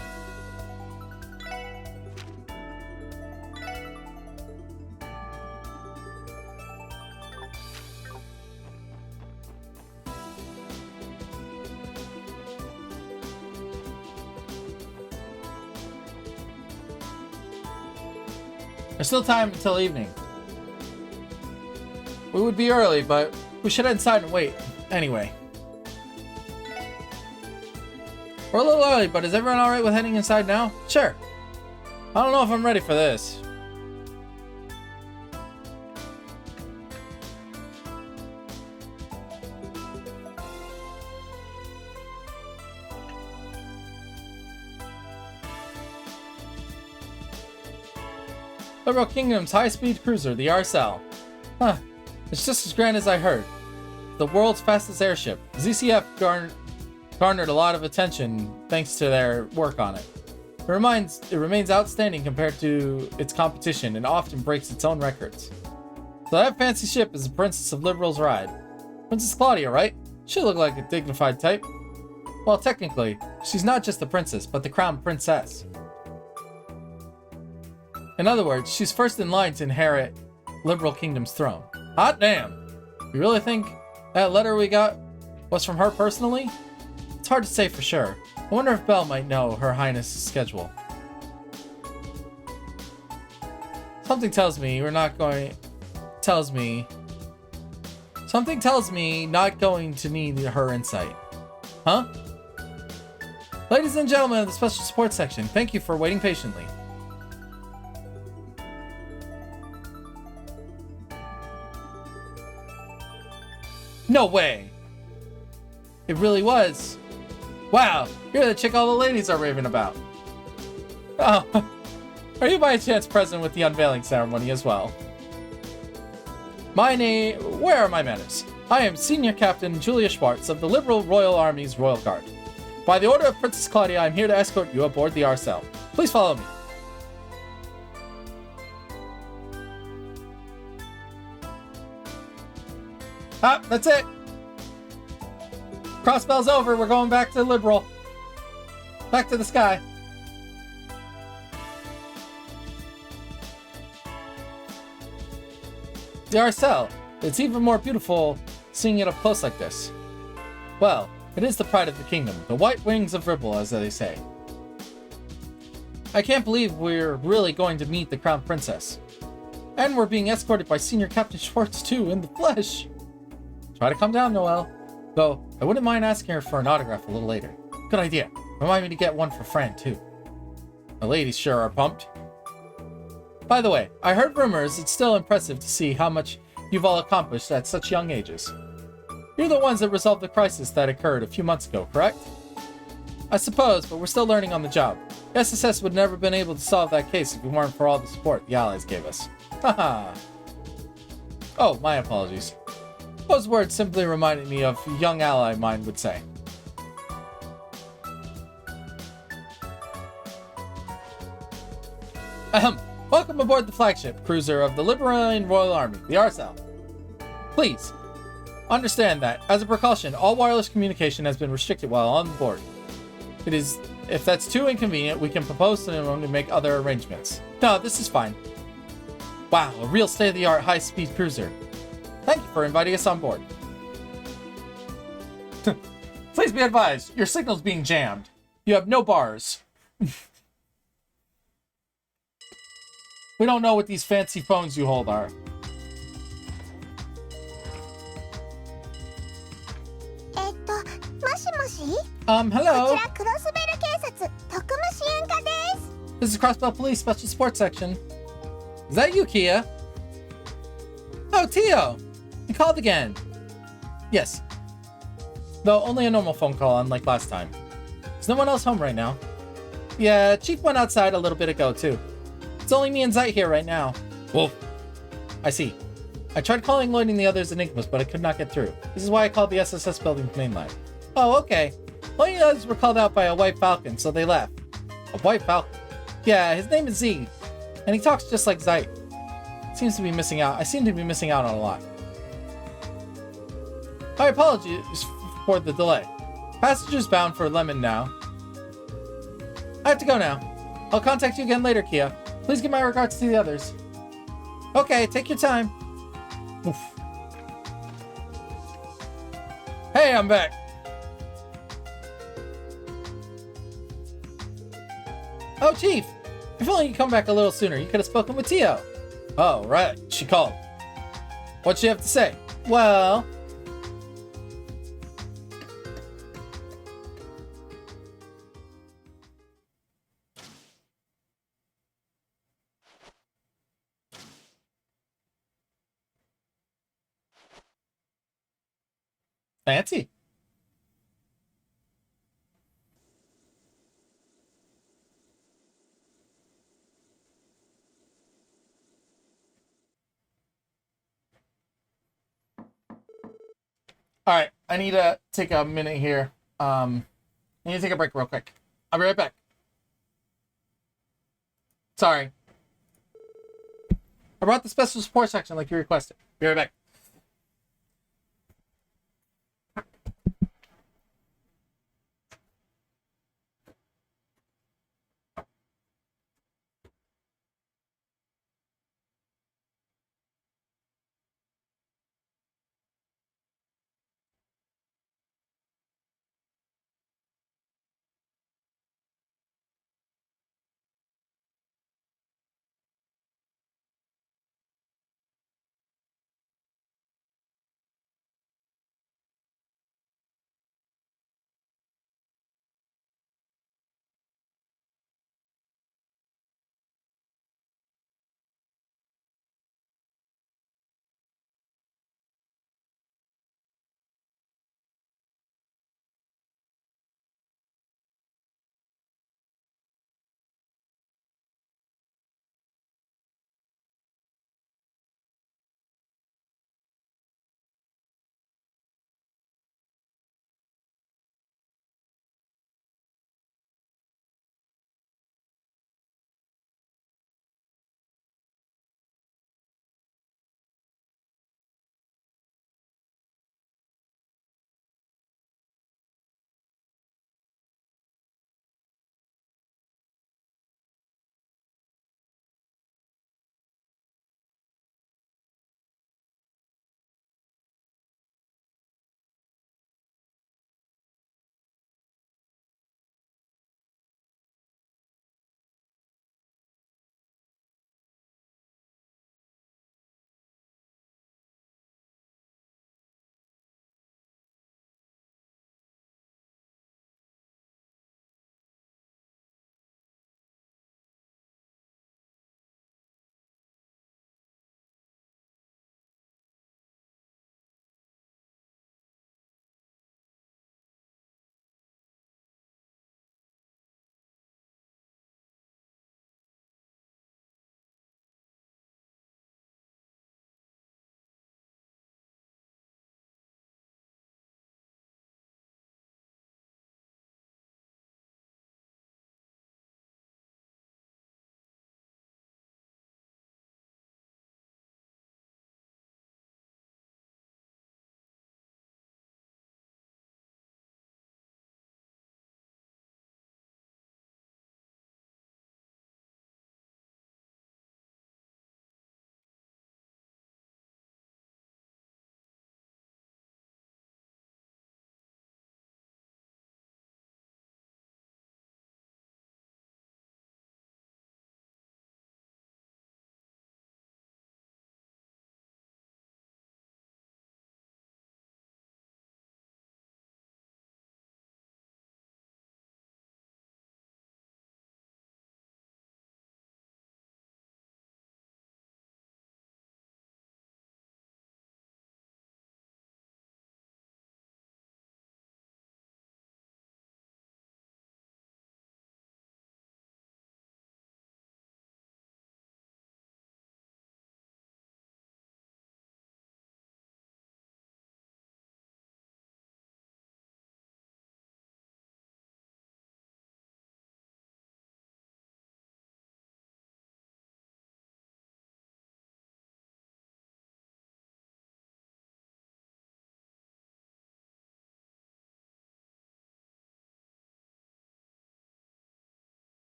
There's still time until evening. we would be early, but we should head inside and wait. Anyway. We're a little early, but is everyone alright with heading inside now? Sure. I don't know if I'm ready for this. Liberal Kingdom's high-speed cruiser, the RSL. Huh. It's just as grand as I heard. The world's fastest airship. ZCF garnered a lot of attention thanks to their work on it. It remains outstanding compared to its competition and often breaks its own records. So that fancy ship is the Princess of Liberal's ride. Princess Claudia, right? She looked like a dignified type. Well, technically, she's not just the princess, but the crown princess. In other words, she's first in line to inherit Liberal Kingdom's throne. Hot damn! You really think that letter we got was from her personally? It's hard to say for sure. I wonder if Belle might know Her Highness's schedule. Something tells me not going to need her insight. Huh? Ladies and gentlemen of the Special Support Section, thank you for waiting patiently. No way! It really was. Wow, you're the chick all the ladies are raving about. Oh, are you by chance present with the unveiling ceremony as well? Where are my manners? I am Senior Captain Julia Schwartz of the Liberal Royal Army's Royal Guard. By the order of Princess Claudia, I am here to escort you aboard the RSL. Please follow me. Ah, that's it. Crossbell's over. We're going back to Liberal. Back to the sky. The RSL. It's even more beautiful seeing it up close like this. Well, it is the pride of the kingdom. The white wings of Ribble, as they say. I can't believe we're really going to meet the Crown Princess. And we're being escorted by Senior Captain Schwartz too, in the flesh. Try to calm down, Noelle. Though, I wouldn't mind asking her for an autograph a little later. Good idea. Remind me to get one for Fran, too. The ladies sure are pumped. By the way, I heard rumors it's still impressive to see how much you've all accomplished at such young ages. You're the ones that resolved the crisis that occurred a few months ago, correct? I suppose, but we're still learning on the job. The SSS would never have been able to solve that case if it weren't for all the support the Allies gave us. Haha. Oh, my apologies. Those words simply reminded me of a young ally mine would say. Ahem. Welcome aboard the flagship cruiser of the Liberian Royal Army, the RSL. Please, understand that, as a precaution, all wireless communication has been restricted while on board. If that's too inconvenient, we can propose to them to make other arrangements. No, this is fine. Wow, a real state-of-the-art high-speed cruiser. Thank you for inviting us on board. Please be advised, your signal's being jammed. You have no bars. We don't know what these fancy phones you hold are. Hello? This is Crossbell Police Special Sports Section. Is that you, Kia? Oh, Tio! You called again. Yes. Though only a normal phone call, unlike last time. Is no one else home right now? Yeah, Chief went outside a little bit ago, too. It's only me and Zeit here right now. Wolf. I see. I tried calling Lloyd and the others Enigmas, but I could not get through. This is why I called the SSS building's main line. Oh, okay. Lloyd and the others were called out by a white falcon, so they left. A white falcon? Yeah, his name is Z. And he talks just like Zeit. Seems to be missing out. I seem to be missing out on a lot. My apologies for the delay. Passengers bound for Lemon now. I have to go now. I'll contact you again later, Kia. Please give my regards to the others. Okay, take your time. Oof. Hey, I'm back. Oh, Chief. If only you'd come back a little sooner, you could have spoken with Tio. Oh, right. She called. What'd she have to say? Well, fancy. All right, I need to take a minute here. I need to take a break real quick. I'll be right back. Sorry. I brought the special support section like you requested. Be right back.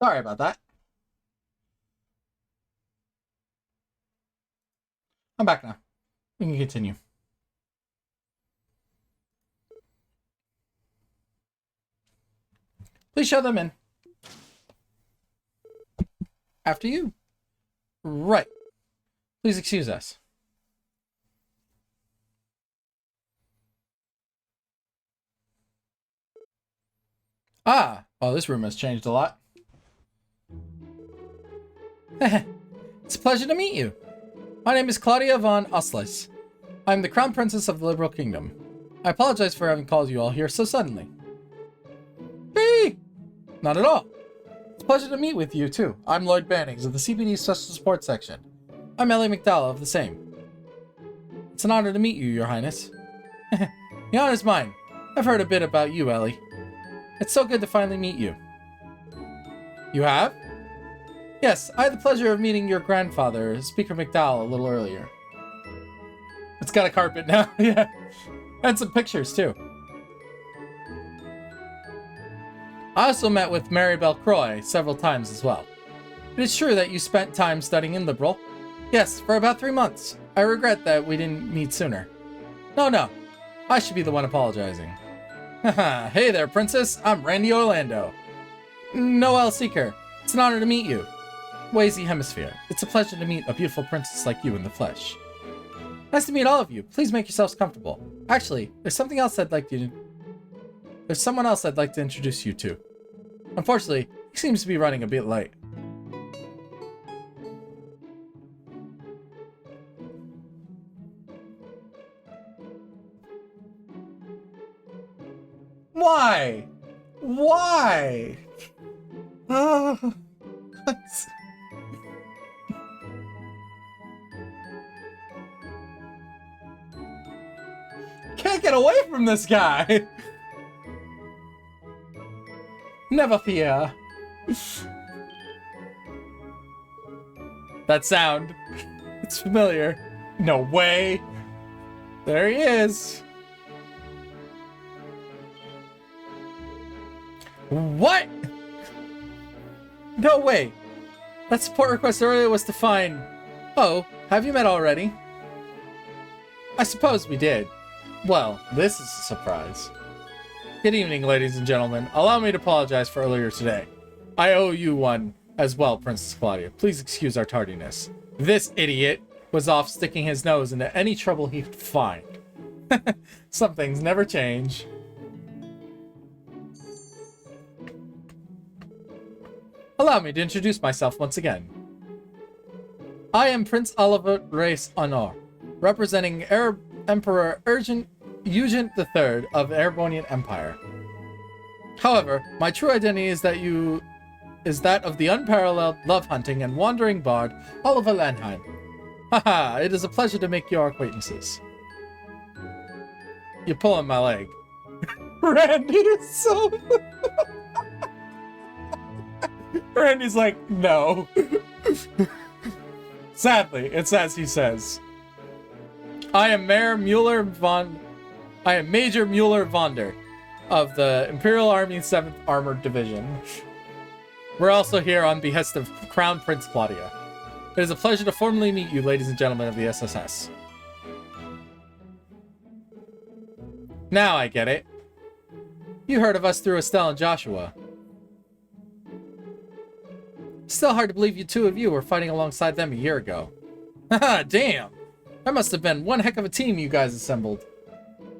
Sorry about that. I'm back now. We can continue. Please show them in. After you. Right. Please excuse us. Ah, well, this room has changed a lot. It's a pleasure to meet you. My name is Claudia von Oslis. I'm the Crown Princess of the Liberal Kingdom. I apologize for having called you all here so suddenly. Hey! Not at all. It's a pleasure to meet with you, too. I'm Lloyd Bannings of the CBD Special Support Section. I'm Ellie McDowell of the same. It's an honor to meet you, Your Highness. The honor's mine. I've heard a bit about you, Ellie. It's so good to finally meet you. You have? Yes, I had the pleasure of meeting your grandfather, Speaker McDowell, a little earlier. It's got a carpet now, yeah. And some pictures, too. I also met with Maribel Croy several times as well. It is true that you spent time studying in Liberal. Yes, for about 3 months. I regret that we didn't meet sooner. No. I should be the one apologizing. Haha, hey there, Princess. I'm Randy Orlando. Noel Seeker. It's an honor to meet you. Wazy Hemisphere. It's a pleasure to meet a beautiful princess like you in the flesh. Nice to meet all of you. Please make yourselves comfortable. Actually, there's someone else I'd like to introduce you to. Unfortunately, he seems to be running a bit late. Why? Why? Can't get away from this guy. Never fear. That sound. It's familiar. No way. There he is. What? No way. That support request earlier was to find... Oh, have you met already? I suppose we did. Well, this is a surprise. Good evening, ladies and gentlemen. Allow me to apologize for earlier today. I owe you one as well, Princess Claudia. Please excuse our tardiness. This idiot was off sticking his nose into any trouble he could find. Some things never change. Allow me to introduce myself once again. I am Prince Oliver Reis Honor, representing Emperor Eugen III of the Erebonian Empire. However, my true identity is that of the unparalleled love-hunting and wandering bard Oliver Landheim. Haha, it is a pleasure to make your acquaintances. You're pulling my leg. Randy is so... Randy's like, no. Sadly, it's as he says. I am Major Mueller Vonder of the Imperial Army 7th Armored Division. We're also here on behest of Crown Prince Claudia. It is a pleasure to formally meet you, ladies and gentlemen of the SSS. Now I get it. You heard of us through Estelle and Joshua. Still hard to believe you two of you were fighting alongside them a year ago. Haha, damn! That must have been one heck of a team you guys assembled.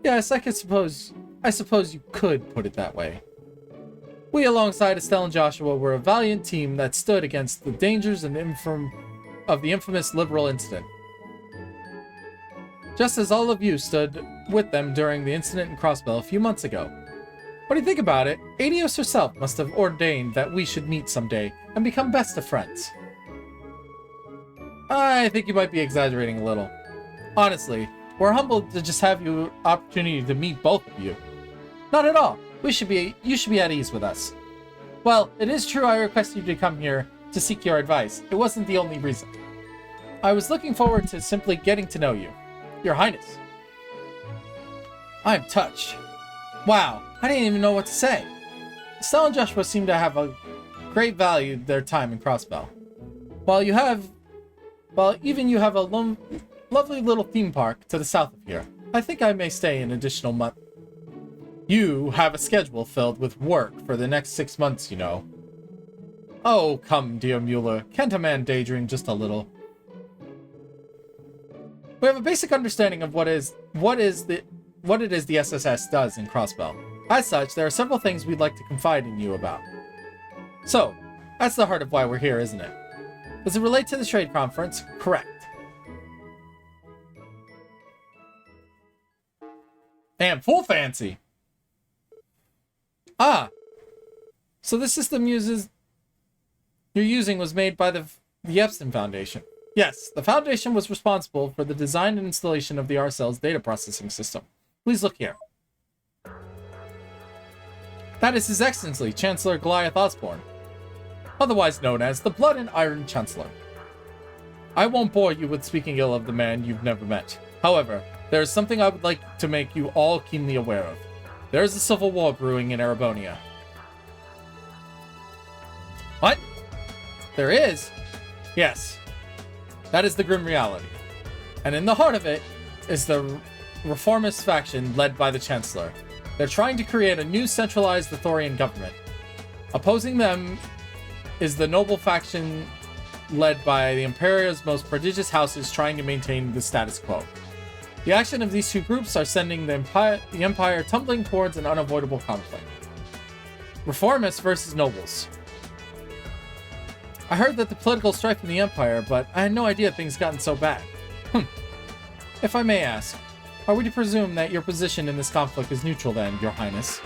Yes, I suppose you could put it that way. We, alongside Estelle and Joshua, were a valiant team that stood against the dangers and of the infamous Liberal incident. Just as all of you stood with them during the incident in Crossbell a few months ago. What do you think about it? Adios herself must have ordained that we should meet someday and become best of friends. I think you might be exaggerating a little. Honestly, we're humbled to just have you opportunity to meet both of you. Not at all. You should be at ease with us. Well, it is true I requested you to come here to seek your advice. It wasn't the only reason. I was looking forward to simply getting to know you. Your Highness. I'm touched. Wow, I didn't even know what to say. Estelle and Joshua seem to have great value their time in Crossbell. While even you have a lovely little theme park to the south of here, I think I may stay an additional month. You have a schedule filled with work for the next 6 months, you know. Oh, come, dear Mueller. Can't a man daydream just a little? We have a basic understanding of what it is the SSS does in Crossbell. As such, there are several things we'd like to confide in you about. So, that's the heart of why we're here, isn't it? Does it relate to the trade conference? Correct. Damn, full fancy. Ah. So the system you're using was made by the Epstein Foundation. Yes, the Foundation was responsible for the design and installation of the R-Cell's data processing system. Please look here. That is His Excellency, Chancellor Goliath Osborne, otherwise known as the Blood and Iron Chancellor. I won't bore you with speaking ill of the man you've never met. However, there is something I would like to make you all keenly aware of. There is a civil war brewing in Erebonia. What? There is? Yes. That is the grim reality. And in the heart of it is the reformist faction led by the Chancellor. They're trying to create a new centralized Athorian government. Opposing them is the noble faction led by the Imperia's most prodigious houses trying to maintain the status quo. The action of these two groups are sending the Empire tumbling towards an unavoidable conflict. Reformists versus nobles. I heard that the political strife in the Empire, but I had no idea things gotten so bad. If I may ask, are we to presume that your position in this conflict is neutral then, Your Highness?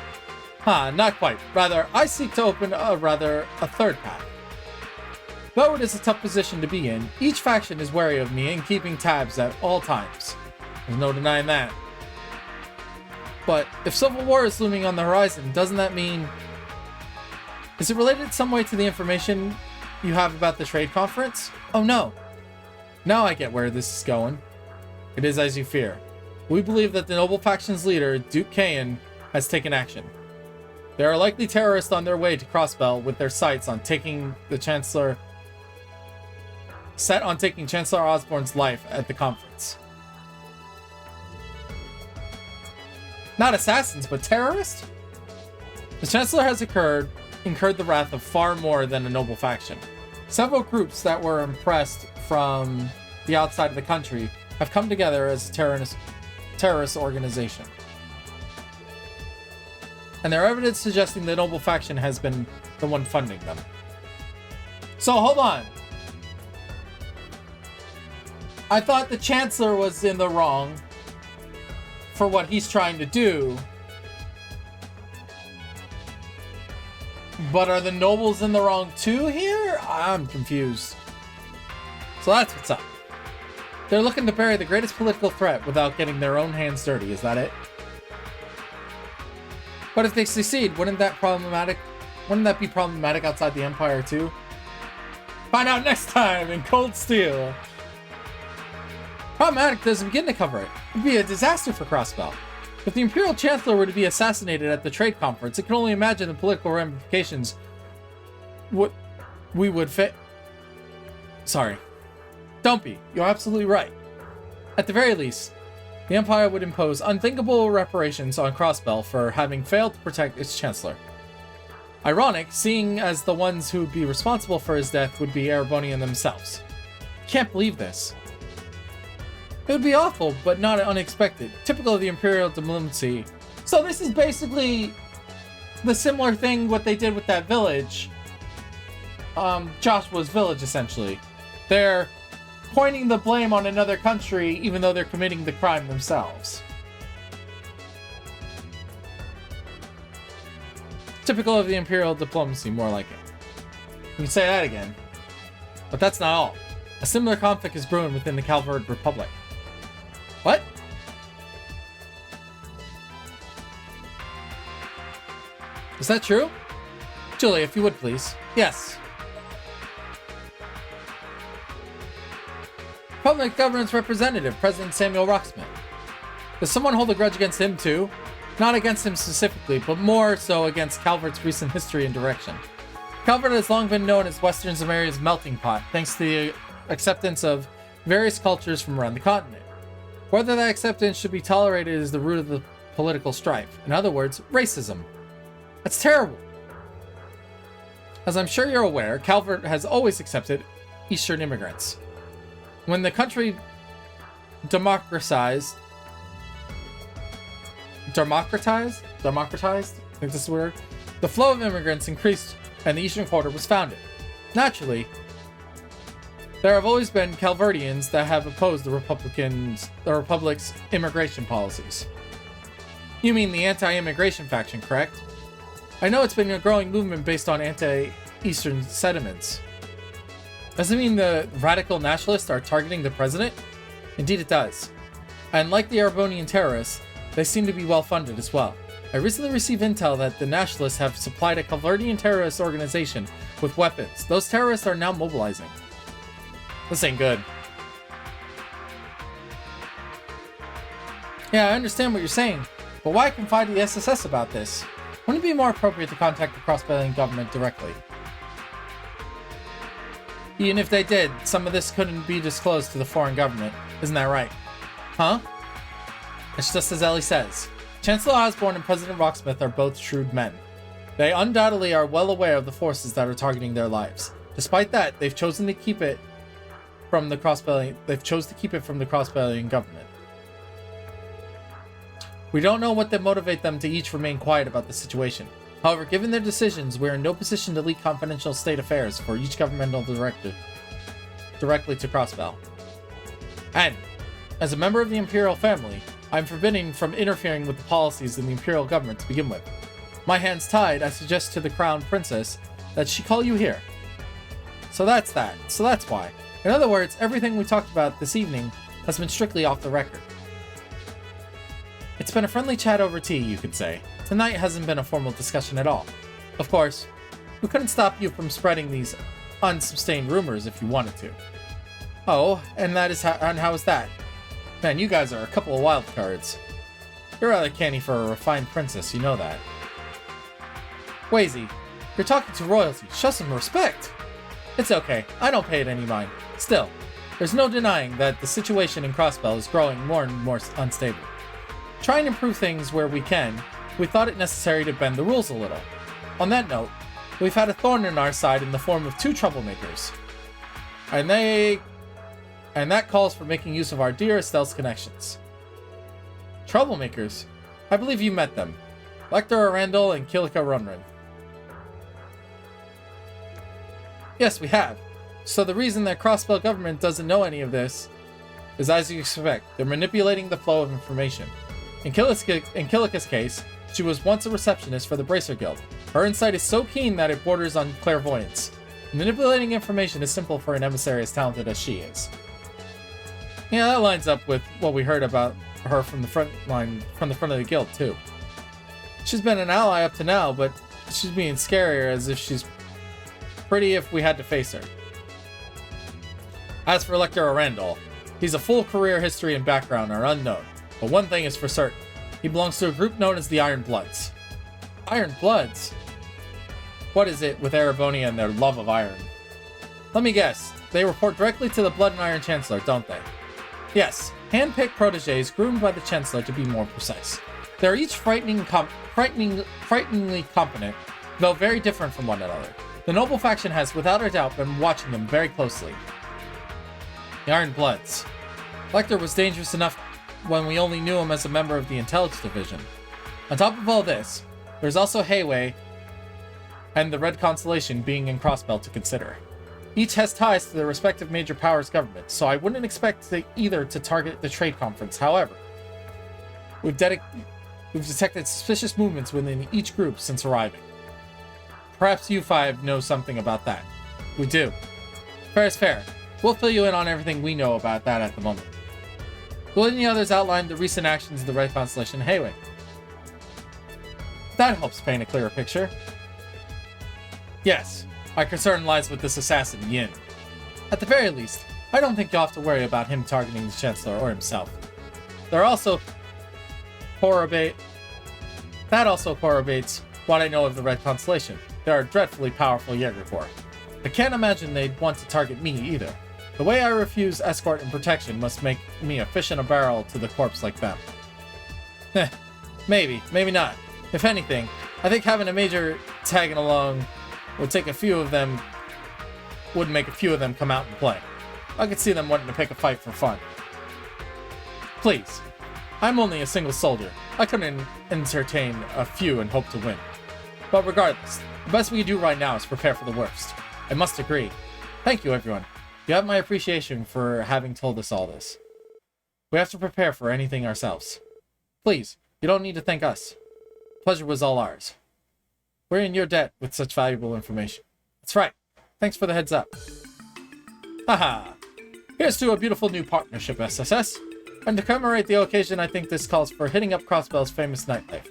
Not quite. Rather, I seek to open a third path. Though it is a tough position to be in, each faction is wary of me and keeping tabs at all times. There's no denying that. But if civil war is looming on the horizon, doesn't that mean... Is it related some way to the information you have about the trade conference? Oh no. Now I get where this is going. It is as you fear. We believe that the noble faction's leader, Duke Kayan, has taken action. There are likely terrorists on their way to Crossbell with their sights on taking the Chancellor... set on taking Chancellor Osborne's life at the conference. Not assassins, but terrorists? The Chancellor has incurred the wrath of far more than a noble faction. Several groups that were impressed from the outside of the country have come together as a terrorist organization. And there are evidence suggesting the noble faction has been the one funding them. So hold on. I thought the Chancellor was in the wrong for what he's trying to do. But are the nobles in the wrong too here? I'm confused. So that's what's up. They're looking to bury the greatest political threat without getting their own hands dirty, is that it? But if they succeed, wouldn't that be problematic outside the Empire too? Find out next time in Cold Steel. Problematic doesn't begin to cover it. It'd be a disaster for Crossbell. If the Imperial Chancellor were to be assassinated at the trade conference, it can only imagine the political ramifications we would fit. Sorry. Don't be. You're absolutely right. At the very least, the Empire would impose unthinkable reparations on Crossbell for having failed to protect its Chancellor. Ironic, seeing as the ones who would be responsible for his death would be Erebonian themselves. Can't believe this. It would be awful, but not unexpected. Typical of the Imperial diplomacy. So this is basically the similar thing what they did with that village. Joshua's village, essentially. They're pointing the blame on another country, even though they're committing the crime themselves. Typical of the Imperial diplomacy, more like it. You can say that again. But that's not all. A similar conflict is brewing within the Calvard Republic. What? Is that true? Julie, if you would please. Yes. Public Governance Representative, President Samuel Rocksmith. Does someone hold a grudge against him too? Not against him specifically, but more so against Calvert's recent history and direction. Calvert has long been known as Western Zamaria's melting pot, thanks to the acceptance of various cultures from around the continent. Whether that acceptance should be tolerated is the root of the political strife. In other words, racism. That's terrible. As I'm sure you're aware, Calvert has always accepted Eastern immigrants. When the country democratized, I think this is the word, the flow of immigrants increased and the Eastern Quarter was founded. Naturally, there have always been Calvertians that have opposed the Republic's immigration policies. You mean the anti-immigration faction, correct? I know it's been a growing movement based on anti-Eastern sentiments. Does it mean the radical nationalists are targeting the president? Indeed it does. And like the Erebonian terrorists, they seem to be well funded as well. I recently received intel that the nationalists have supplied a Calvertian terrorist organization with weapons. Those terrorists are now mobilizing. This ain't good. Yeah, I understand what you're saying, but why confide to the SSS about this? Wouldn't it be more appropriate to contact the Crossbellian government directly? Even if they did, some of this couldn't be disclosed to the foreign government. Isn't that right? Huh? It's just as Ellie says. Chancellor Osborne and President Rocksmith are both shrewd men. They undoubtedly are well aware of the forces that are targeting their lives. Despite that, they've chosen to keep it from the Crossbellian government. We don't know what that motivate them to each remain quiet about the situation. However, given their decisions, we're in no position to leak confidential state affairs for each governmental director directly to Crossbell. And, as a member of the Imperial family, I'm forbidden from interfering with the policies of the Imperial government to begin with. My hands tied, I suggest to the Crown Princess that she call you here. So that's that. So that's why. In other words, everything we talked about this evening has been strictly off the record. It's been a friendly chat over tea, you could say. Tonight hasn't been a formal discussion at all. Of course, we couldn't stop you from spreading these unsustained rumors if you wanted to. Oh, and how is that? Man, you guys are a couple of wild cards. You're rather canny for a refined princess, you know that. Wazy, you're talking to royalty. Show some respect. It's okay, I don't pay it any mind. Still, there's no denying that the situation in Crossbell is growing more and more unstable. Try and improve things where we can, we thought it necessary to bend the rules a little. On that note, we've had a thorn in our side in the form of two troublemakers. And that calls for making use of our dear Estelle's connections. Troublemakers? I believe you met them. Lecter Arandel and Kilika Runrun. Yes, we have. So the reason that Crossbell government doesn't know any of this is as you expect. They're manipulating the flow of information. In Kilika's case, she was once a receptionist for the Bracer Guild. Her insight is so keen that it borders on clairvoyance. Manipulating information is simple for an emissary as talented as she is. Yeah, that lines up with what we heard about her from the front of the guild, too. She's been an ally up to now, but she's being scarier as if she's pretty if we had to face her. As for Lecter Arandel, he's a full career history and background are unknown, but one thing is for certain. He belongs to a group known as the Iron Bloods. Iron Bloods? What is it with Erebonia and their love of iron? Let me guess, they report directly to the Blood and Iron Chancellor, don't they? Yes, hand-picked proteges groomed by the Chancellor to be more precise. They're each frighteningly competent, though very different from one another. The noble faction has, without a doubt, been watching them very closely. The Iron Bloods. Lecter was dangerous enough when we only knew him as a member of the Intelligence Division. On top of all this, there's also Hayway and the Red Constellation being in Crossbell to consider. Each has ties to their respective major powers' governments, so I wouldn't expect either to target the trade conference. However, we've detected suspicious movements within each group since arriving. Perhaps you five know something about that. We do. Fair is fair. We'll fill you in on everything we know about that at the moment. Will any others outline the recent actions of the Red Constellation and Hayway? That helps paint a clearer picture. Yes, my concern lies with this assassin, Yin. At the very least, I don't think you'll have to worry about him targeting the Chancellor or himself. That also corroborates what I know of the Red Constellation. they are dreadfully powerful Jaeger Corps. I can't imagine they'd want to target me either. The way I refuse escort and protection must make me a fish in a barrel to the corpse like them. Maybe, maybe not. If anything, I think having a major tagging along would make a few of them come out and play. I could see them wanting to pick a fight for fun. Please, I'm only a single soldier. I couldn't entertain a few and hope to win. But regardless, the best we can do right now is prepare for the worst. I must agree. Thank you, everyone. You have my appreciation for having told us all this. We have to prepare for anything ourselves. Please, you don't need to thank us. Pleasure was all ours. We're in your debt with such valuable information. That's right. Thanks for the heads up. Haha. Here's to a beautiful new partnership, SSS. And to commemorate the occasion, I think this calls for hitting up Crossbell's famous nightlife.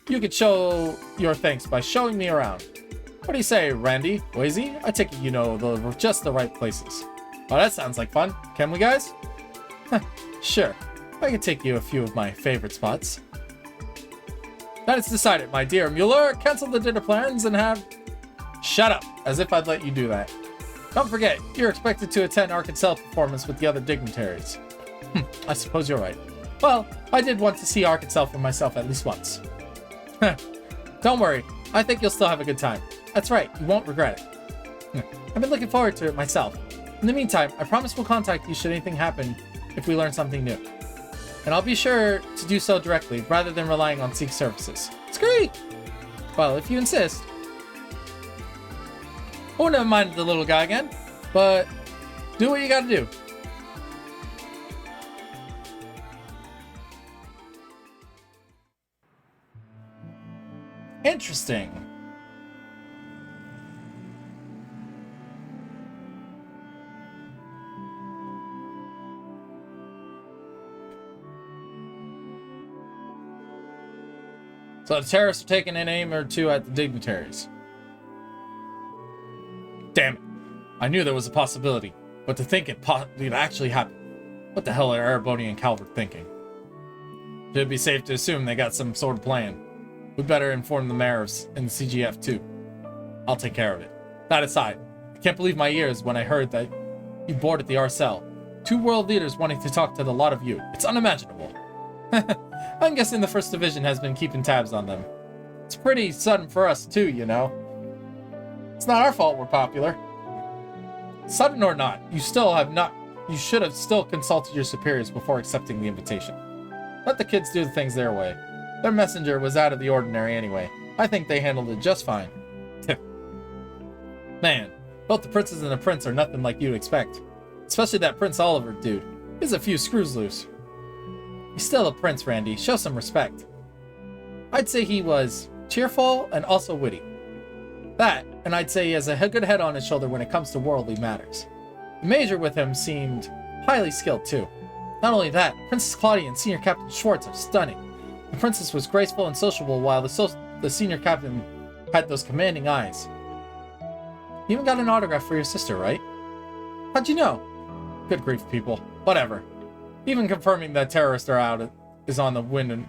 You could show your thanks by showing me around. What do you say, Randy? Wazy? I take it you know just the right places. Oh, that sounds like fun. Can we, guys? Sure. I can take you a few of my favorite spots. That is decided, my dear Mueller. Cancel the dinner plans and have... Shut up, as if I'd let you do that. Don't forget, you're expected to attend Arkansas performance with the other dignitaries. I suppose you're right. Well, I did want to see Arkansas for myself at least once. Don't worry, I think you'll still have a good time. That's right, you won't regret it. I've been looking forward to it myself. In the meantime, I promise we'll contact you should anything happen if we learn something new. And I'll be sure to do so directly, rather than relying on Seek services. Screek! Well, if you insist. Oh, never mind the little guy again. But do what you gotta do. Interesting. So the terrorists are taking an aim or two at the dignitaries. Damn it. I knew there was a possibility, but to think it actually happened. What the hell are Ereboni and Calvert thinking? Should be safe to assume they got some sort of plan. We better inform the mayors and the CGF too. I'll take care of it. That aside, I can't believe my ears when I heard that you boarded the Arcel. 2 world leaders wanting to talk to the lot of you. It's unimaginable. I'm guessing the First Division has been keeping tabs on them. It's pretty sudden for us too, you know. It's not our fault we're popular. Sudden or not, you should have still consulted your superiors before accepting the invitation. Let the kids do things their way. Their messenger was out of the ordinary anyway. I think they handled it just fine. Man, both the princess and the prince are nothing like you'd expect. Especially that Prince Oliver dude. He's a few screws loose. He's still a prince, Randy. Show some respect. I'd say he was cheerful and also witty. That, and I'd say he has a good head on his shoulder when it comes to worldly matters. The major with him seemed highly skilled too. Not only that, Princess Claudia and Senior Captain Schwartz are stunning. The princess was graceful and sociable, while the senior captain had those commanding eyes. You even got an autograph for your sister, right? How'd you know? Good grief, people. Whatever. Even confirming that terrorists are out is on the win and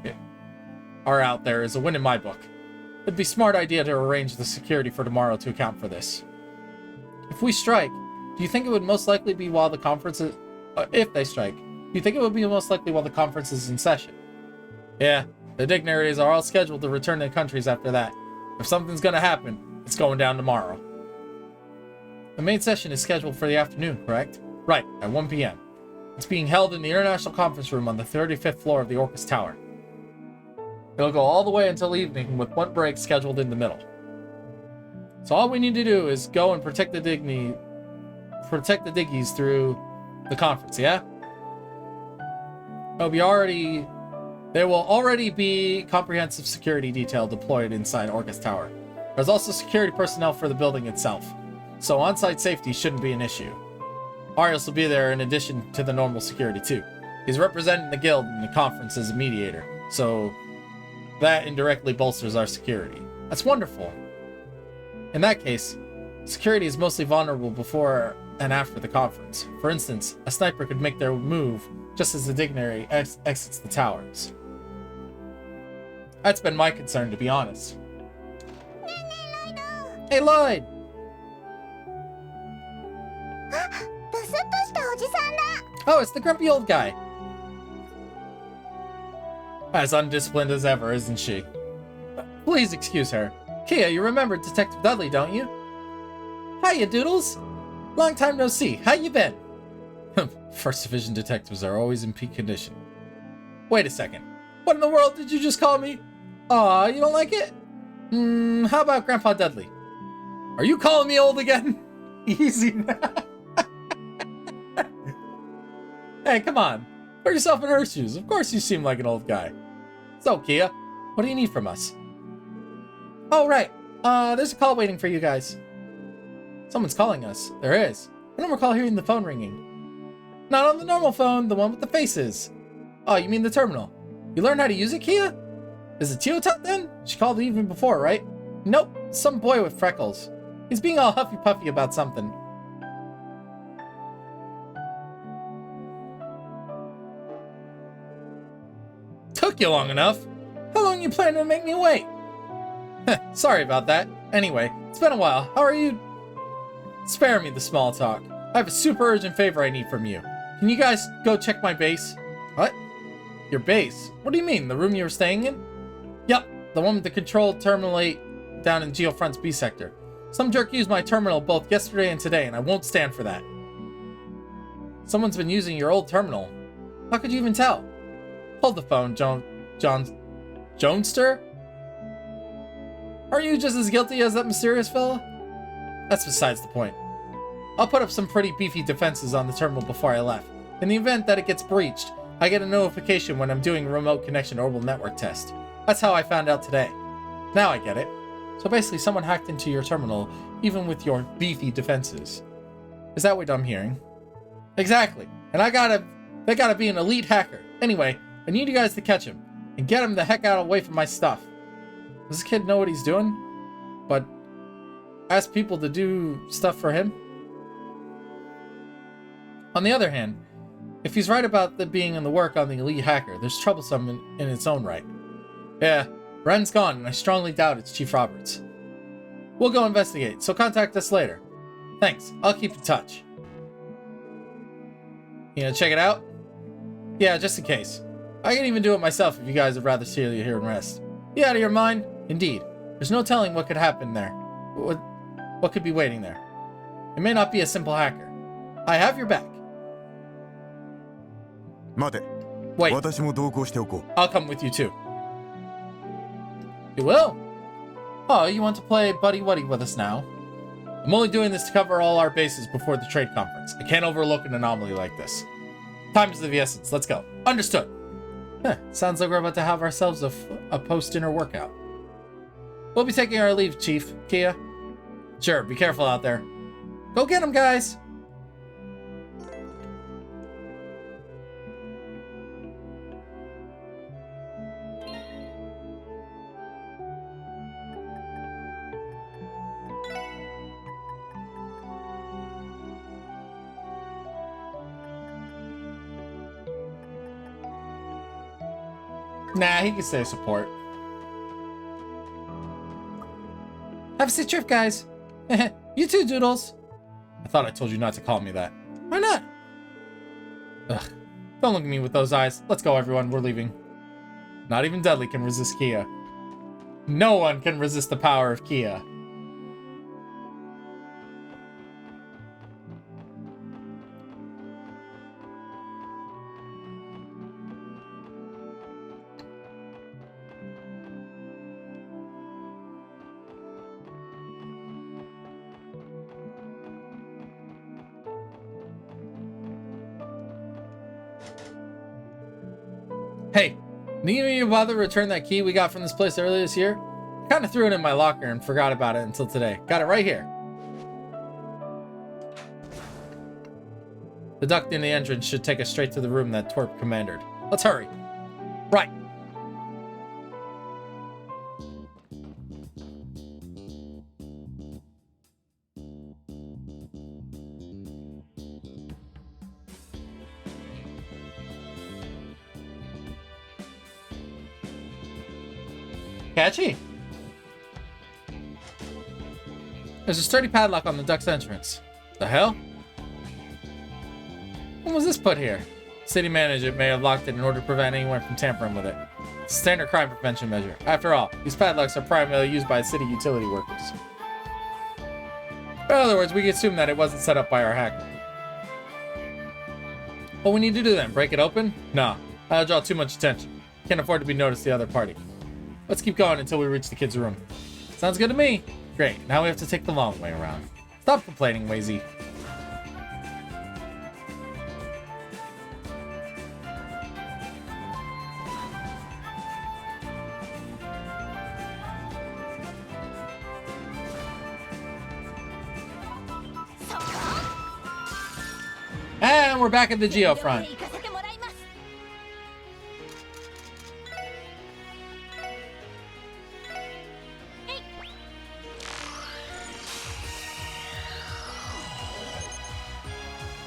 are out there is a win in my book. It'd be a smart idea to arrange the security for tomorrow to account for this. If we strike, do you think it would most likely be while the conference is... if they strike, do you think it would be most likely while the conference is in session? Yeah, the dignitaries are all scheduled to return to countries after that. If something's gonna happen, it's going down tomorrow. The main session is scheduled for the afternoon, correct? Right, at 1 p.m. It's being held in the International Conference Room on the 35th floor of the Orcus Tower. It'll go all the way until evening, with one break scheduled in the middle. So all we need to do is go and protect the diggies through the conference, yeah? There will already be comprehensive security detail deployed inside Orcus Tower. There's also security personnel for the building itself, so on-site safety shouldn't be an issue. Arius will be there in addition to the normal security too. He's representing the guild in the conference as a mediator, so that indirectly bolsters our security. That's wonderful. In that case, security is mostly vulnerable before and after the conference. For instance, a sniper could make their move just as the dignitary exits the towers. That's been my concern, to be honest. Hey, Lloyd! ブスッとしたおじさんだ。 Oh, it's the grumpy old guy. As undisciplined as ever, isn't she? Please excuse her. Kia, you remember Detective Dudley, don't you? Hiya, Doodles! Long time no see. How you been? First Division detectives are always in peak condition. Wait a second. What in the world did you just call me? Aw, you don't like it? How about Grandpa Dudley? Are you calling me old again? Easy now. Hey, come on. Put yourself in her shoes. Of course you seem like an old guy. So, Kia, what do you need from us? Oh, right. There's a call waiting for you guys. Someone's calling us. There is. I don't recall hearing the phone ringing. Not on the normal phone, the one with the faces. Oh, you mean the terminal. You learned how to use it, Kia? Is it Teotut then? She called even before, right? Nope, some boy with freckles. He's being all huffy-puffy about something. Took you long enough. How long you planning to make me wait? Sorry about that. Anyway, it's been a while. How are you? Spare me the small talk. I have a super urgent favor I need from you. Can you guys go check my base? What? Your base? What do you mean? The room you were staying in? Yup, the one with the control terminal 8 down in Geofront's B sector. Some jerk used my terminal both yesterday and today, and I won't stand for that. Someone's been using your old terminal. How could you even tell? Hold the phone, Jonester? Are you just as guilty as that mysterious fella? That's besides the point. I'll put up some pretty beefy defenses on the terminal before I left. In the event that it gets breached, I get a notification when I'm doing a remote connection orbital network test. That's how I found out today. Now I get it. So basically someone hacked into your terminal, even with your beefy defenses. Is that what I'm hearing? Exactly. And they gotta be an elite hacker. Anyway, I need you guys to catch him, and get him the heck out away from my stuff. Does this kid know what he's doing? But ask people to do stuff for him? On the other hand, if he's right about the being in the work on the elite hacker, there's troublesome in its own right. Yeah, Ren's gone, and I strongly doubt it's Chief Roberts. We'll go investigate, so contact us later. Thanks, I'll keep in touch. You gonna check it out? Yeah, just in case. I can even do it myself if you guys would rather see you here and rest. You out of your mind? Indeed. There's no telling what could happen there. What could be waiting there. It may not be a simple hacker. I have your back. 待て。 Wait, 私も同行しておこう。 I'll come with you too. You will? Oh, you want to play Buddy Wuddy with us now? I'm only doing this to cover all our bases before the trade conference. I can't overlook an anomaly like this. Time is of the essence. Let's go. Understood. Sounds like we're about to have ourselves a post-dinner workout. We'll be taking our leave, Chief. Kia? Sure, be careful out there. Go get him, guys! Nah, he can stay support. Have a safe trip, guys. You too, Doodles. I thought I told you not to call me that. Why not? Ugh. Don't look at me with those eyes. Let's go, everyone. We're leaving. Not even Dudley can resist Kia. No one can resist the power of Kia. Hey, need you to bother to return that key we got from this place earlier this year? I kind of threw it in my locker and forgot about it until today. Got it right here. The duct in the entrance should take us straight to the room that Twerp commanded. Let's hurry. Right. There's a sturdy padlock on the duck's entrance. The hell? When was this put here? City manager may have locked it in order to prevent anyone from tampering with it. It's a standard crime prevention measure. After all, these padlocks are primarily used by city utility workers. In other words, we can assume that it wasn't set up by our hacker. What we need to do then? Break it open? Nah, that'll draw too much attention. Can't afford to be noticed the other party. Let's keep going until we reach the kid's room. Sounds good to me. Great, now we have to take the long way around. Stop complaining, Wazy. And we're back at the Geo front.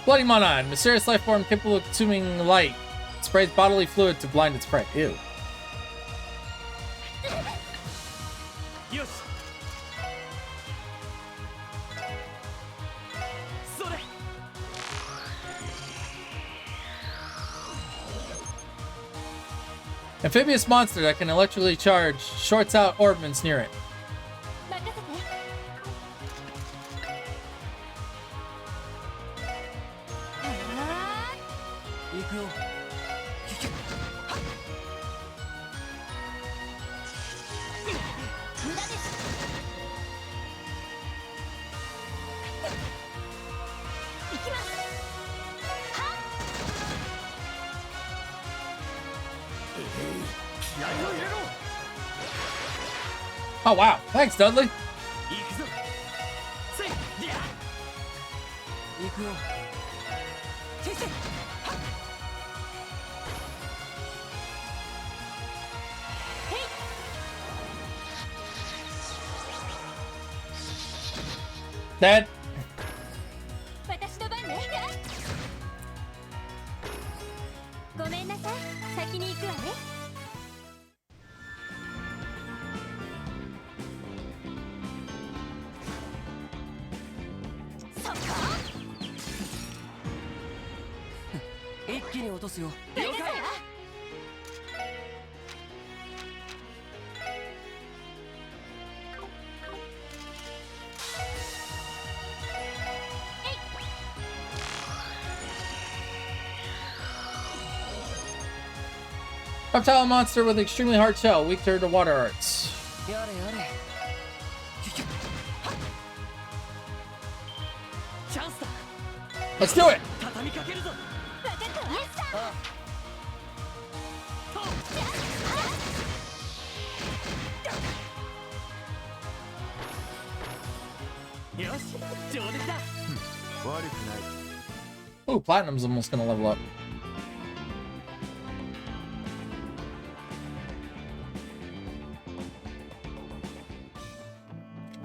Bloody Monad, mysterious life form capable of consuming light. Sprays bodily fluid to blind its prey. Ew. Yes. Amphibious monster that can electrically charge shorts out orbments near it. Oh wow, thanks Dudley. Dead. Reptile monster with extremely hard shell, weak to water arts. Let's do it! Ooh, Platinum's almost gonna level up.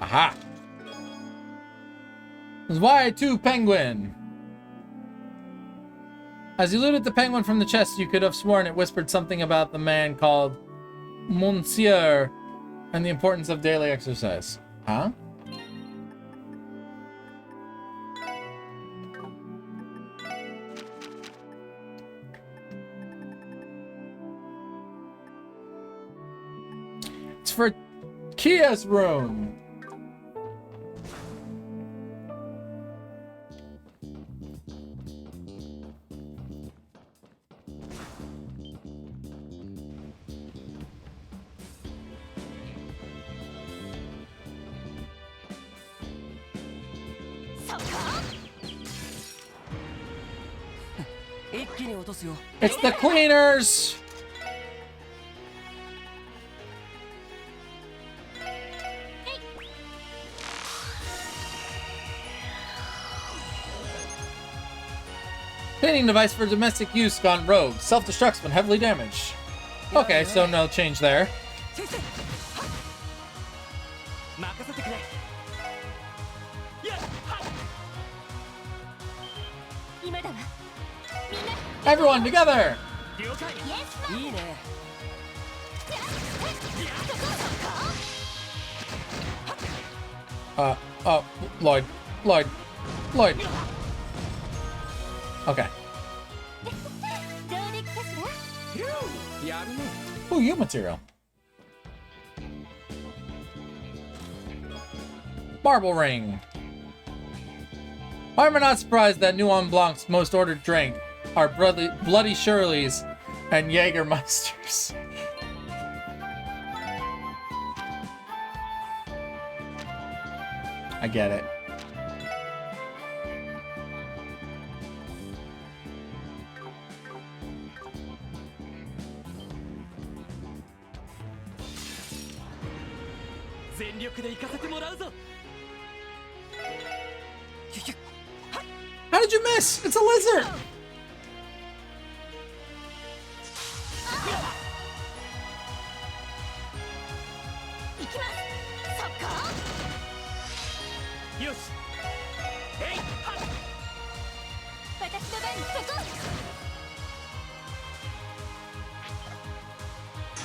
Aha! It's Y2 Penguin. As you looted the penguin from the chest, you could have sworn it whispered something about the man called Monsieur and the importance of daily exercise. Huh? It's for Kia's room. It's the cleaners! Cleaning device for domestic use gone rogue. Self-destructs when heavily damaged. Okay, so no change there. Everyone together! Oh, Lloyd. Lloyd. Lloyd. Okay. 上出来かしら。やるね。 Ooh, you material. Marble ring. I'm not surprised that Nuon Blanc's most ordered drink are Bloody Shirley's and Jägermeisters. I get it. 全力で行かせてもらうぞ。 How did you miss? It's a lizard! 行きます。そっか。よし。えいはっ。私の番にそこ。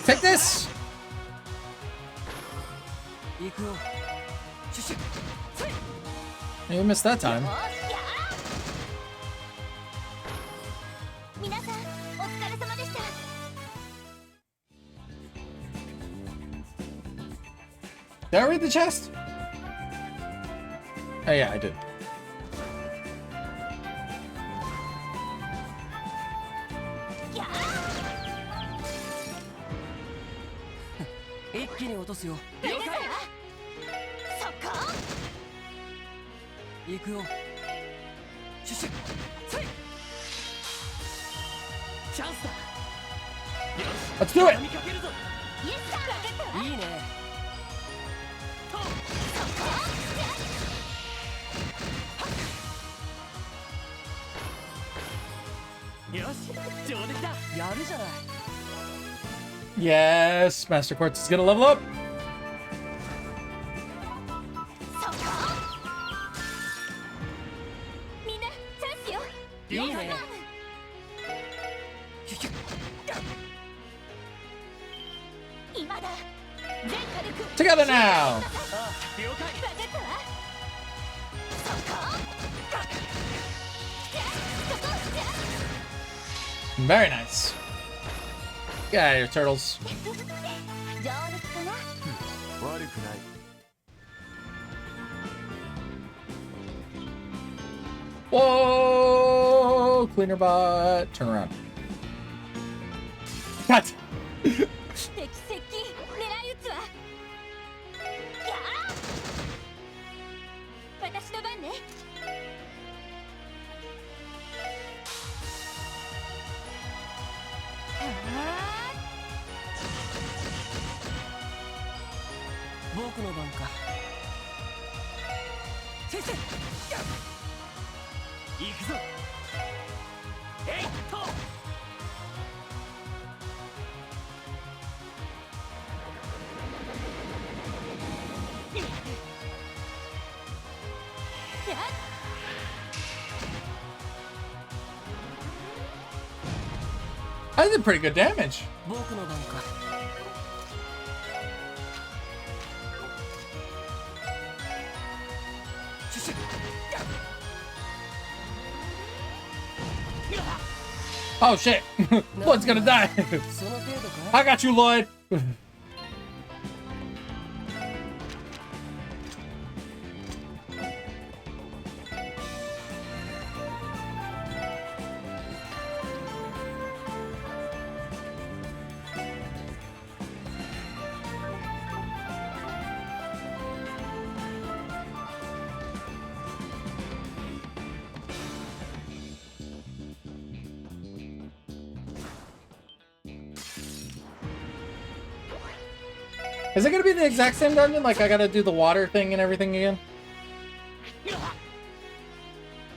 Take this! 行くよ。シュシュ。 You missed that よ time. ーしやー。皆さんお疲れ様でした。 Did I read the chest? Oh yeah, I did. やー。一気に落とすよ。了解。そっか。 行くよ。シュシュ。チャンスだ。 Let's do it! 見かけるぞ。 イエスだ。わかったわ。いいね。と。そっか。 よし、上出来だ。やるじゃない。 Yes, Master Quartz is gonna level up! そっか。みんなチャンスよ。いいね。シュシュ。今だ。全火力。 Together now! 了解。わかったわ。そっか。じゃあそこじゃあ。 Very nice. Get out of here, turtles. 上出来かな。悪くない。 Whoa! Cleaner bot. Turn around. Cut! 敵接近狙い撃つわ。やあ。私の番ね。僕の番か。先生。行くぞ。えいと。 やっ。 I did pretty good damage. 僕の番か。シュシュ。 Oh shit! Lloyd's gonna die! その程度か。 I got you, Lloyd! Is it gonna be the exact same dungeon? Like I gotta do the water thing and everything again?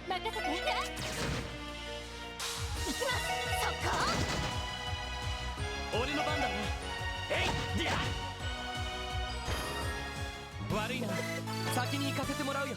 任せて。行きます。そっか。俺の番だね。えい、じゃあ。悪いな。先に行かせてもらうよ。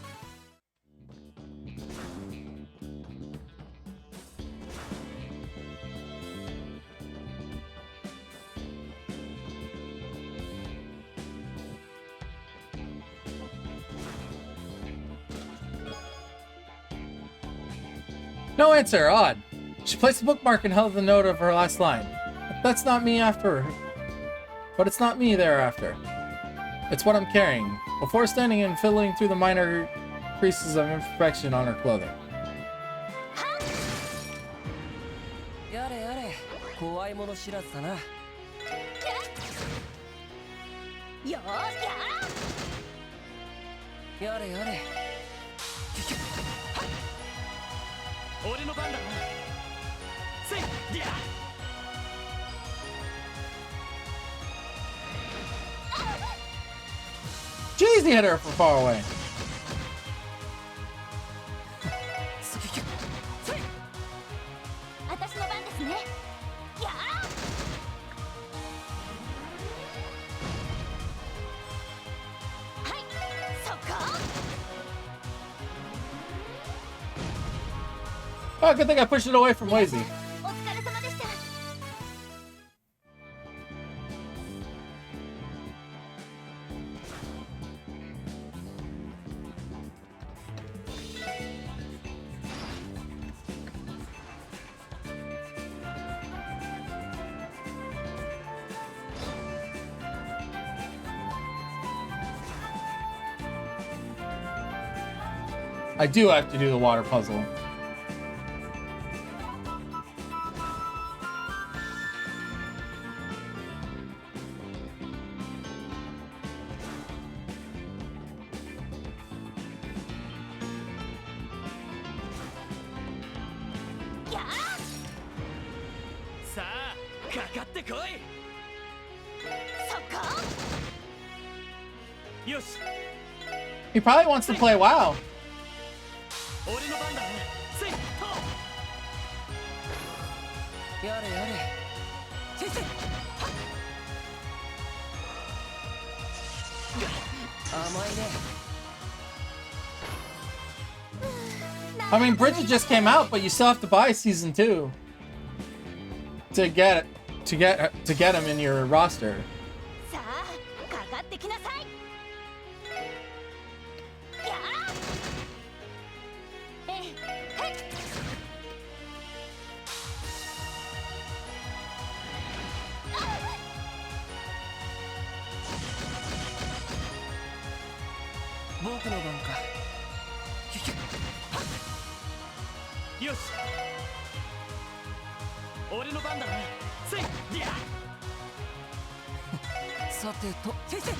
No answer. Odd. She placed a bookmark and held the note of her last line. That's not me after. But it's not me thereafter. It's what I'm carrying. Before standing and fiddling through the minor creases of imperfection on her clothing. やれやれ怖いもの知らずだな。よーしやれやれ。俺の番だな。せいりゃ Jeez, he hit her from far away. 私の番ですね。やーはいそこ Oh, good thing I pushed it away from Lazy. お疲れ様でした。 I do have to do the water puzzle. He probably wants to play WoW. 俺の番だな。せいとやれやれ。せいせい。甘いね。 I mean, Bridget just came out, but you still have to buy season 2 to get him in your roster. さあかかってきなさい。やーえいへい 僕の番か。よし。俺の番だな。せいりゃ さてと。せいせい。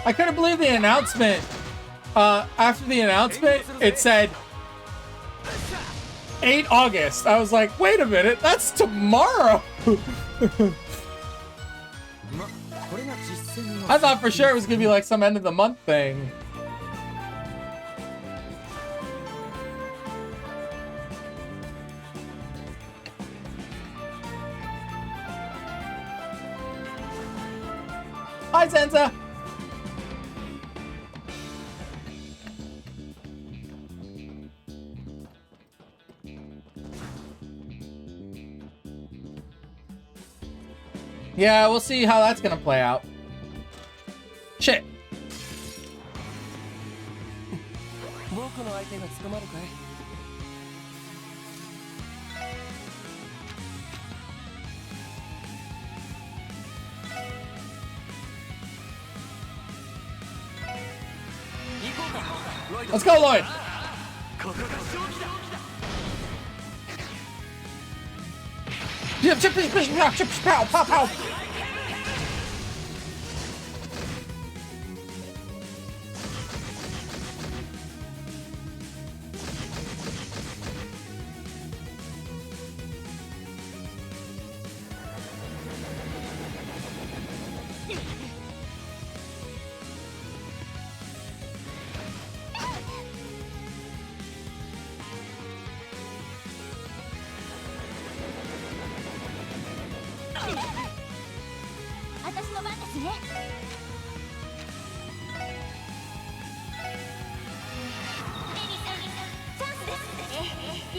I couldn't believe the announcement. After the announcement, it said 8 August. I was like, wait a minute, that's tomorrow. I thought for sure it was gonna be like some end of the month thing. Hi, Zenza. Yeah, we'll see how that's gonna play out. Shit. 僕の相手が捕まるかい。行こうか。ロイド。 Let's go, Lloyd. ここが勝機だ。 Pow, pow, pow.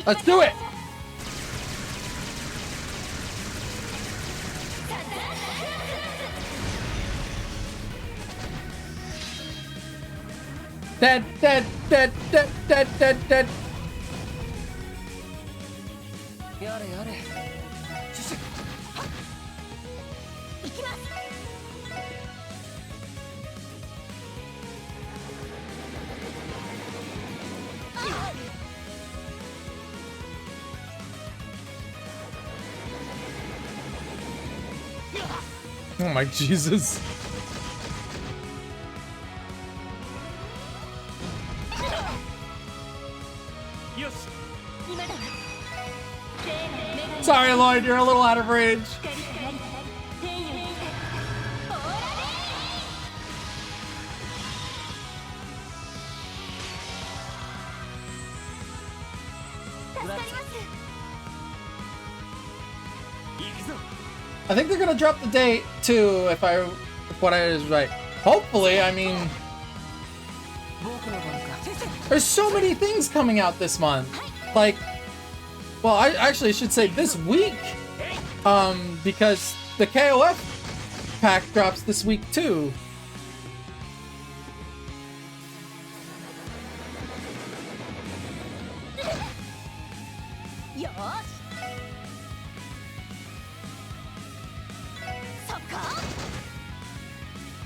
Let's do it. Dead, dead, dead, dead, dead, dead, dead. やれやれ。行きます。 Oh my Jesus. Sorry, Lloyd, you're a little out of range. I think they're gonna drop the date too, if what I is right. Hopefully, I mean, there's so many things coming out this month. Like, well, I actually should say this week, because the KOF pack drops this week too.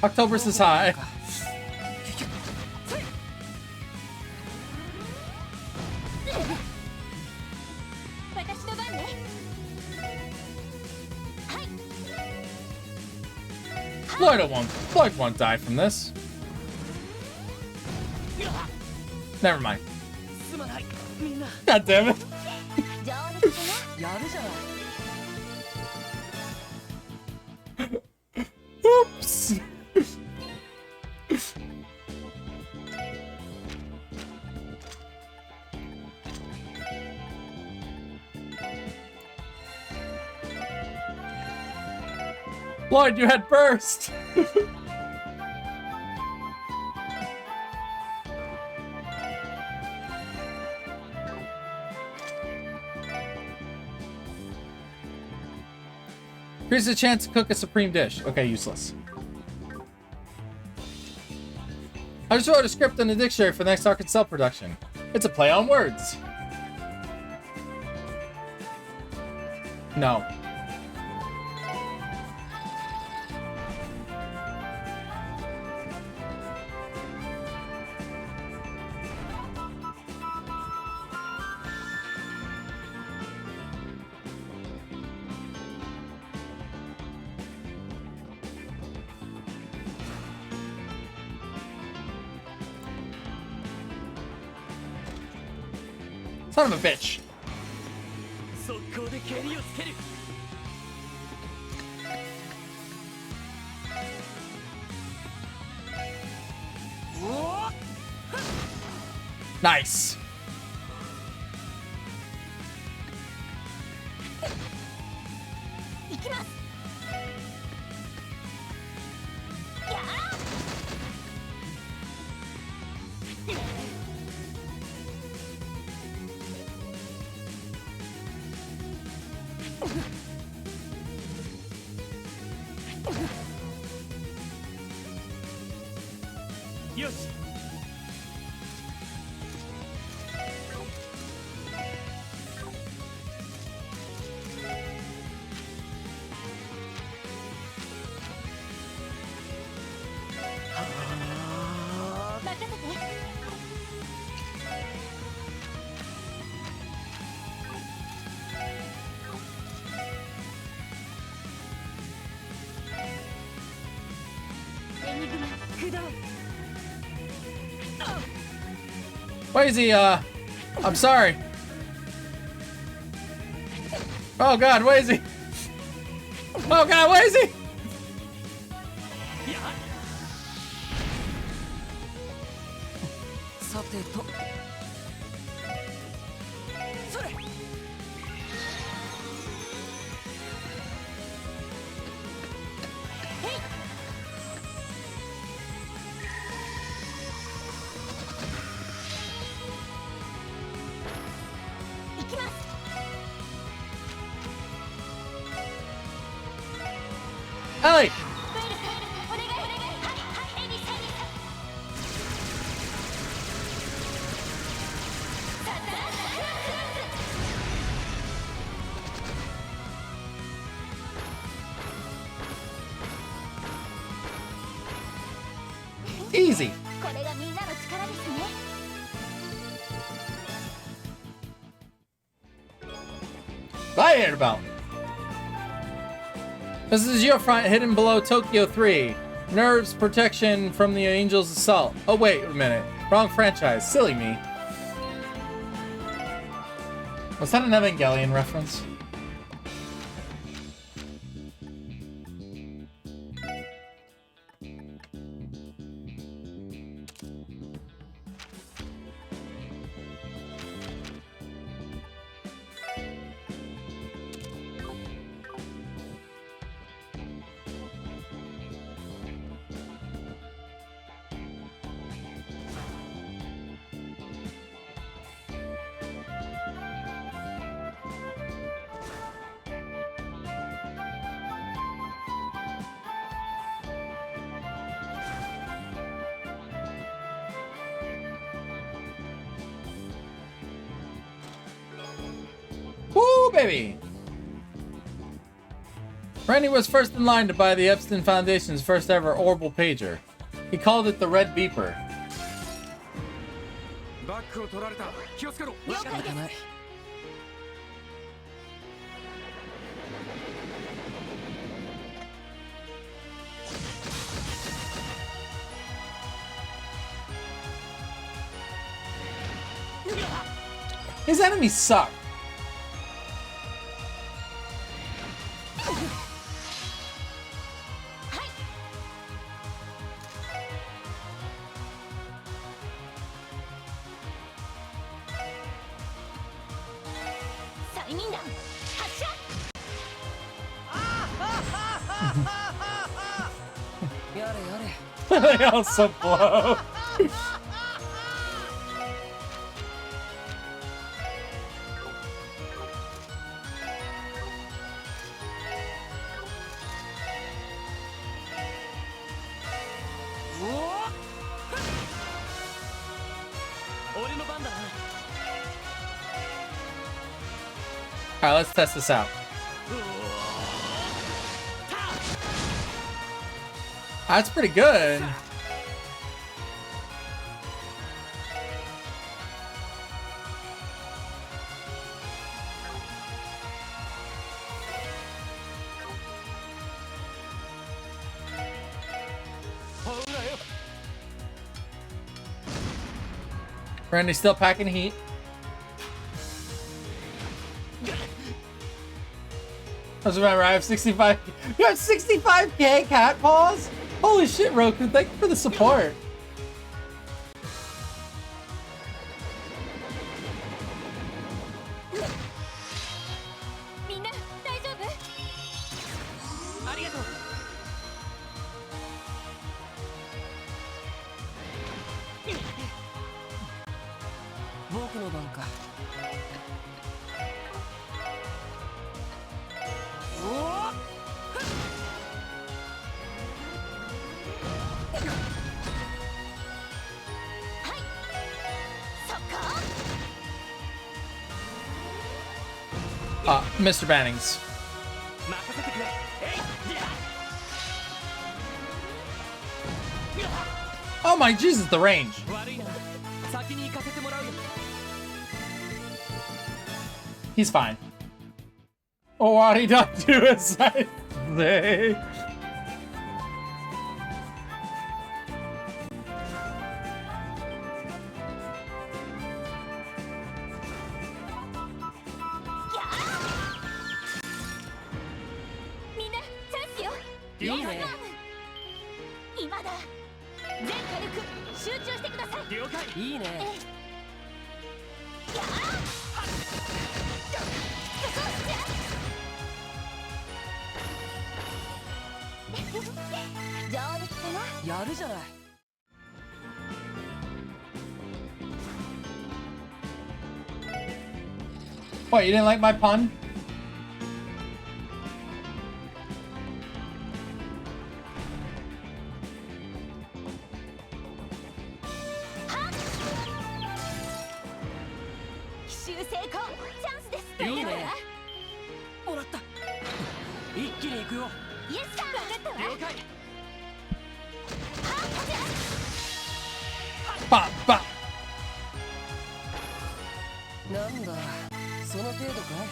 October's is high. Lloyd won't die from this. Never mind. God damn it. やるじゃない。 Oops. Lloyd, you had burst. Here's a chance to cook a supreme dish. Okay, useless. I just wrote a script in the dictionary for the next Ark and Cell production. It's a play on words. No. Son of a bitch. Nice. Wazy, I'm sorry. Oh god, Wazy! Oh god, Wazy! Ellie! Easy. これがみんなの力ですね。 Gladiator belt. This is your front hidden below Tokyo 3. Nerves protection from the Angel's assault. Oh, wait a minute. Wrong franchise. Silly me. Was that an Evangelion reference? Woo, baby! Randy was first in line to buy the Epstein Foundation's first ever orbital pager. He called it the Red Beeper. バッグを取られた。気をつけろ。了解です。 His enemies suck. 催眠弾発射。 やれやれ They also blow. 俺の番だな。 Alright, let's test this out. That's pretty good. Randy's still packing heat. Just remember, I have 65. You have 65k cat paws? Holy shit, Roku! Thank you for the support. みんな大丈夫？ ありがとう。 僕の番か。 Mr. Bannings. 任せてくれ。Oh my Jesus, the range. 悪いな。先に行かせてもらうよ。 He's fine. Oh, what he done to us? They. みんなチャンスよ。いいね。今だ。全火力集中してください。了解。いいね。上出来かな。やるじゃない。 What, you didn't like my pun? Bop, bop. なんだその程度かい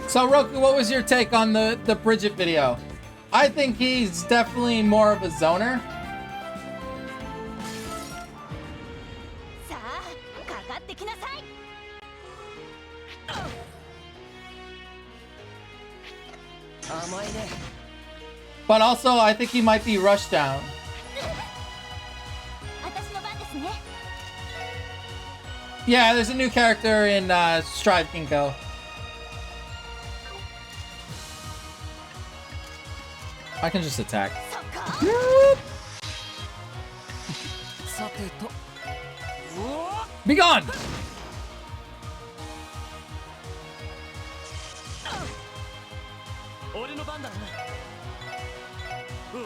So Roku, what was your take on the Bridget video? I think he's definitely more of a zoner. さあかかってきなさい 甘いね But also, I think he might be rushed down. 私の番ですね Yeah, there's a new character in Strive Kinko. I can just attack. そっか さてと Be gone! 俺の番だなうおー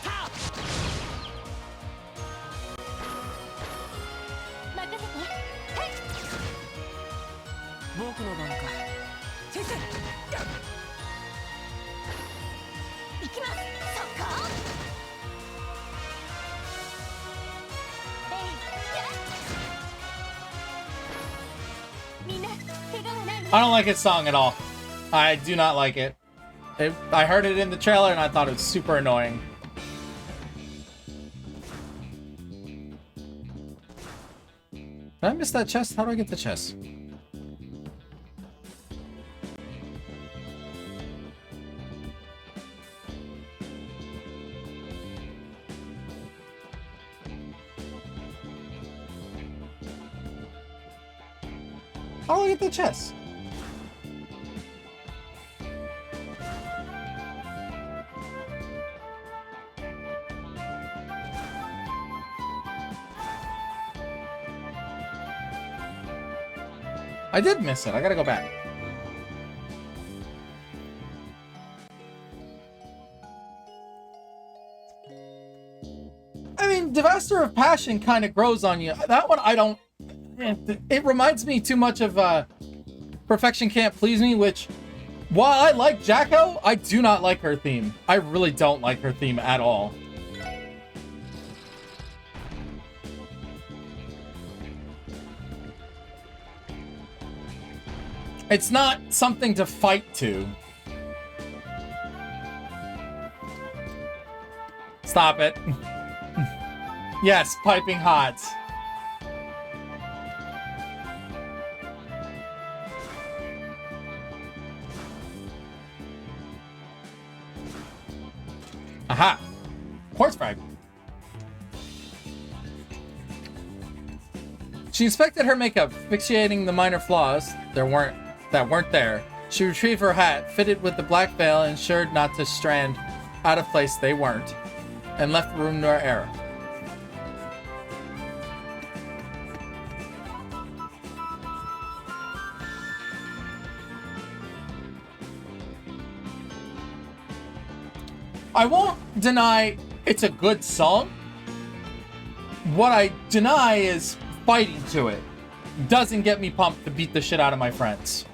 た任せてはい僕の番か先生行きますそっかえいやみんな怪我はない I don't like his song at all. I do not like it. I heard it in the trailer and I thought it was super annoying. Did I miss that chest? How do I get the chest? How do I get the chest? I did miss it. I gotta go back. I mean, Devastator of Passion kind of grows on you. That one, I don't... It reminds me too much of Perfection Can't Please Me, which, while I like Jacko, I do not like her theme. I really don't like her theme at all. It's not something to fight to. Stop it. Yes, piping hot. Aha! Quartz frag. She inspected her makeup, fixating the minor flaws that weren't there. She retrieved her hat, fitted with the black veil, ensured not to strand out of place they weren't, and left room for error. I won't deny it's a good song. What I deny is fighting to it. Doesn't get me pumped to beat the shit out of my friends.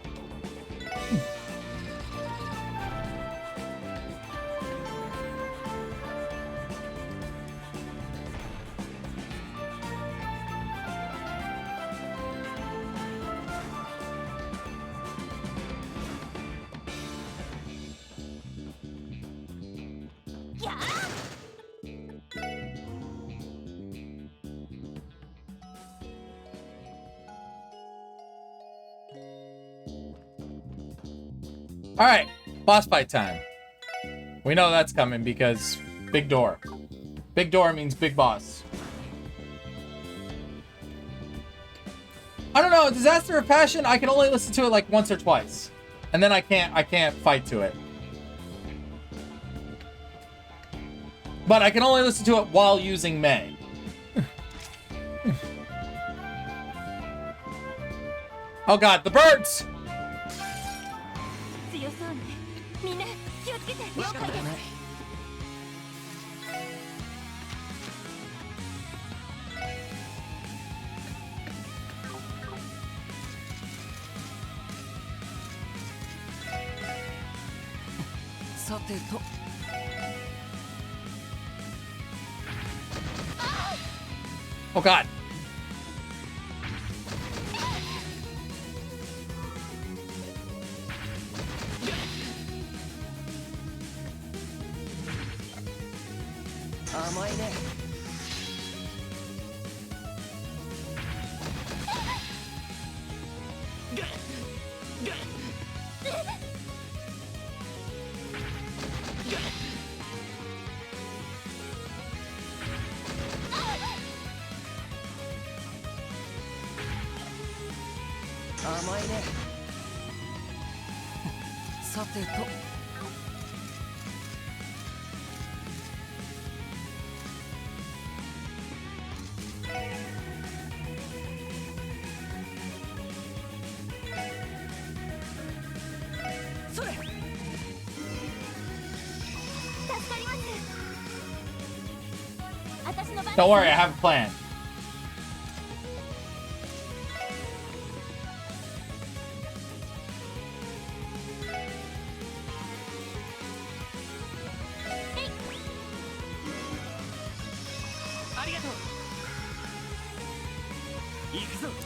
All right, boss fight time. We know that's coming because big door. Big door means big boss. I don't know, Disaster of Passion, I can only listen to it like once or twice. And then I can't fight to it. But I can only listen to it while using May. Oh god, the birds! 強そうねみんな気をつけて了解ですさてと Oh god. Don't worry, I have a plan.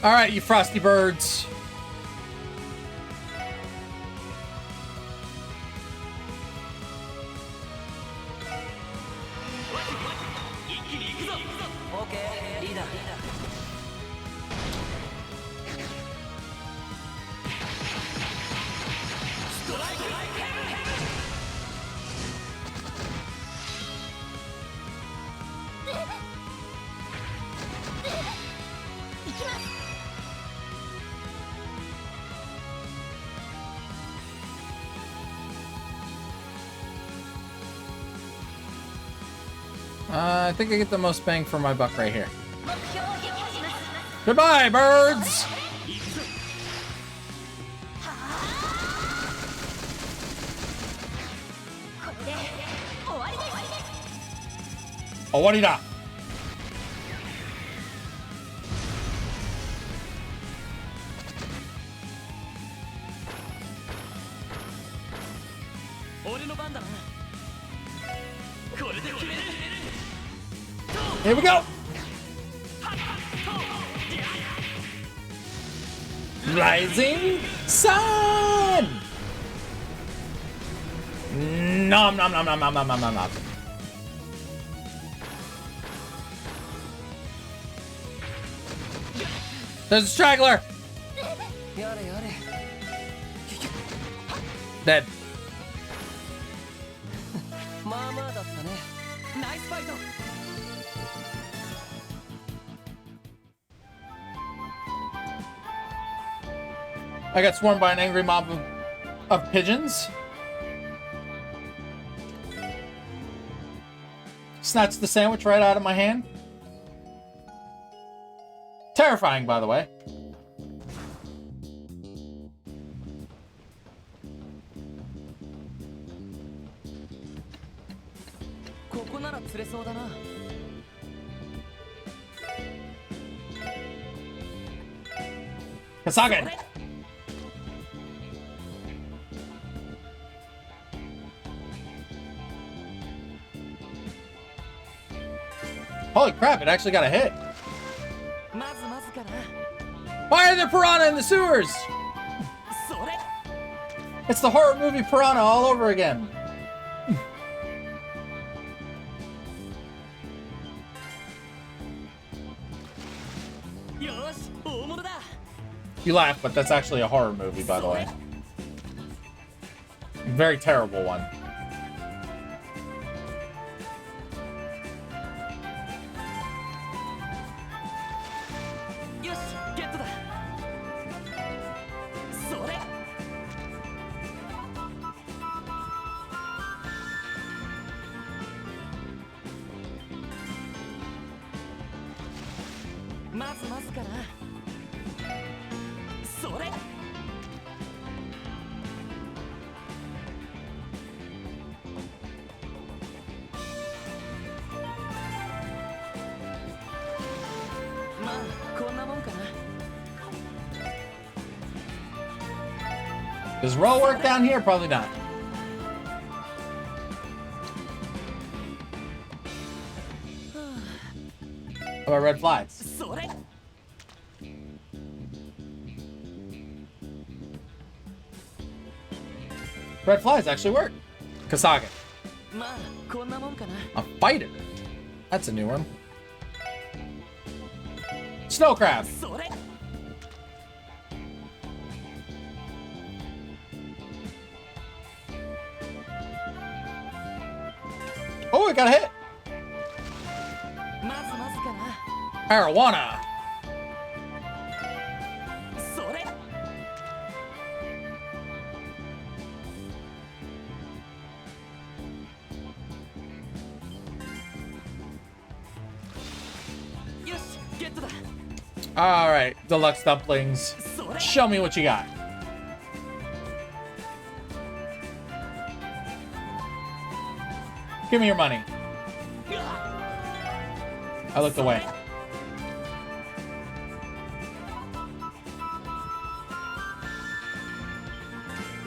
All right, you frosty birds. I think I get the most bang for my buck right here. Goodbye, birds! Oh, what did I? Here we go! Rising sun! Nom nom nom nom nom nom nom nom nom. There's a straggler! Dead. I got swarmed by an angry mob of pigeons. Snatched the sandwich right out of my hand. Terrifying, by the way. Kasagen! Holy crap, it actually got a hit. Why are there piranha in the sewers? It's the horror movie Piranha all over again. You laugh, but that's actually a horror movie, by the way. Very terrible one. Does roll work down here? Probably not. about red flies? それ Red flies actually work. Kasage. まあこんなもんかな A fighter. That's a new one. Snow crab. それ Oh, it got a hit. まずまずかな Arowana. それ よしゲットだ All right, deluxe dumplings. それ Show me what you got. Give me your money. I looked away.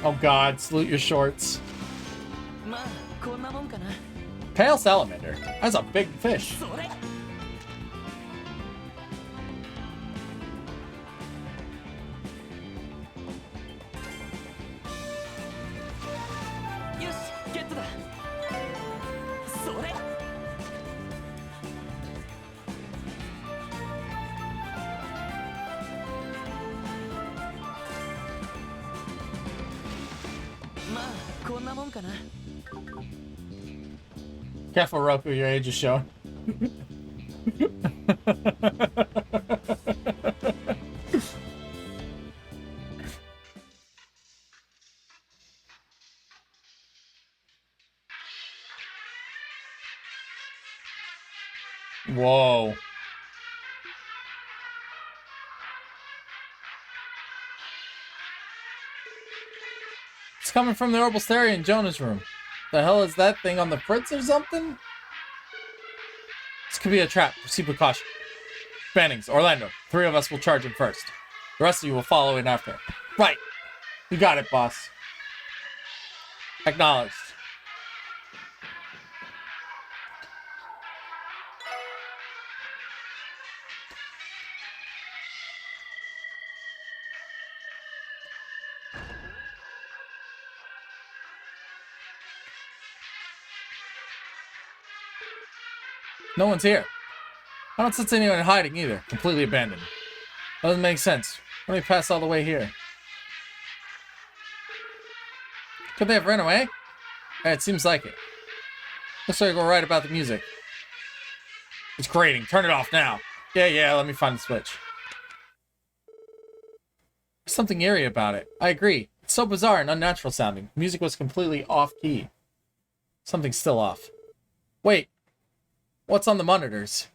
Oh God, salute your shorts. まあこんなもんかな Pale salamander. That's a big fish. それ よしゲットだそれ まあこんなもんかな Careful, Roku, your age is shown. Whoa. It's coming from the orbital stereo in Jonah's room. The hell is that thing on the fritz or something? This could be a trap. Proceed with caution. Bannings, Orlando. 3 of us will charge him first. The rest of you will follow in after. Right. You got it, boss. Acknowledged. No one's here. I don't sense anyone hiding either. Completely abandoned. Doesn't make sense. Let me pass all the way here. Could they have run away? It seems like it. Looks like we're right about the music. It's grating. Turn it off now. Yeah, let me find the switch. There's something eerie about it. I agree. It's so bizarre and unnatural sounding. The music was completely off-key. Something's still off. Wait. What's on the monitors?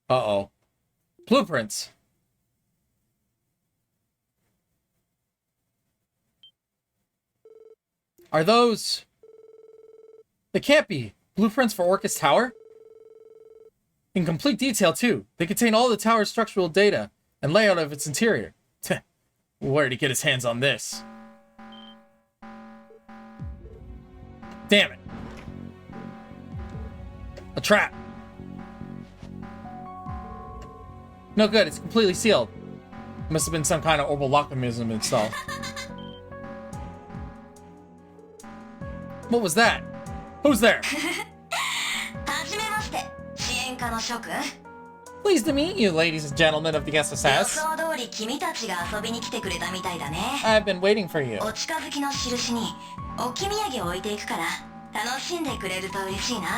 Uh-oh. Blueprints. Are those... They can't be. Blueprints for Orcus Tower? In complete detail, too. They contain all the tower's structural data and layout of its interior. Where did he get his hands on this? Damn it. A trap. No good, it's completely sealed. Must have been some kind of orbital lock mechanism installed. What was that? Who's there? はじめまして支援課の諸君 Pleased to meet you, ladies and gentlemen of the 予 SSS. 想通り君たちが遊びに来てくれたみたいだね I've been waiting for you. お近づきの印におき土産を置いていくから楽しんでくれると嬉しいな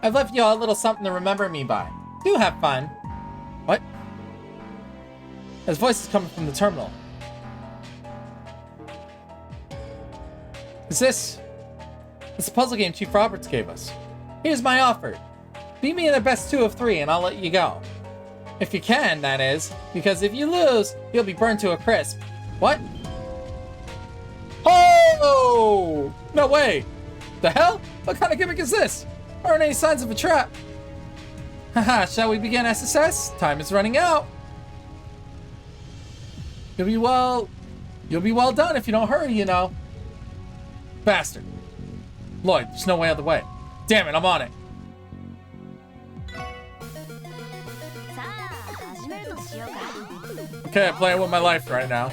I've left you all a little something to remember me by. Do have fun. What? His voice is coming from the terminal. Is this? It's a puzzle game Chief Roberts gave us. Here's my offer. Beat me in the best 2 of 3 and I'll let you go. If you can, that is. Because if you lose, you'll be burned to a crisp. What? Oh! No way! The hell? What kind of gimmick is this? Aren't any signs of a trap? Haha, shall we begin SSS? Time is running out. You'll be well done if you don't hurry, you know. Bastard. Lloyd, there's no way out of the way. Damn it, I'm on it. Okay, playing with my life right now.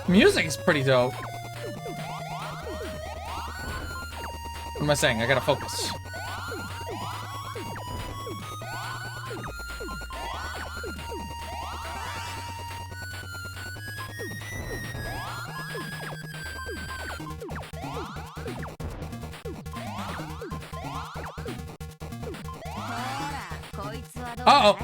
Music is pretty dope. What am I saying? I gotta focus. Uh-oh.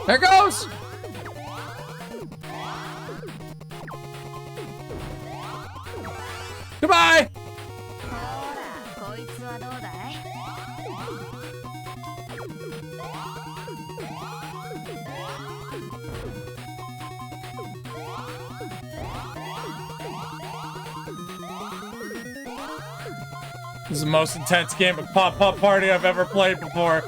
There it goes! Goodbye! This is the most intense game of Pop-Pop Party I've ever played before.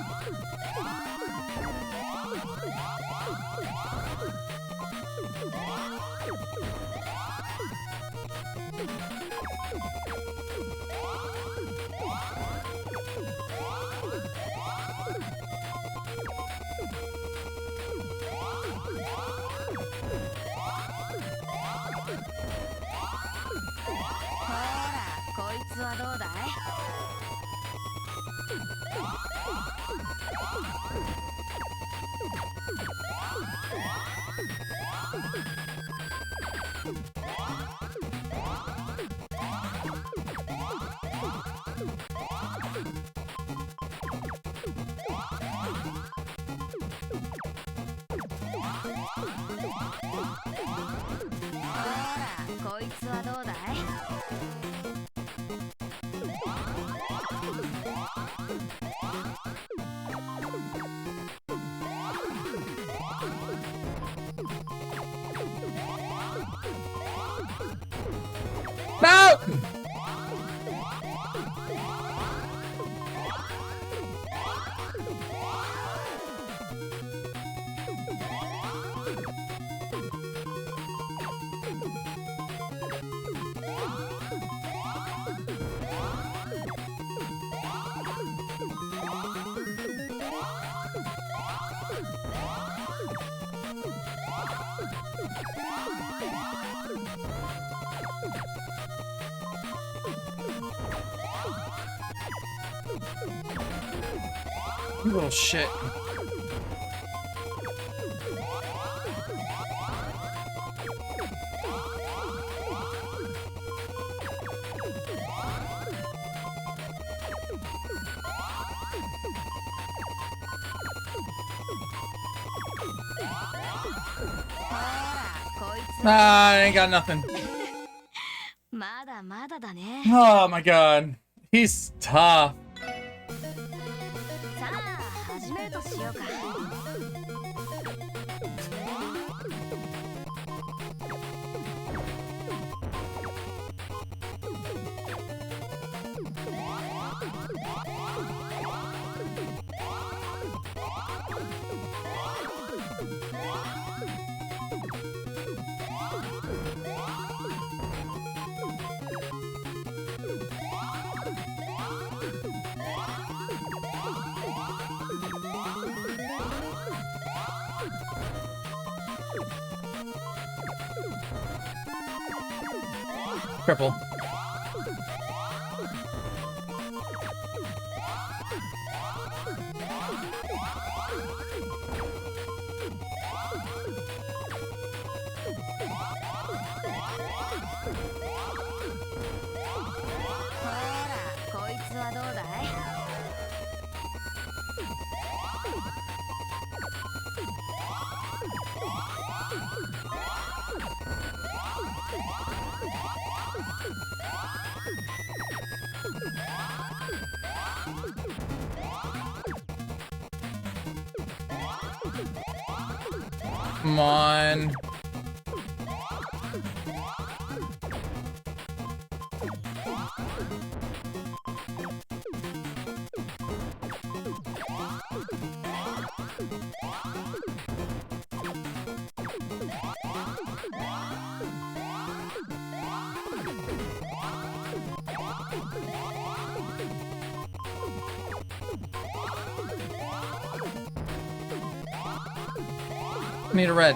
No! You little shit. Nah, I ain't got nothing. Oh my god. He's tough. Cripple. Come on. Need a red.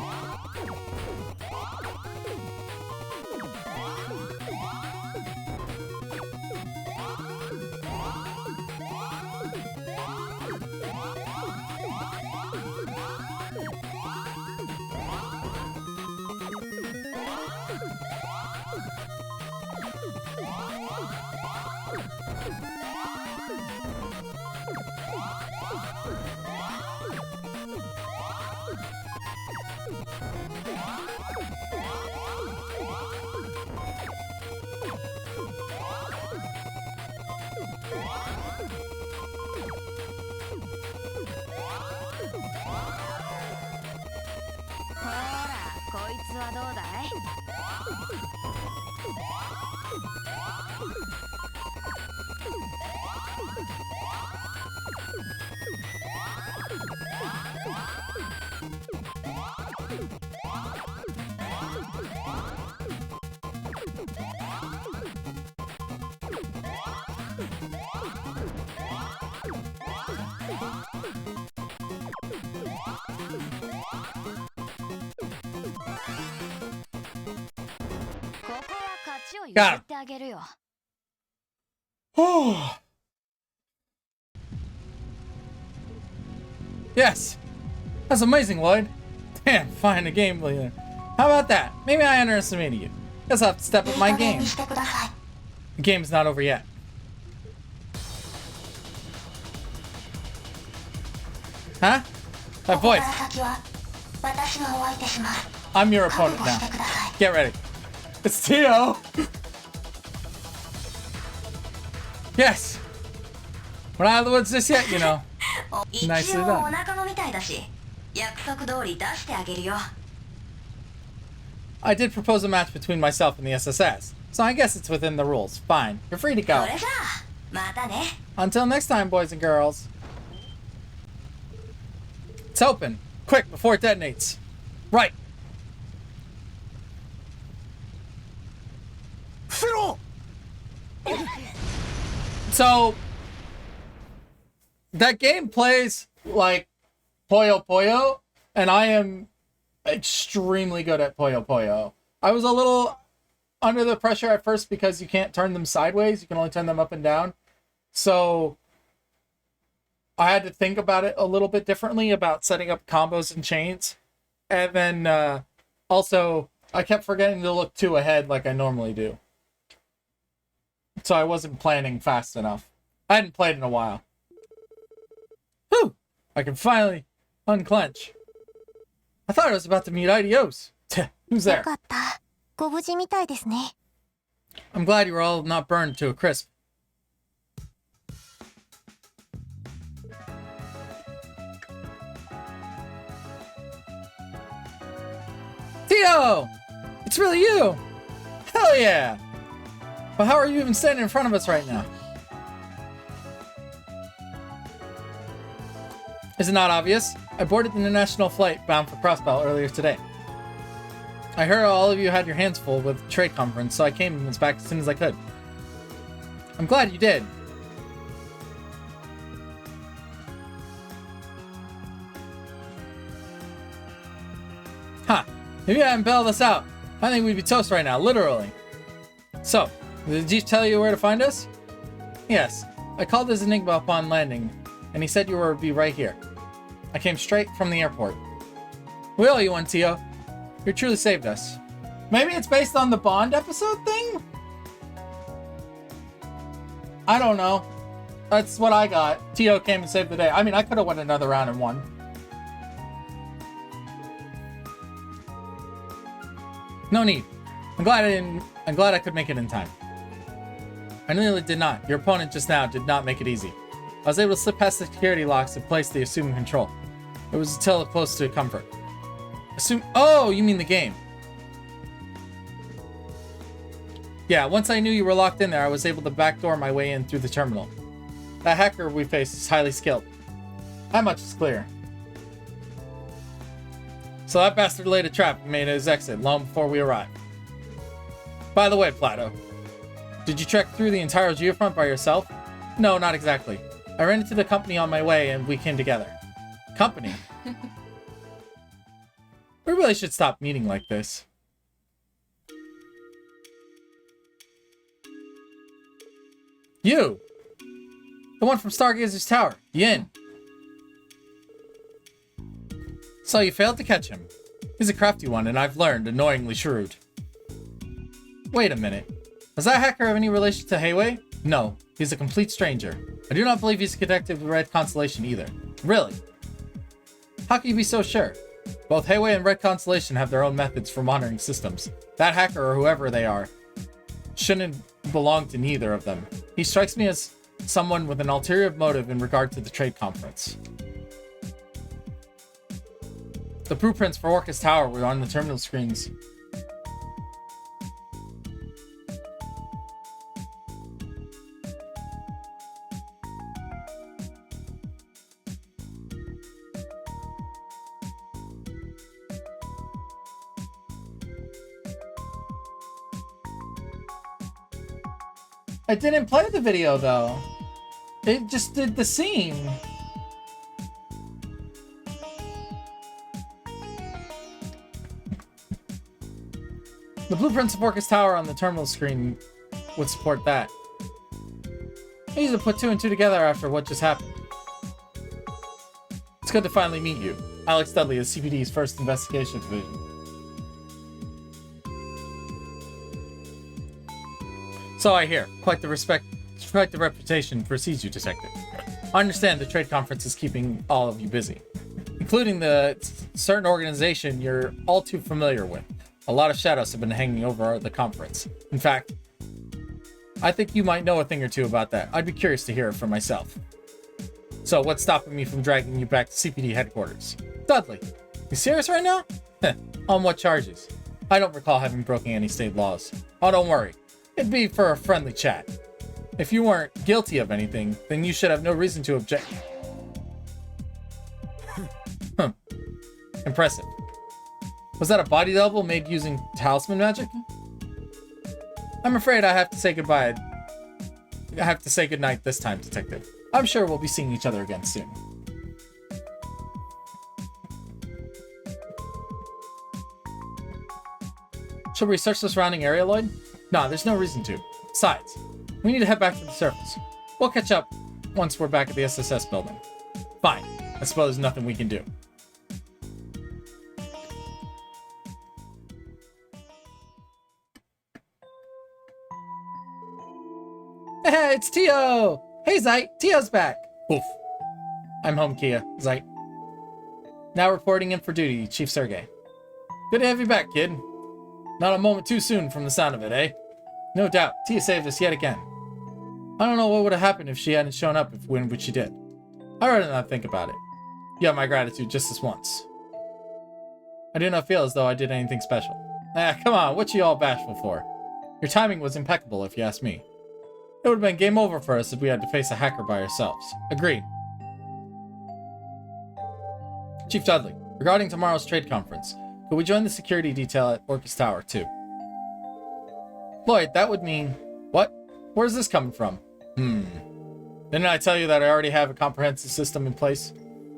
Got him. Oh. Yes. That's amazing, Lloyd. Damn, fine, a game leader. How about that? Maybe I underestimated you. Guess I'll have to step up my game. The game's not over yet. Huh? That voice. I'm your opponent now. Get ready. It's Tio! Yes! We're not out of the woods just yet, you know. Nicely done. I did propose a match between myself and the SSS, so I guess it's within the rules. Fine. You're free to go. Until next time, boys and girls. It's open. Quick, before it detonates. Right. So, that game plays like Puyo Puyo, and I am extremely good at Puyo Puyo. I was a little under the pressure at first because you can't turn them sideways, you can only turn them up and down. So, I had to think about it a little bit differently about setting up combos and chains. And then, also, I kept forgetting to look 2 ahead like I normally do. So I wasn't planning fast enough. I hadn't played in a while. Whew! I can finally unclench. I thought I was about to meet Idios. Who's there? I'm glad you were all not burned to a crisp. Tio! It's really you! Hell yeah! But how are you even standing in front of us right now? Is it not obvious? I boarded the international flight bound for Crossbell earlier today. I heard all of you had your hands full with the trade conference, so I came back as soon as I could. I'm glad you did. Huh. Maybe I haven't bailed us out. I think we'd be toast right now, literally. So, did Chief tell you where to find us? Yes. I called his Enigma upon landing, and he said you would be right here. I came straight from the airport. We owe you one, Tio. You truly saved us. Maybe it's based on the Bond episode thing? I don't know. That's what I got. Tio came and saved the day. I mean, I could have won another round and won. No need. I'm glad I could make it in time. I nearly did not. Your opponent just now did not make it easy. I was able to slip past the security locks and place the assumed control. It was until close to comfort. Oh, you mean the game. Yeah, once I knew you were locked in there, I was able to backdoor my way in through the terminal. That hacker we faced is highly skilled. That much is clear. So that bastard laid a trap and made his exit long before we arrived. By the way, Plato, did you trek through the entire geofront by yourself? No, not exactly. I ran into the company on my way and we came together. Company? We really should stop meeting like this. You! The one from Stargazer's Tower, Yin. So you failed to catch him. He's a crafty one, and I've learned annoyingly shrewd. Wait a minute. Does that hacker have any relation to Heiwei? No, he's a complete stranger. I do not believe he's connected with Red Constellation either. Really? How can you be so sure? Both Heiwei and Red Constellation have their own methods for monitoring systems. That hacker, or whoever they are, shouldn't belong to neither of them. He strikes me as someone with an ulterior motive in regard to the trade conference. The blueprints for Orcus Tower were on the terminal screens. I didn't play the video though. It just did the scene. The blueprints of Orcus Tower on the terminal screen would support that. Easy to put two and two together after what just happened. It's good to finally meet you. Alex Dudley is CPD's first investigation division. So I hear. Quite the reputation precedes you, Detective. I understand the trade conference is keeping all of you busy, including the certain organization you're all too familiar with. A lot of shadows have been hanging over the conference. In fact, I think you might know a thing or two about that. I'd be curious to hear it for myself. So what's stopping me from dragging you back to CPD headquarters? Dudley, you serious right now? On what charges? I don't recall having broken any state laws. Oh, don't worry. It'd be for a friendly chat. If you weren't guilty of anything, then you should have no reason to object. Impressive. Was that a body double made using talisman magic? I'm afraid I have to say goodbye. I have to say goodnight this time, Detective. I'm sure we'll be seeing each other again soon. Should we search the surrounding area, Lloyd? No, there's no reason to. Besides, we need to head back to the surface. We'll catch up once we're back at the SSS building. Fine. I suppose nothing we can do. Hey, it's Tio! Hey, Zeit, Tio's back! Oof. I'm home, Kia. Zeit. Now reporting in for duty, Chief Sergey. Good to have you back, kid. Not a moment too soon from the sound of it, eh? No doubt, Tia saved us yet again. I don't know what would have happened if she hadn't shown up when she did. I'd rather not think about it. You have my gratitude just this once. I do not feel as though I did anything special. Ah, come on, what you all bashful for? Your timing was impeccable, if you ask me. It would have been game over for us if we had to face a hacker by ourselves. Agreed. Chief Dudley, regarding tomorrow's trade conference, could we join the security detail at Orcus Tower, too? Lloyd, that would mean... What? Where's this coming from? Didn't I tell you that I already have a comprehensive system in place?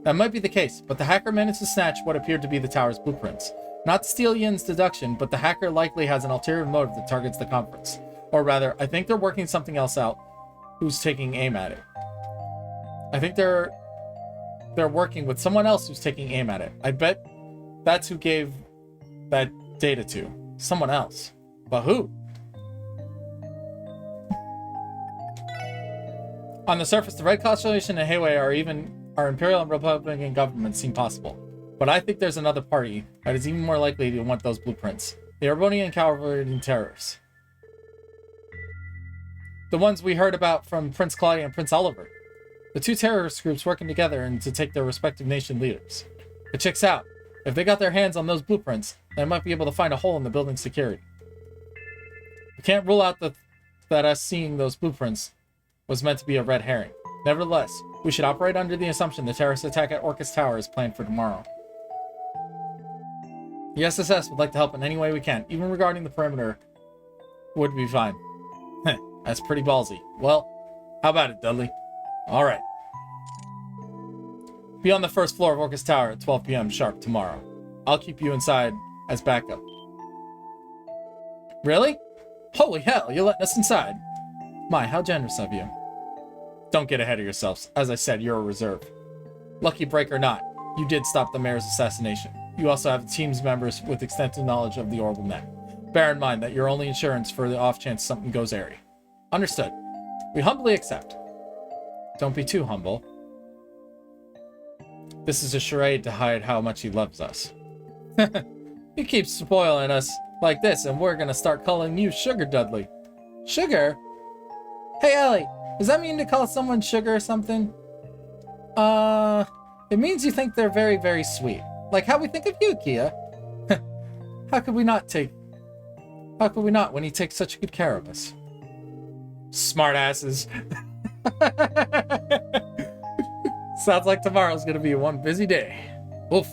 That might be the case, but the hacker managed to snatch what appeared to be the tower's blueprints. Not to steal Yin's deduction, but the hacker likely has an ulterior motive that targets the conference. Or rather, I think they're working something else out who's taking aim at it. I think they're working with someone else who's taking aim at it. I bet that's who gave that data to. Someone else. But who? On the surface, the Red Constellation and Heiwei our Imperial and Republican governments seem possible. But I think there's another party that is even more likely to want those blueprints. The Arbonian Cavalry and Terrors. The ones we heard about from Prince Claudia and Prince Oliver. The two terrorist groups working together and to take their respective nation leaders. It checks out. If they got their hands on those blueprints, they might be able to find a hole in the building's security. We can't rule out that us seeing those blueprints was meant to be a red herring. Nevertheless, we should operate under the assumption the terrorist attack at Orcus Tower is planned for tomorrow. The SSS would like to help in any way we can, even regarding the perimeter would be fine. Heh, that's pretty ballsy. Well, how about it, Dudley? Alright. Be on the first floor of Orcus Tower at 12 p.m. sharp tomorrow. I'll keep you inside as backup. Really? Holy hell, you're letting us inside. My, how generous of you. Don't get ahead of yourselves. As I said, you're a reserve. Lucky break or not, you did stop the mayor's assassination. You also have team's members with extensive knowledge of the orbital net. Bear in mind that you're only insurance for the off chance something goes airy. Understood. We humbly accept. Don't be too humble. This is a charade to hide how much he loves us. He keeps spoiling us like this, and we're gonna start calling you Sugar Dudley. Sugar? Hey, Ellie, does that mean to call someone sugar or something? It means you think they're very, very sweet. Like how we think of you, Kia. How could we not when he takes such good care of us? Smart asses. Sounds like tomorrow's gonna be one busy day. Oof.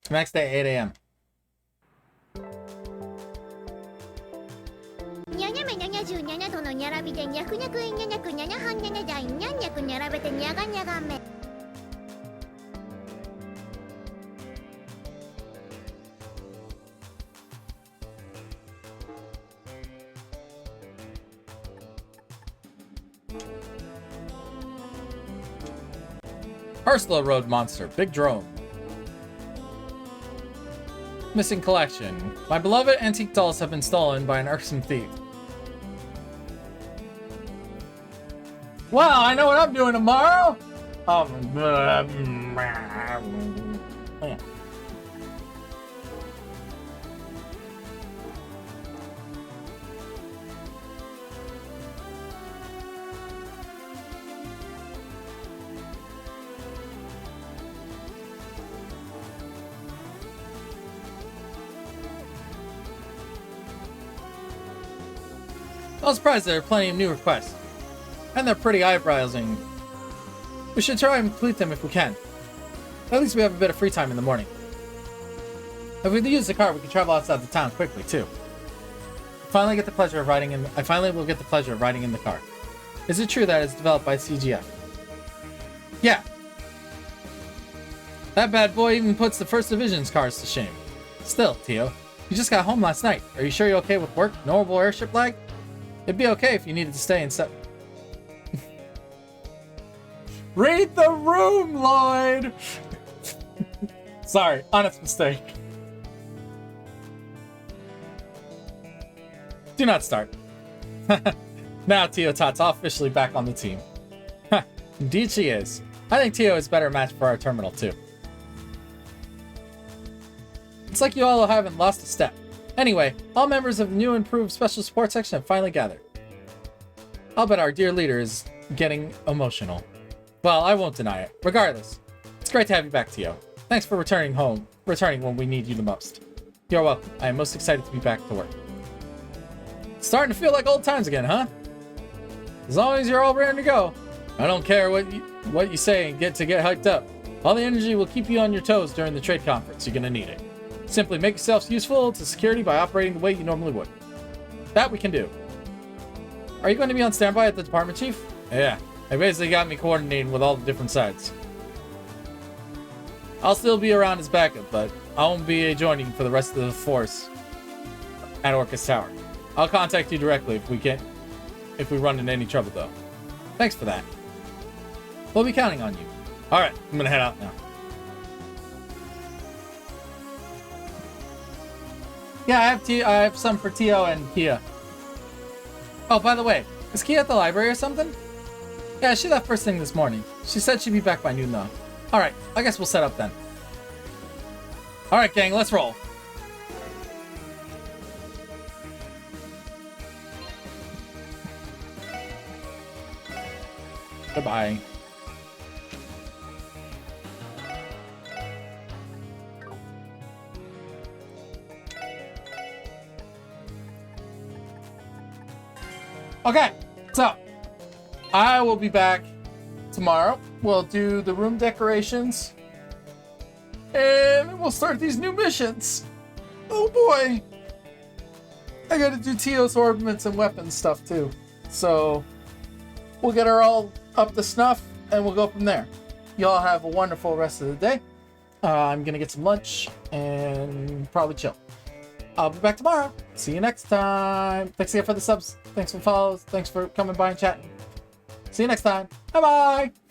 Next day, 8 a.m. にゃにゃめにゃにゃじゅうにゃにゃとのにゃらびでにゃくにゃくいにゃにゃくにゃにゃはんにゃにゃじゃいにゃんにゃくにゃらべてにゃがにゃがめ Ursula Road Monster, Big Drone. Missing collection. My beloved antique dolls have been stolen by an irksome thief. Well, I know what I'm doing tomorrow! I was surprised there are plenty of new requests. And they're pretty eye-browsing. We should try and complete them if we can. At least we have a bit of free time in the morning. If we use the car, we can travel outside the town quickly, too. I finally will get the pleasure of riding in the car. Is it true that it's developed by CGF? Yeah. That bad boy even puts the First Division's cars to shame. Still, Tio, you just got home last night. Are you sure you're okay with work? Normal airship lag? It'd be okay if you needed to stay and stuff. Read the room, Lloyd! Sorry, honest mistake. Do not start. Now Tio Tot's officially back on the team. Indeed she is. I think Tio is a better match for our terminal, too. It's like you all haven't lost a step. Anyway, all members of the new improved special support section have finally gathered. I'll bet our dear leader is getting emotional. Well, I won't deny it. Regardless, it's great to have you back, Tio. Thanks for returning when we need you the most. You're welcome. I am most excited to be back to work. It's starting to feel like old times again, huh? As long as you're all ready to go. I don't care what you say and get hyped up. All the energy will keep you on your toes during the trade conference. You're gonna need it. Simply make yourselves useful to security by operating the way you normally would. That we can do. Are you going to be on standby at the department, Chief? Yeah. They basically got me coordinating with all the different sides. I'll still be around as backup, but I won't be joining for the rest of the force at Orcus Tower. I'll contact you directly if we run into any trouble, though. Thanks for that. We'll be counting on you. Alright, I'm gonna head out now. Yeah, I have some for Tio and Kia. Oh, by the way, is Kia at the library or something? Yeah, she left first thing this morning. She said she'd be back by noon, though. Alright, I guess we'll set up then. Alright, gang, let's roll. Goodbye. Okay, so I will be back tomorrow. We'll do the room decorations and we'll start these new missions. Oh boy, I gotta do Tio's ordnance and weapons stuff too. So we'll get her all up to snuff and we'll go from there. Y'all have a wonderful rest of the day. I'm gonna get some lunch and probably chill. I'll be back tomorrow. See you next time. Thanks again for the subs. Thanks for the follows. Thanks for coming by and chatting. See you next time. Bye-bye.